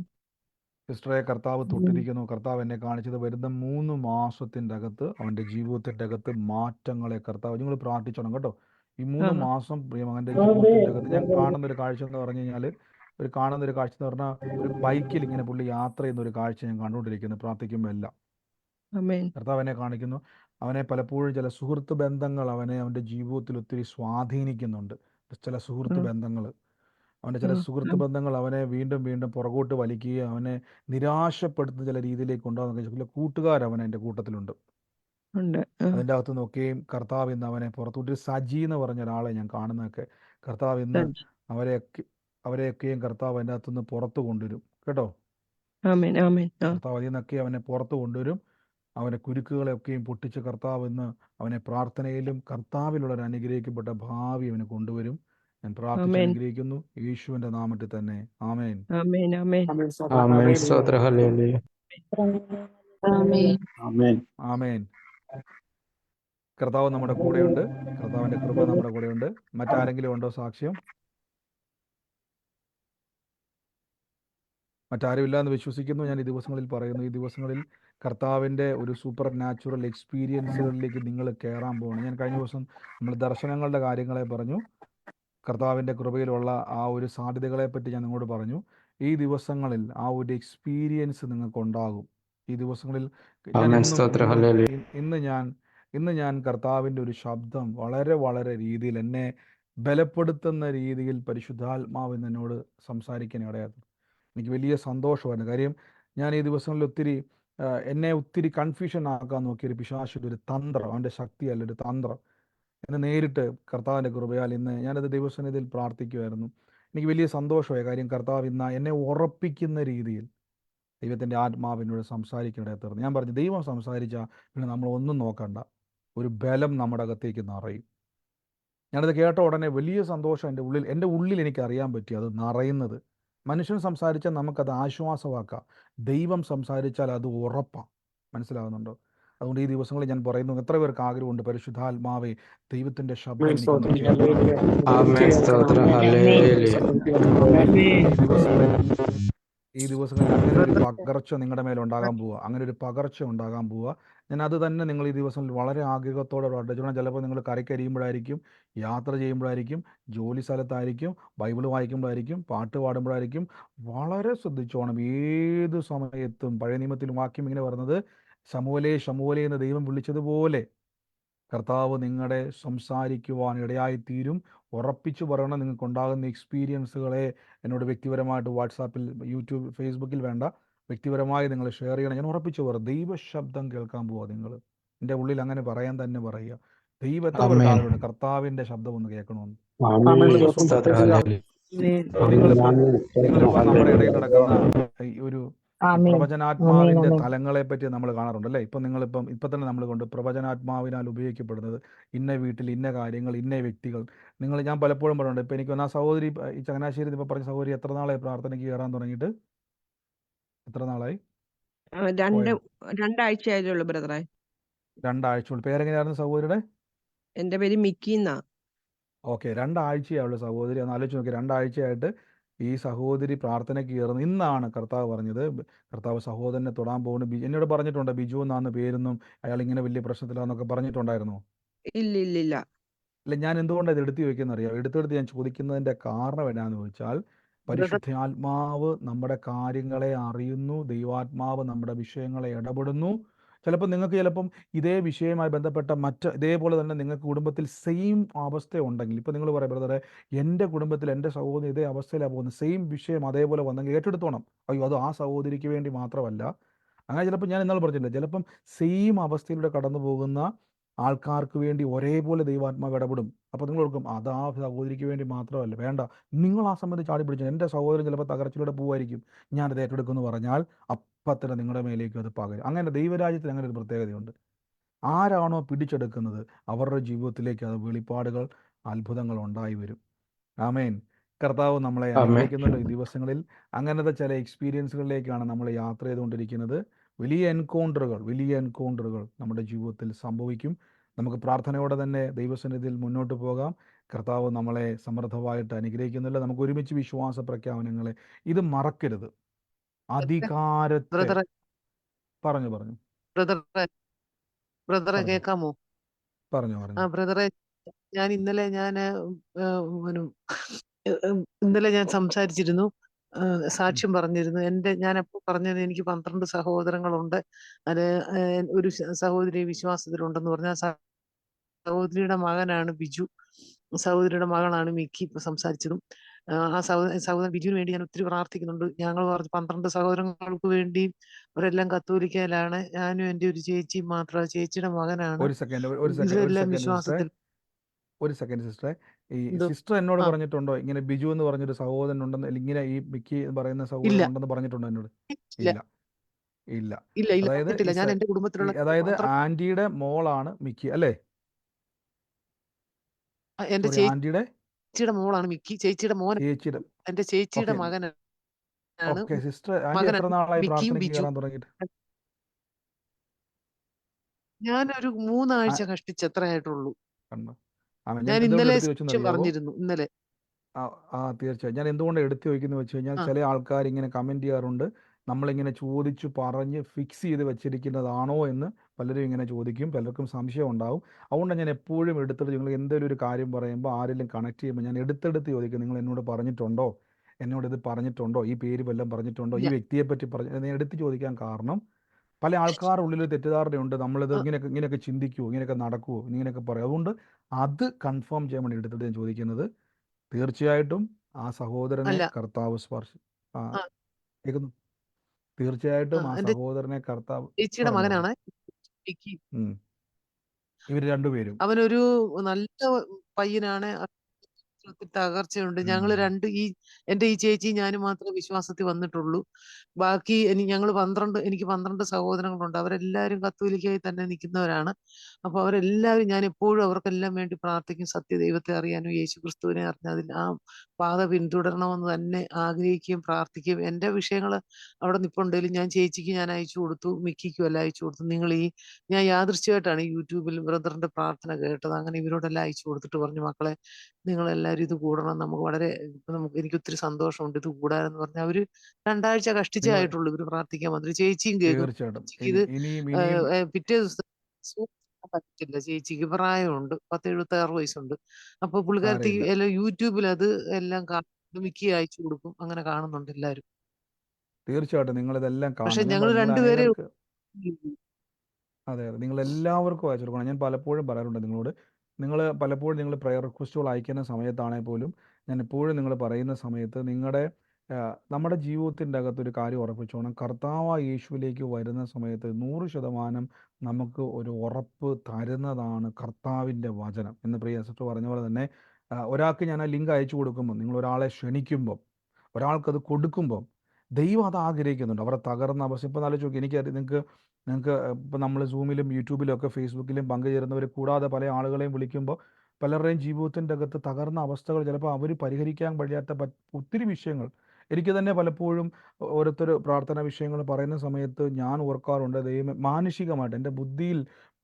സിസ്റ്ററെ, കർത്താവ് തൊട്ടിരിക്കുന്നു. കർത്താവ് എന്നെ കാണിച്ചത് വരുന്ന 3 മാസത്തിൻ്റെ അകത്ത് അവൻ്റെ ജീവിതത്തിൻ്റെ അകത്ത് മാറ്റങ്ങളെ കർത്താവ്, നിങ്ങൾ പ്രാർത്ഥിച്ചോണം കേട്ടോ. ഈ 3 മാസം പ്രിയമകൻ്റെ ജീവിതത്തിൻ്റെ അകത്ത് ഞാൻ കാണുന്നൊരു കാഴ്ച എന്ന് പറഞ്ഞു കഴിഞ്ഞാൽ, കാണുന്നൊരു കാഴ്ച എന്ന് പറഞ്ഞാൽ ഒരു ബൈക്കിൽ ഇങ്ങനെ പുള്ളി യാത്ര ചെയ്യുന്ന ഒരു കാഴ്ച ഞാൻ കണ്ടുകൊണ്ടിരിക്കുന്നു പ്രാർത്ഥിക്കുമ്പോൾ എല്ലാം. കർത്താവ് എന്നെ കാണിക്കുന്നു. അവനെ പലപ്പോഴും ചില സുഹൃത്ത് ബന്ധങ്ങൾ അവൻ്റെ ജീവിതത്തിൽ ഒത്തിരി സ്വാധീനിക്കുന്നുണ്ട്. ചില സുഹൃത്ത് ബന്ധങ്ങൾ, അവൻ്റെ ചില സുഹൃത്ത് ബന്ധങ്ങൾ അവനെ വീണ്ടും വീണ്ടും പുറകോട്ട് വലിക്കുകയും അവനെ നിരാശപ്പെടുത്തുന്ന ചില രീതിയിലേക്ക് കൊണ്ടുപോകുന്ന ചില കൂട്ടുകാർ അവൻ എൻ്റെ കൂട്ടത്തിലുണ്ട്. അതിൻ്റെ അകത്ത് നോക്കുകയും കർത്താവ് ഇന്ന് അവനെ പുറത്തോട്ട്, സജി എന്ന് പറഞ്ഞ ഒരാളെ ഞാൻ കാണുന്നതൊക്കെ കർത്താവ് ഇന്ന് അവരെയൊക്കെയും കർത്താവ് അതിൻ്റെ അകത്തുനിന്ന് പുറത്തു കൊണ്ടുവരും കേട്ടോ. കർത്താവ് അതിൽ നിന്നൊക്കെ അവനെ പുറത്തു കൊണ്ടുവരും. അവൻ്റെ കുരുക്കുകളെയൊക്കെയും പൊട്ടിച്ച് കർത്താവ് ഇന്ന് അവനെ പ്രാർത്ഥനയിലും കർത്താവിലുള്ള ഒരു അനുഗ്രഹിക്കപ്പെട്ട ഭാവി അവന് കൊണ്ടുവരും. ഞാൻ പ്രാർത്ഥിച്ച് അനുഗ്രഹിക്കുന്നു യേശുവിന്റെ നാമത്തിൽ തന്നെ. ആമേൻ. ആമേൻ. സ്തോത്രം. ഹല്ലേലൂയ. ആമേൻ. കർത്താവ് നമ്മുടെ കൂടെയുണ്ട്. കർത്താവിന്റെ കൃപ നമ്മുടെ കൂടെയുണ്ട്. മറ്റാരെങ്കിലും ഉണ്ടോ സാക്ഷ്യം? മറ്റാരും ഇല്ല എന്ന് വിശ്വസിക്കുന്നു. ഞാൻ ഈ ദിവസങ്ങളിൽ പറയുന്നു, ഈ ദിവസങ്ങളിൽ കർത്താവിൻ്റെ ഒരു സൂപ്പർ നാച്ചുറൽ എക്സ്പീരിയൻസുകളിലേക്ക് നിങ്ങൾ കയറാൻ പോകണം. ഞാൻ കഴിഞ്ഞ ദിവസം നമ്മൾ ദർശനങ്ങളുടെ കാര്യങ്ങളെ പറഞ്ഞു, കർത്താവിൻ്റെ കൃപയിലുള്ള ആ ഒരു സാധ്യതകളെപ്പറ്റി ഞാൻ നിങ്ങളോട് പറഞ്ഞു. ഈ ദിവസങ്ങളിൽ ആ ഒരു എക്സ്പീരിയൻസ് നിങ്ങൾക്കുണ്ടാകും. ഈ ദിവസങ്ങളിൽ ഇന്ന് ഞാൻ കർത്താവിൻ്റെ ഒരു ശബ്ദം വളരെ വളരെ രീതിയിൽ എന്നെ ബലപ്പെടുത്തുന്ന രീതിയിൽ പരിശുദ്ധാത്മാവ് എന്നോട് സംസാരിക്കാൻ ഇടയായിരുന്നു. എനിക്ക് വലിയ സന്തോഷമായിരുന്നു. കാര്യം ഞാൻ ഈ ദിവസങ്ങളിൽ എന്നെ ഒത്തിരി കൺഫ്യൂഷൻ ആക്കാൻ നോക്കിയൊരു പിശാചിൻ്റെ ഒരു തന്ത്രം, അവൻ്റെ ശക്തിയല്ല, ഒരു തന്ത്രം എന്നെ നേരിട്ട് കർത്താവിൻ്റെ കൃപയാൽ ഇന്ന് ഞാനത് ദൈവസന്നിധിയിൽ പ്രാർത്ഥിക്കുമായിരുന്നു. എനിക്ക് വലിയ സന്തോഷമായ കാര്യം, കർത്താവ് ഇന്ന് എന്നെ ഉറപ്പിക്കുന്ന രീതിയിൽ ദൈവത്തിൻ്റെ ആത്മാവിനോട് സംസാരിക്കേണ്ടത് തീർന്നു. ഞാൻ പറഞ്ഞു, ദൈവം സംസാരിച്ചാൽ പിന്നെ നമ്മളൊന്നും നോക്കണ്ട, ഒരു ബലം നമ്മുടെ അകത്തേക്ക് നിറയും. ഞാനത് കേട്ട ഉടനെ വലിയ സന്തോഷം എൻ്റെ ഉള്ളിൽ എനിക്ക് അറിയാൻ പറ്റി, അത് നിറയുന്നത്. മനുഷ്യൻ സംസാരിച്ചാൽ നമുക്കത് ആശ്വാസമാക്കാം, ദൈവം സംസാരിച്ചാൽ അത് ഉറപ്പാണ്. മനസ്സിലാകുന്നുണ്ടോ? അതുകൊണ്ട് ഈ ദിവസങ്ങളിൽ ഞാൻ പറയുന്നു, എത്ര പേർക്ക് ആഗ്രഹമുണ്ട് പരിശുദ്ധാത്മാവേ ദൈവത്തിന്റെ ശബ്ദം ഈ ദിവസങ്ങളിൽ അങ്ങനെ ഒരു പകർച്ച നിങ്ങളുടെ മേലെ ഉണ്ടാകാൻ പോവുക, അങ്ങനെ ഒരു പകർച്ച ഉണ്ടാകാൻ പോവുക. ഞാൻ അത് തന്നെ നിങ്ങൾ ഈ ദിവസങ്ങളിൽ വളരെ ആഗ്രഹത്തോടെ പ്രാർത്ഥിച്ചോണം. ചിലപ്പോൾ നിങ്ങൾ കരയ്ക്കരിയുമ്പോഴായിരിക്കും, യാത്ര ചെയ്യുമ്പോഴായിരിക്കും, ജോലി സ്ഥലത്തായിരിക്കും, ബൈബിൾ വായിക്കുമ്പോഴായിരിക്കും, പാട്ട് പാടുമ്പോഴായിരിക്കും. വളരെ ശ്രദ്ധിച്ചോണം. ഏത് സമയത്തും പഴയ നിയമത്തിൽ വാക്യം ഇങ്ങനെ പറയുന്നത്, ശമൂലേ ശമൂലേ എന്ന് ദൈവം വിളിച്ചതുപോലെ കർത്താവ് നിങ്ങളുടെ സംസാരിക്കുവാൻ ഇടയായിത്തീരും. ഉറപ്പിച്ചു പറയണം. നിങ്ങൾക്കുണ്ടാകുന്ന എക്സ്പീരിയൻസുകളെ എന്നോട് വ്യക്തിപരമായിട്ട് വാട്സാപ്പിൽ, യൂട്യൂബ്, ഫേസ്ബുക്കിൽ വേണ്ട, വ്യക്തിപരമായി നിങ്ങൾ ഷെയർ ചെയ്യണം. ഞാൻ ഉറപ്പിച്ചു പറയാം, ദൈവശബ്ദം കേൾക്കാൻ പോവാ നിങ്ങൾ. എൻ്റെ ഉള്ളിൽ അങ്ങനെ പറയാൻ തന്നെ പറയുക. ദൈവത്തെ ആളുണ്ട് കർത്താവിൻ്റെ ശബ്ദം ഒന്ന് കേൾക്കണമെന്ന്. നിങ്ങളിപ്പോൾ നമ്മുടെ ഇടയിൽ നടക്കുന്ന ഒരു പ്രവചനാത്മാവിന്റെ തലങ്ങളെ പറ്റി നമ്മൾ കാണാറുണ്ട് അല്ലേ? ഇപ്പൊ തന്നെ നമ്മൾ കൊണ്ട് പ്രവചനാത്മാവിനാൽ ഉപയോഗിക്കപ്പെടുന്നത് ഇന്ന വീട്ടിൽ ഇന്ന കാര്യങ്ങൾ, ഇന്ന വ്യക്തികൾ. ഞാൻ പലപ്പോഴും പറയുന്നുണ്ട്. ഇപ്പൊ എനിക്ക് ആ സഹോദരി ഈ ചങ്ങനാശ്ശേരി ഇപ്പൊ പറഞ്ഞ സഹോദരി എത്ര നാളായി പ്രാർത്ഥനയ്ക്ക് കയറാൻ തുടങ്ങിയിട്ട്? എത്ര നാളായി? 2 ആഴ്ചയായതുള്ളൂ ബ്രദറെ. 2 ആഴ്ചയുള്ളൂ. പേരെങ്ങനെയായിരുന്നു സഹോദരിയുടെ? എന്റെ പേര് മിക്കി എന്നാ. ഓക്കെ, 2 ആഴ്ചയായുള്ള സഹോദരി. ഒന്ന് ആലോചിച്ച് നോക്കി, 2 ആഴ്ചയായിട്ട് ഈ സഹോദരി പ്രാർത്ഥനയ്ക്ക് കയറുന്നു. ഇന്നാണ് കർത്താവ് പറഞ്ഞത്, കർത്താവ് സഹോദരനെ തൊടാൻ പോകുന്നു. എന്നോട് പറഞ്ഞിട്ടുണ്ട്, ബിജു എന്നാണ് പേരെന്നും അയാൾ ഇങ്ങനെ വലിയ പ്രശ്നത്തിലാന്നൊക്കെ പറഞ്ഞിട്ടുണ്ടായിരുന്നു. ഇല്ല. ഞാൻ എന്തുകൊണ്ടാണ് ഇത് എടുത്തു ചോദിക്കുന്നത് അറിയാം? എടുത്തെടുത്ത് ഞാൻ ചോദിക്കുന്നതിന്റെ കാരണം എന്നാന്ന് ചോദിച്ചാൽ, പരിശുദ്ധാത്മാവ് നമ്മുടെ കാര്യങ്ങളെ അറിയുന്നു, ദൈവാത്മാവ് നമ്മുടെ വിഷയങ്ങളെ ഇടപെടുന്നു. ചിലപ്പോൾ നിങ്ങൾക്ക് ചിലപ്പം ഇതേ വിഷയവുമായി ബന്ധപ്പെട്ട ഇതേപോലെ തന്നെ നിങ്ങൾക്ക് കുടുംബത്തിൽ സെയിം അവസ്ഥ ഉണ്ടെങ്കിൽ, ഇപ്പോൾ നിങ്ങൾ പറയാം ബ്രദറെ എൻ്റെ കുടുംബത്തിൽ എൻ്റെ സഹോദരി ഇതേ അവസ്ഥയിലാണ് പോകുന്നത്, സെയിം വിഷയം അതേപോലെ വന്നെങ്കിൽ ഏറ്റെടുത്തോണം. അയ്യോ അത് ആ സഹോദരിക്ക് വേണ്ടി മാത്രമല്ല. അങ്ങനെ ചിലപ്പോൾ ഞാൻ ഇന്നാൾ പറഞ്ഞില്ല, ചിലപ്പം സെയിം അവസ്ഥയിലൂടെ കടന്നു പോകുന്ന ആൾക്കാർക്ക് വേണ്ടി ഒരേപോലെ ദൈവാത്മാവ് ഇടപെടും. അപ്പോൾ നിങ്ങൾ ഓർക്കും അത് ആ സഹോദരിക്ക് വേണ്ടി മാത്രമല്ല. വേണ്ട, നിങ്ങൾ ആ സമയത്ത് ചാടി പിടിച്ചു. എൻ്റെ സഹോദരൻ ചിലപ്പോൾ തകർച്ചയിലൂടെ പോകുമായിരിക്കും, ഞാനത് ഏറ്റെടുക്കുമെന്ന് പറഞ്ഞാൽ അപ്പം നിങ്ങളുടെ മേലേക്ക് അത് പകരും. അങ്ങനെ ദൈവരാജ്യത്തിന് അങ്ങനെ ഒരു പ്രത്യേകതയുണ്ട്. ആരാണോ പിടിച്ചെടുക്കുന്നത് അവരുടെ ജീവിതത്തിലേക്ക് അത് വെളിപ്പാടുകൾ, അത്ഭുതങ്ങൾ ഉണ്ടായി വരും. ആമേൻ. കർത്താവ് നമ്മളെ അനുഗ്രഹിക്കുന്നുണ്ട്. ഈ ദിവസങ്ങളിൽ അങ്ങനത്തെ ചില എക്സ്പീരിയൻസുകളിലേക്കാണ് നമ്മൾ യാത്ര ചെയ്തുകൊണ്ടിരിക്കുന്നത്. വലിയ എൻകൗണ്ടറുകൾ നമ്മുടെ ജീവിതത്തിൽ സംഭവിക്കും. നമുക്ക് പ്രാർത്ഥനയോടെ തന്നെ ദൈവസന്നിധിയിൽ മുന്നോട്ട് പോകാം. കർത്താവ് നമ്മളെ സമൃദ്ധമായിട്ട് അനുഗ്രഹിക്കുന്നില്ല. നമുക്ക് ഒരുമിച്ച് വിശ്വാസ പ്രഖ്യാപനങ്ങളെ ഇത് മറക്കരുത്. അധികാരത്തെ പറഞ്ഞു ബ്രദറെ കേൾക്കാമോ? പറഞ്ഞു. ബ്രദറെ, ഇന്നലെ ഞാൻ സംസാരിച്ചിരുന്നു, സാക്ഷ്യം പറഞ്ഞിരുന്നു. ഞാൻ എപ്പോൾ പറഞ്ഞത് എനിക്ക് 12 സഹോദരങ്ങളുണ്ട്. അത് ഒരു സഹോദരി വിശ്വാസത്തിലുണ്ടെന്ന് പറഞ്ഞാൽ സഹോദരിയുടെ മകനാണ് ബിജു, സഹോദരിയുടെ മകളാണ് മിക്കി. ഇപ്പൊ സംസാരിച്ചതും ആ സഹോദരൻ ബിജുവിന് വേണ്ടി ഞാൻ ഒത്തിരി പ്രാർത്ഥിക്കുന്നുണ്ട്. ഞങ്ങൾ 12 സഹോദരങ്ങൾക്ക് വേണ്ടി അവരെല്ലാം കത്തോലിക്കയിലാണ്. ഞാനും എൻ്റെ ഒരു ചേച്ചിയും മാത്രം. ചേച്ചിയുടെ മകനാണ്. ഇവരെല്ലാം വിശ്വാസത്തിൽ. ഒരു സെക്കൻഡ് സിസ്റ്ററെ, ഈ സിസ്റ്റർ എന്നോട് പറഞ്ഞിട്ടുണ്ടോ ഇങ്ങനെ ബിജു എന്ന് പറഞ്ഞൊരു സഹോദരൻ ഉണ്ടെന്ന്, ഇങ്ങനെ ഈ മിക്കി എന്ന് പറയുന്ന സഹോദരൻ ഉണ്ടെന്ന് പറഞ്ഞിട്ടുണ്ടോ എന്നോട്? ഇല്ല. അതായത് ആന്റിയുടെ മോളാണ് മിക്കി അല്ലേ? എന്റെ ചേച്ചിയുടെ മോളാണ് മിക്കി. ചേച്ചിയുടെ മോൻ എന്റെ ചേച്ചിയുടെ മകനാണ്. സിസ്റ്റർ, ആന്റി എത്ര നാളായി പ്രാർത്ഥനയ്ക്ക് കയറാൻ തുടങ്ങിയിട്ട്? ഞാനൊരു 3 ആഴ്ച കഷ്ടിച്ച് എത്ര ആയിട്ടുള്ളൂ. ഞാൻ ഇന്നലെ പറഞ്ഞിരുന്നു. ഇന്നലെ തീർച്ചയായും ഞാൻ എന്തുകൊണ്ട് എടുത്തു വയ്ക്കുന്നു വെച്ച് കഴിഞ്ഞാൽ, ചില ആൾക്കാർ ഇങ്ങനെ കമന്റ് ചെയ്യാറുണ്ട്, നമ്മളിങ്ങനെ ചോദിച്ചു പറഞ്ഞ് ഫിക്സ് ചെയ്ത് വെച്ചിരിക്കുന്നതാണോ എന്ന് പലരും ഇങ്ങനെ ചോദിക്കും. പലർക്കും സംശയം ഉണ്ടാവും. അതുകൊണ്ട് ഞാൻ എപ്പോഴും എടുത്തിട്ട്, നിങ്ങൾ എന്തെങ്കിലും ഒരു കാര്യം പറയുമ്പോൾ ആരെങ്കിലും കണക്ട് ചെയ്യുമ്പോൾ ഞാൻ എടുത്തെടുത്ത് ചോദിക്കും, നിങ്ങൾ എന്നോട് പറഞ്ഞിട്ടുണ്ടോ, ഇത് പറഞ്ഞിട്ടുണ്ടോ, ഈ പേര് വല്ലതും പറഞ്ഞിട്ടുണ്ടോ, ഈ വ്യക്തിയെ പറ്റി ഞാൻ എടുത്ത് ചോദിക്കാൻ കാരണം പല ആൾക്കാരുടെ ഉള്ളിൽ തെറ്റിദ്ധാരണയുണ്ട്, നമ്മളിത് ഇങ്ങനെയൊക്കെ ചിന്തിക്കുമോ, ഇങ്ങനെയൊക്കെ നടക്കുമോ, ഇങ്ങനെയൊക്കെ പറയും. അതുകൊണ്ട് അത് കൺഫേം ചെയ്യാൻ വേണ്ടി എടുത്തിട്ട് ഞാൻ ചോദിക്കുന്നത്. തീർച്ചയായിട്ടും ആ സഹോദരനെ കർത്താവ് കേൾക്കുന്നു. തീർച്ചയായിട്ടും ആ സഹോദരനെ കർത്താവ്. ചേച്ചിയുടെ മകനാണ് ഇവര് രണ്ടുപേരും. അവനൊരു നല്ല പയ്യനാണ്. തകർച്ചയുണ്ട്. ഞങ്ങൾ എന്റെ ഈ ചേച്ചി ഞാനും മാത്രമേ വിശ്വാസത്തിൽ വന്നിട്ടുള്ളൂ. ബാക്കി ഞങ്ങൾ 12 സഹോദരങ്ങളുണ്ട്. അവരെല്ലാവരും കത്തോലിക്കായി തന്നെ നിൽക്കുന്നവരാണ്. അപ്പൊ അവരെല്ലാവരും, ഞാൻ എപ്പോഴും അവർക്കെല്ലാം വേണ്ടി പ്രാർത്ഥിക്കും. സത്യദൈവത്തെ അറിയാനും യേശു ക്രിസ്തുവിനെ അറിഞ്ഞതിൽ ആ പാത പിന്തുടരണമെന്ന് തന്നെ ആഗ്രഹിക്കുകയും പ്രാർത്ഥിക്കുകയും. എന്റെ വിഷയങ്ങൾ അവിടെ നിപ്പുണ്ടെങ്കിലും ഞാൻ ചേച്ചിക്ക് ഞാൻ അയച്ചു കൊടുത്തു, മിക്കിക്കും എല്ലാം അയച്ചു കൊടുത്തു. ഞാൻ യാദൃശ്ചികമായിട്ടാണ് യൂട്യൂബിൽ ബ്രദറിന്റെ പ്രാർത്ഥന കേട്ടത്. അങ്ങനെ ഇവരോടെല്ലാം അയച്ചു കൊടുത്തിട്ട് പറഞ്ഞു, മക്കളെ നിങ്ങളെല്ലാവരും ഇത് കൂടണം, എനിക്ക് ഒത്തിരി സന്തോഷമുണ്ട് ഇത് കൂടാനെന്ന് പറഞ്ഞാൽ അവര് 2 ആഴ്ച കഷ്ടിച്ചായിട്ടുള്ളൂ ഇവര് പ്രാർത്ഥിക്കാൻ വന്നിട്ട്. ചേച്ചിയും കേൾക്കും. ഇത് പിറ്റേ ദിവസം പറ്റില്ല. ചേച്ചിക്ക് പ്രായമുണ്ട്, 10-76 വയസ്സുണ്ട്. അപ്പൊ പുള്ളിക്കാരത്തി യൂട്യൂബിൽ അത് എല്ലാം മിക്കി അയച്ചു കൊടുക്കും. അങ്ങനെ കാണുന്നുണ്ട് എല്ലാരും. തീർച്ചയായിട്ടും നിങ്ങൾ ഇതെല്ലാം കാണും. പക്ഷെ ഞങ്ങൾ രണ്ടുപേരെ അതെ, നിങ്ങൾ എല്ലാവർക്കും അയച്ചു കൊടുക്കണം. ഞാൻ പലപ്പോഴും പറയാറുണ്ട് നിങ്ങളോട്, പലപ്പോഴും നിങ്ങൾ പ്രയർ റിക്വസ്റ്റുകൾ അയക്കുന്ന സമയത്താണെങ്കിൽ പോലും ഞാൻ എപ്പോഴും നിങ്ങൾ പറയുന്ന സമയത്ത് നമ്മുടെ ജീവിതത്തിൻ്റെ അകത്തൊരു കാര്യം ഉറപ്പിച്ചോണം. കർത്താവായ യേശുവിലേക്ക് വരുന്ന സമയത്ത് 100% നമുക്ക് ഒരു ഉറപ്പ് തരുന്നതാണ് കർത്താവിൻ്റെ വചനം എന്ന് പ്രിയ സിസ്റ്റർ പറഞ്ഞ പോലെ തന്നെ. ഒരാൾക്ക് ഞാൻ ആ ലിങ്ക് അയച്ചു കൊടുക്കുമ്പോൾ, നിങ്ങൾ ഒരാളെ ക്ഷണിക്കുമ്പം, ഒരാൾക്കത് കൊടുക്കുമ്പം ദൈവം അത് ആഗ്രഹിക്കുന്നുണ്ട്. അവരെ തകർന്ന അവസ്ഥ ഇപ്പോൾ ആലോചിച്ച് നോക്കി. നിങ്ങൾക്ക് ഇപ്പം നമ്മൾ സൂമിലും യൂട്യൂബിലും ഒക്കെ ഫേസ്ബുക്കിലും പങ്കുചേരുന്നവർ കൂടാതെ പല ആളുകളെയും വിളിക്കുമ്പോൾ പലരുടെയും ജീവിതത്തിൻ്റെ അകത്ത് തകർന്ന അവസ്ഥകൾ, ചിലപ്പോൾ അവർ പരിഹരിക്കാൻ കഴിയാത്ത ഒത്തിരി വിഷയങ്ങൾ. എനിക്ക് തന്നെ പലപ്പോഴും ഓരോരുത്തർ പ്രാർത്ഥന വിഷയങ്ങൾ പറയുന്ന സമയത്ത് ഞാൻ ഓർക്കാറുണ്ട്, ദൈവം മാനുഷികമായിട്ട് എൻ്റെ ബുദ്ധിയിൽ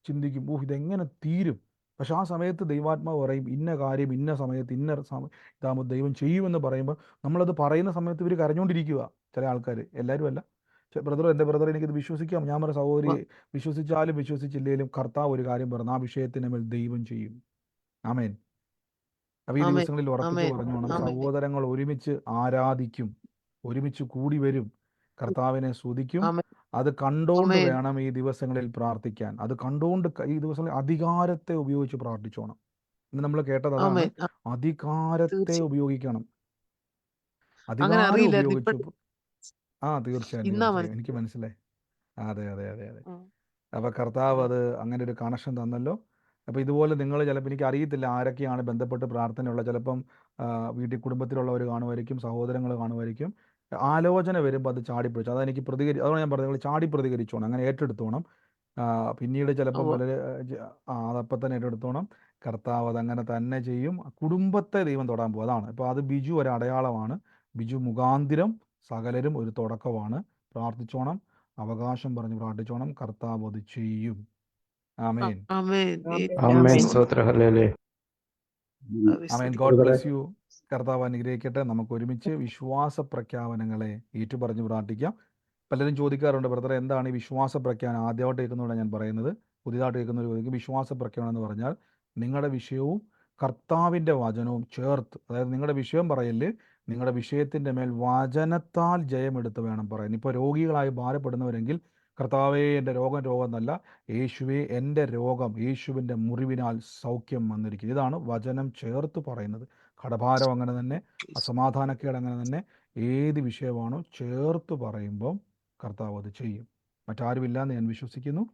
ചിന്തിക്കും, ഇതെങ്ങനെ തീരും. പക്ഷെ ആ സമയത്ത് ദൈവാത്മാവ് പറയും, ഇന്ന കാര്യം ഇന്ന സമയത്ത് ഇതാകുമ്പോൾ ദൈവം ചെയ്യുമെന്ന് പറയുമ്പോൾ നമ്മളത് പറയുന്ന സമയത്ത് ഇവർ കരഞ്ഞുകൊണ്ടിരിക്കുക. ചില ആൾക്കാർ, എല്ലാവരും അല്ല. എൻ്റെ ബ്രദർ എനിക്കിത് വിശ്വസിക്കാം. ഞാൻ പറഞ്ഞ സഹോദരി, വിശ്വസിച്ചാലും വിശ്വസിച്ചില്ലെങ്കിലും കർത്താവ് ഒരു കാര്യം പറഞ്ഞു, ആ വിഷയത്തിന് മേൽ ദൈവം ചെയ്യും. ആമേൻ. അപ്പൊ ഈ ദിവസങ്ങളിൽ ഉറപ്പിച്ച് പറഞ്ഞോണം, സഹോദരങ്ങൾ ഒരുമിച്ച് ആരാധിക്കും, ഒരുമിച്ച് കൂടി വരും, കർത്താവിനെ സ്തുതിക്കും. അത് കണ്ടുകൊണ്ട് ആമേൻ. വേണം ഈ ദിവസങ്ങളിൽ പ്രാർത്ഥിക്കാൻ. അത് കണ്ടുകൊണ്ട് ഈ ദിവസങ്ങളിൽ അധികാരത്തെ ഉപയോഗിച്ച് പ്രാർത്ഥിച്ചോണം. ഇന്ന് നമ്മൾ കേട്ടത് അതാണ്. ആമേൻ. അധികാരത്തെ തീർച്ചയായും. ഉപയോഗിക്കണം. അങ്ങനെ അധികാരം അറിയില്ലായിരുന്നു. ഉപയോഗിച്ച് ഇപ്പൊ തീർച്ചയായും ഇന്നാ തീർച്ചയായും എനിക്ക് മനസ്സിലായി. അതെ അതെ അതെ അതെ. ഉം. അപ്പോൾ കർത്താവ് ഉം. അത് അങ്ങനെ ഒരു കണക്ഷൻ തന്നല്ലോ. അപ്പോൾ ഇതുപോലെ നിങ്ങൾ ചിലപ്പോൾ എനിക്ക് അറിയത്തില്ല ആരൊക്കെയാണ് ബന്ധപ്പെട്ട് പ്രാർത്ഥനയുള്ള, ചിലപ്പം വീട്ടിൽ കുടുംബത്തിലുള്ളവർ കാണുമായിരിക്കും, സഹോദരങ്ങൾ കാണുമായിരിക്കും. ആലോചന വരുമ്പോൾ അത് ചാടിപ്പിടിച്ചു അതെനിക്ക് അതാണ് ഞാൻ പറഞ്ഞത്, നിങ്ങൾ ചാടി പ്രതികരിച്ചോണം, അങ്ങനെ ഏറ്റെടുത്തോണം. പിന്നീട് ചിലപ്പം ഉവ്വ. പലര് അതപ്പം തന്നെ ഏറ്റെടുത്തോണം. കർത്താവ് അതങ്ങനെ തന്നെ ചെയ്യും. കുടുംബത്തെ ദൈവം തൊടാൻ പോകും. അതാണ് ഇപ്പോൾ അത് ബിജു ഒരു അടയാളമാണ്. ബിജു മുഖാന്തിരം സകലരും ഒരു തുടക്കമാണ്. പ്രാർത്ഥിച്ചോണം, അവകാശം പറഞ്ഞ് പ്രാർത്ഥിച്ചോണം. കർത്താവ് അത് ചെയ്യും. ആമേൻ. ആമേൻ. ആമേൻ. യേശുവേ. സ്തോത്രം. Hallelujah. Amen. God bless you. കർത്താവ് അനുഗ്രഹിക്കട്ടെ. നമുക്ക് ഒരുമിച്ച് വിശ്വാസ പ്രഖ്യാപനങ്ങളെ ഏറ്റുപറഞ്ഞ് പ്രാർത്ഥിക്കാം. പലരും ചോദിക്കാറുണ്ട്, ബ്രദറെ എന്താണ് ഈ വിശ്വാസ പ്രഖ്യാപനം? ആദ്യമായിട്ട് കേൾക്കുന്നതുകൊണ്ട് ഞാൻ പറയുന്നത്. പുതിയതായിട്ട് കേൾക്കുന്നവർ ചോദിക്കും, വിശ്വാസ പ്രഖ്യാപനം എന്ന് പറഞ്ഞാൽ നിങ്ങളുടെ വിഷയവും കർത്താവിൻ്റെ വചനവും ചേർത്ത്, അതായത് നിങ്ങളുടെ വിഷയം പറയല്, നിങ്ങളുടെ വിഷയത്തിൻ്റെ മേൽ വചനത്താൽ ജയമെടുത്ത് വേണം പറയാൻ. ഇപ്പോൾ രോഗികളായി ഭാരപ്പെടുന്നവരെങ്കിൽ കർത്താവേ എൻ്റെ രോഗം എന്നല്ല, യേശുവേ എൻ്റെ രോഗം യേശുവിൻ്റെ മുറിവിനാൽ സൗഖ്യം വന്നിരിക്കുന്നു. ഇതാണ് വചനം ചേർത്ത് പറയുന്നത്. കടഭാരം അങ്ങനെ തന്നെ, അസമാധാനക്കേട് അങ്ങനെ തന്നെ, ഏത് വിഷയമാണോ ചേർത്ത് പറയുമ്പം കർത്താവ് അത് ചെയ്യും. മറ്റാരുമില്ല എന്ന് ഞാൻ വിശ്വസിക്കുന്നു.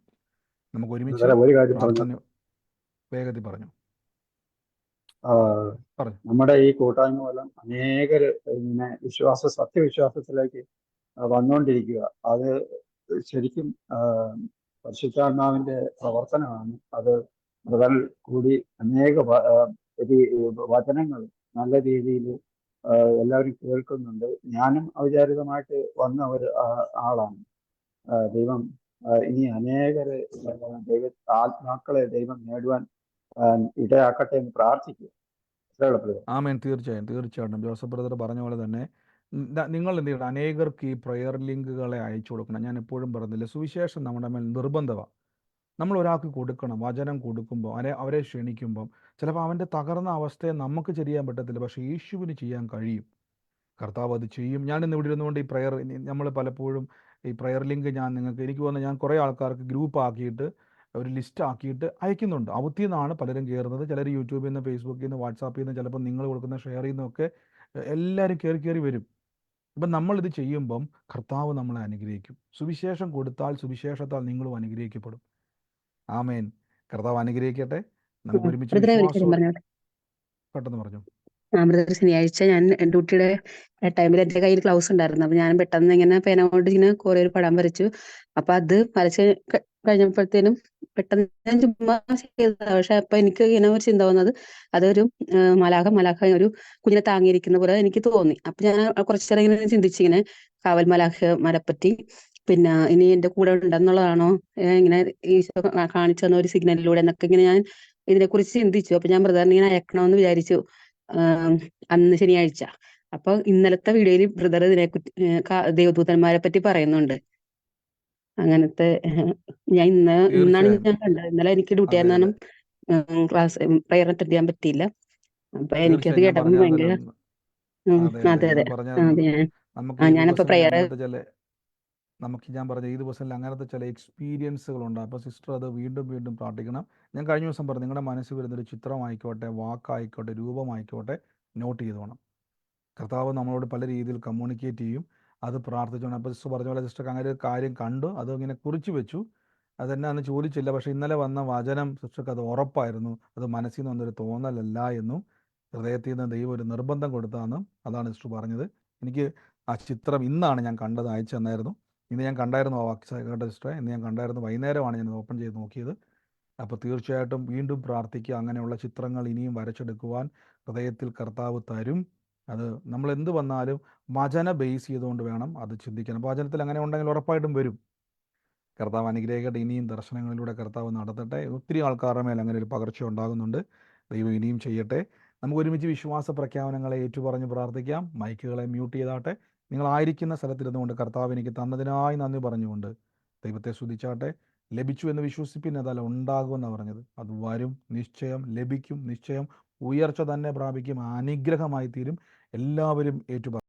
നമുക്ക് ഒരുമിച്ച് ഒരു കാര്യം പറഞ്ഞു. പ്രാർത്ഥന വേഗത്തിൽ പറഞ്ഞു. നമ്മുടെ ഈ കൂട്ടായ്മ മൂലം അനേകര് ഇങ്ങനെ സത്യവിശ്വാസത്തിലേക്ക് വന്നുകൊണ്ടിരിക്കുക. അത് ശരിക്കും പരിശുദ്ധാത്മാവിന്റെ പ്രവർത്തനമാണ്. അത് മുതൽ കൂടി അനേക വചനങ്ങൾ നല്ല രീതിയിൽ എല്ലാവരും കേൾക്കുന്നുണ്ട്. ഞാനും അവിചാരിതമായിട്ട് വന്ന ഒരു ആളാണ്. ദൈവം ഇനി അനേകരെ ആത്മാക്കളെ ദൈവം നേടുവാൻ ഇടയാക്കട്ടെ എന്ന് പ്രാർത്ഥിക്കുക. ആമേൻ. തീർച്ചയായിട്ടും ജോസഫ് ബ്രദർ പറഞ്ഞ പോലെ തന്നെ നിങ്ങൾ എന്ത് ചെയ്യണം, അനേകർക്ക് ഈ പ്രയർ ലിങ്കുകളെ അയച്ചു കൊടുക്കണം. ഞാൻ എപ്പോഴും പറഞ്ഞില്ല, സുവിശേഷം നമ്മുടെ മേൽ നിർബന്ധമാണ്. നമ്മൾ ഒരാൾക്ക് കൊടുക്കണം. വചനം കൊടുക്കുമ്പോൾ അവരെ ക്ഷണിക്കുമ്പം ചിലപ്പോൾ അവൻ്റെ തകർന്ന അവസ്ഥയെ നമുക്ക് ചെയ്യാൻ പറ്റത്തില്ല, പക്ഷേ യേശുവിന് ചെയ്യാൻ കഴിയും. കർത്താവ് അത് ചെയ്യും. ഞാനിന്ന് ഇവിടെ ഇരുന്നുകൊണ്ട് നമ്മൾ പലപ്പോഴും ഈ പ്രയർ ലിങ്ക് എനിക്ക് തോന്നുന്നു ഞാൻ കുറേ ആൾക്കാർക്ക് ഗ്രൂപ്പ് ആക്കിയിട്ട് ഒരു ലിസ്റ്റ് ആക്കിയിട്ട് അയക്കുന്നുണ്ട്. അവത്തിൽ നിന്നാണ് പലരും കയറുന്നത്. ചിലർ യൂട്യൂബിൽ നിന്ന്, ഫേസ്ബുക്കിൽ നിന്ന്, വാട്സാപ്പിൽ നിന്ന്, ചിലപ്പോൾ നിങ്ങൾ കൊടുക്കുന്ന ഷെയർ ചെയ്യുന്നതൊക്കെ എല്ലാവരും കയറി വരും. ഇപ്പം നമ്മളിത് ചെയ്യുമ്പം കർത്താവ് നമ്മളെ അനുഗ്രഹിക്കും. സുവിശേഷം കൊടുത്താൽ സുവിശേഷത്താൽ നിങ്ങളും അനുഗ്രഹിക്കപ്പെടും. ആമേൻ. കർത്താവ് അനുഗ്രഹിക്കട്ടെ. നമുക്ക് ഒരുമിച്ച് പെട്ടെന്ന് പറഞ്ഞു. ബ്രദർ, ശനിയാഴ്ച ഞാൻ ഡ്യൂട്ടിയുടെ ടൈമിൽ എൻ്റെ കയ്യിൽ ഗ്ലൗസ് ഉണ്ടായിരുന്നു. അപ്പൊ ഞാൻ പെട്ടെന്ന് ഇങ്ങനെ പേന കൊണ്ട് ഇങ്ങനെ കുറെ ഒരു പടം വരച്ചു. അപ്പൊ അത് വരച്ച് കഴിഞ്ഞപ്പോഴത്തേനും പെട്ടെന്ന് ഞാൻ ചുമ്മാ ചെയ്തതാണ്. പക്ഷെ അപ്പൊ എനിക്ക് ഇങ്ങനെ ഒരു ചിന്ത വന്നത്, അതൊരു മലാഖ ഒരു കുഞ്ഞിനെ താങ്ങിയിരിക്കുന്ന പോലെ എനിക്ക് തോന്നി. അപ്പൊ ഞാൻ കുറച്ചേരം ഇങ്ങനെ ചിന്തിച്ചിങ്ങനെ കാവൽ മലാഖമാരെ പറ്റി, പിന്നെ ഇനി എന്റെ കൂടെ ഉണ്ടെന്നുള്ളതാണോ ഇങ്ങനെ ഈശോ കാണിച്ചു തന്ന ഒരു സിഗ്നലിലൂടെ എന്നൊക്കെ ഇങ്ങനെ ഞാൻ ഇതിനെക്കുറിച്ച് ചിന്തിച്ചു. അപ്പൊ ഞാൻ ബ്രദറിനെ ഇങ്ങനെ അയക്കണമെന്ന് വിചാരിച്ചു അന്ന് ശനിയാഴ്ച. അപ്പൊ ഇന്നലത്തെ വീഡിയോയിൽ ബ്രദർ ഇതിനെക്കുറിച്ച് ദേവദൂതന്മാരെ പറ്റി പറയുന്നുണ്ട്. അങ്ങനത്തെ ഞാൻ ഇന്നാണ് ഞാൻ കണ്ടത്. ഇന്നലെ എനിക്ക് ഡ്യൂട്ടി ആയിരുന്നു, ക്ലാസ് പ്രയർ അറ്റൻഡ് ചെയ്യാൻ പറ്റിയില്ല. അപ്പൊ എനിക്കത് കേട്ടപ്പോൾ ഭയങ്കര അതെ ഞാനപ്പോ പ്രയർ ഞാൻ പറഞ്ഞ ഈ ദിവസങ്ങളിൽ അങ്ങനത്തെ ചില എക്സ്പീരിയൻസുകളുണ്ട്. അപ്പോൾ സിസ്റ്റർ അത് വീണ്ടും പ്രാർത്ഥിക്കണം. ഞാൻ കഴിഞ്ഞ ദിവസം പറഞ്ഞു, നിങ്ങളുടെ മനസ്സിൽ വരുന്നൊരു ചിത്രമായിക്കോട്ടെ, വാക്കായിക്കോട്ടെ, രൂപമായിക്കോട്ടെ, നോട്ട് ചെയ്തോണം. കർത്താവ് നമ്മളോട് പല രീതിയിൽ കമ്മ്യൂണിക്കേറ്റ് ചെയ്യും. അത് പ്രാർത്ഥിച്ചോണം. അപ്പോൾ സിസ്റ്റർ പറഞ്ഞ പോലെ സിസ്റ്റർക്ക് അങ്ങനെ ഒരു കാര്യം കണ്ടു, അത് ഇങ്ങനെ കുറിച്ച് വെച്ചു. അതെന്നെ അന്ന് ചോദിച്ചില്ല, പക്ഷേ ഇന്നലെ വന്ന വചനം സിസ്റ്റർക്ക് അത് ഉറപ്പായിരുന്നു. അത് മനസ്സിൽ നിന്ന് വന്നൊരു തോന്നലല്ല എന്നും ഹൃദയത്തിൽ നിന്ന് ദൈവം ഒരു നിർബന്ധം കൊടുത്താണെന്നും അതാണ് സിസ്റ്റർ പറഞ്ഞത്. എനിക്ക് ആ ചിത്രം ഇന്നാണ് ഞാൻ കണ്ടത്, അയച്ചു തന്നായിരുന്നു. ഇന്ന് ഞാൻ കണ്ടായിരുന്നു സിസ്റ്ററെ, ഇന്ന് ഞാൻ കണ്ടായിരുന്നു. വൈകുന്നേരമാണ് ഞാൻ ഓപ്പൺ ചെയ്ത് നോക്കിയത്. അപ്പോൾ തീർച്ചയായിട്ടും വീണ്ടും പ്രാർത്ഥിക്കുക. അങ്ങനെയുള്ള ചിത്രങ്ങൾ ഇനിയും വരച്ചെടുക്കുവാൻ ഹൃദയത്തിൽ കർത്താവ് തരും. അത് നമ്മൾ എന്ത് വന്നാലും വചന ബേസ് ചെയ്തുകൊണ്ട് വേണം അത് ചിന്തിക്കണം. വചനത്തിൽ അങ്ങനെ ഉണ്ടെങ്കിൽ ഉറപ്പായിട്ടും വരും. കർത്താവ് അനുഗ്രഹിക്കട്ടെ. ഇനിയും ദർശനങ്ങളിലൂടെ കർത്താവ് നടത്തട്ടെ. ഒത്തിരി ആൾക്കാരുടെ മേൽ അങ്ങനെ ഒരു പകർച്ച ഉണ്ടാകുന്നുണ്ട്. ദൈവം ഇനിയും ചെയ്യട്ടെ. നമുക്ക് ഒരുമിച്ച് വിശ്വാസ പ്രഖ്യാപനങ്ങളെ ഏറ്റുപറഞ്ഞ് പ്രാർത്ഥിക്കാം. മൈക്കുകളെ മ്യൂട്ട് ചെയ്താട്ടെ. നിങ്ങളായിരിക്കുന്ന സ്ഥലത്തിരുന്നുകൊണ്ട് കർത്താവ് എനിക്ക് തന്നതിനായി നന്ദി പറഞ്ഞുകൊണ്ട് ദൈവത്തെ സ്തുതിച്ചാട്ടെ. ലഭിച്ചു എന്ന് വിശ്വസിപ്പിൻ, അതല്ല ഉണ്ടാകുമെന്നാണ് പറഞ്ഞത്. അത് വരും, നിശ്ചയം ലഭിക്കും, നിശ്ചയം ഉയർച്ച തന്നെ പ്രാപിക്കും, അനുഗ്രഹമായി തീരും. എല്ലാവരും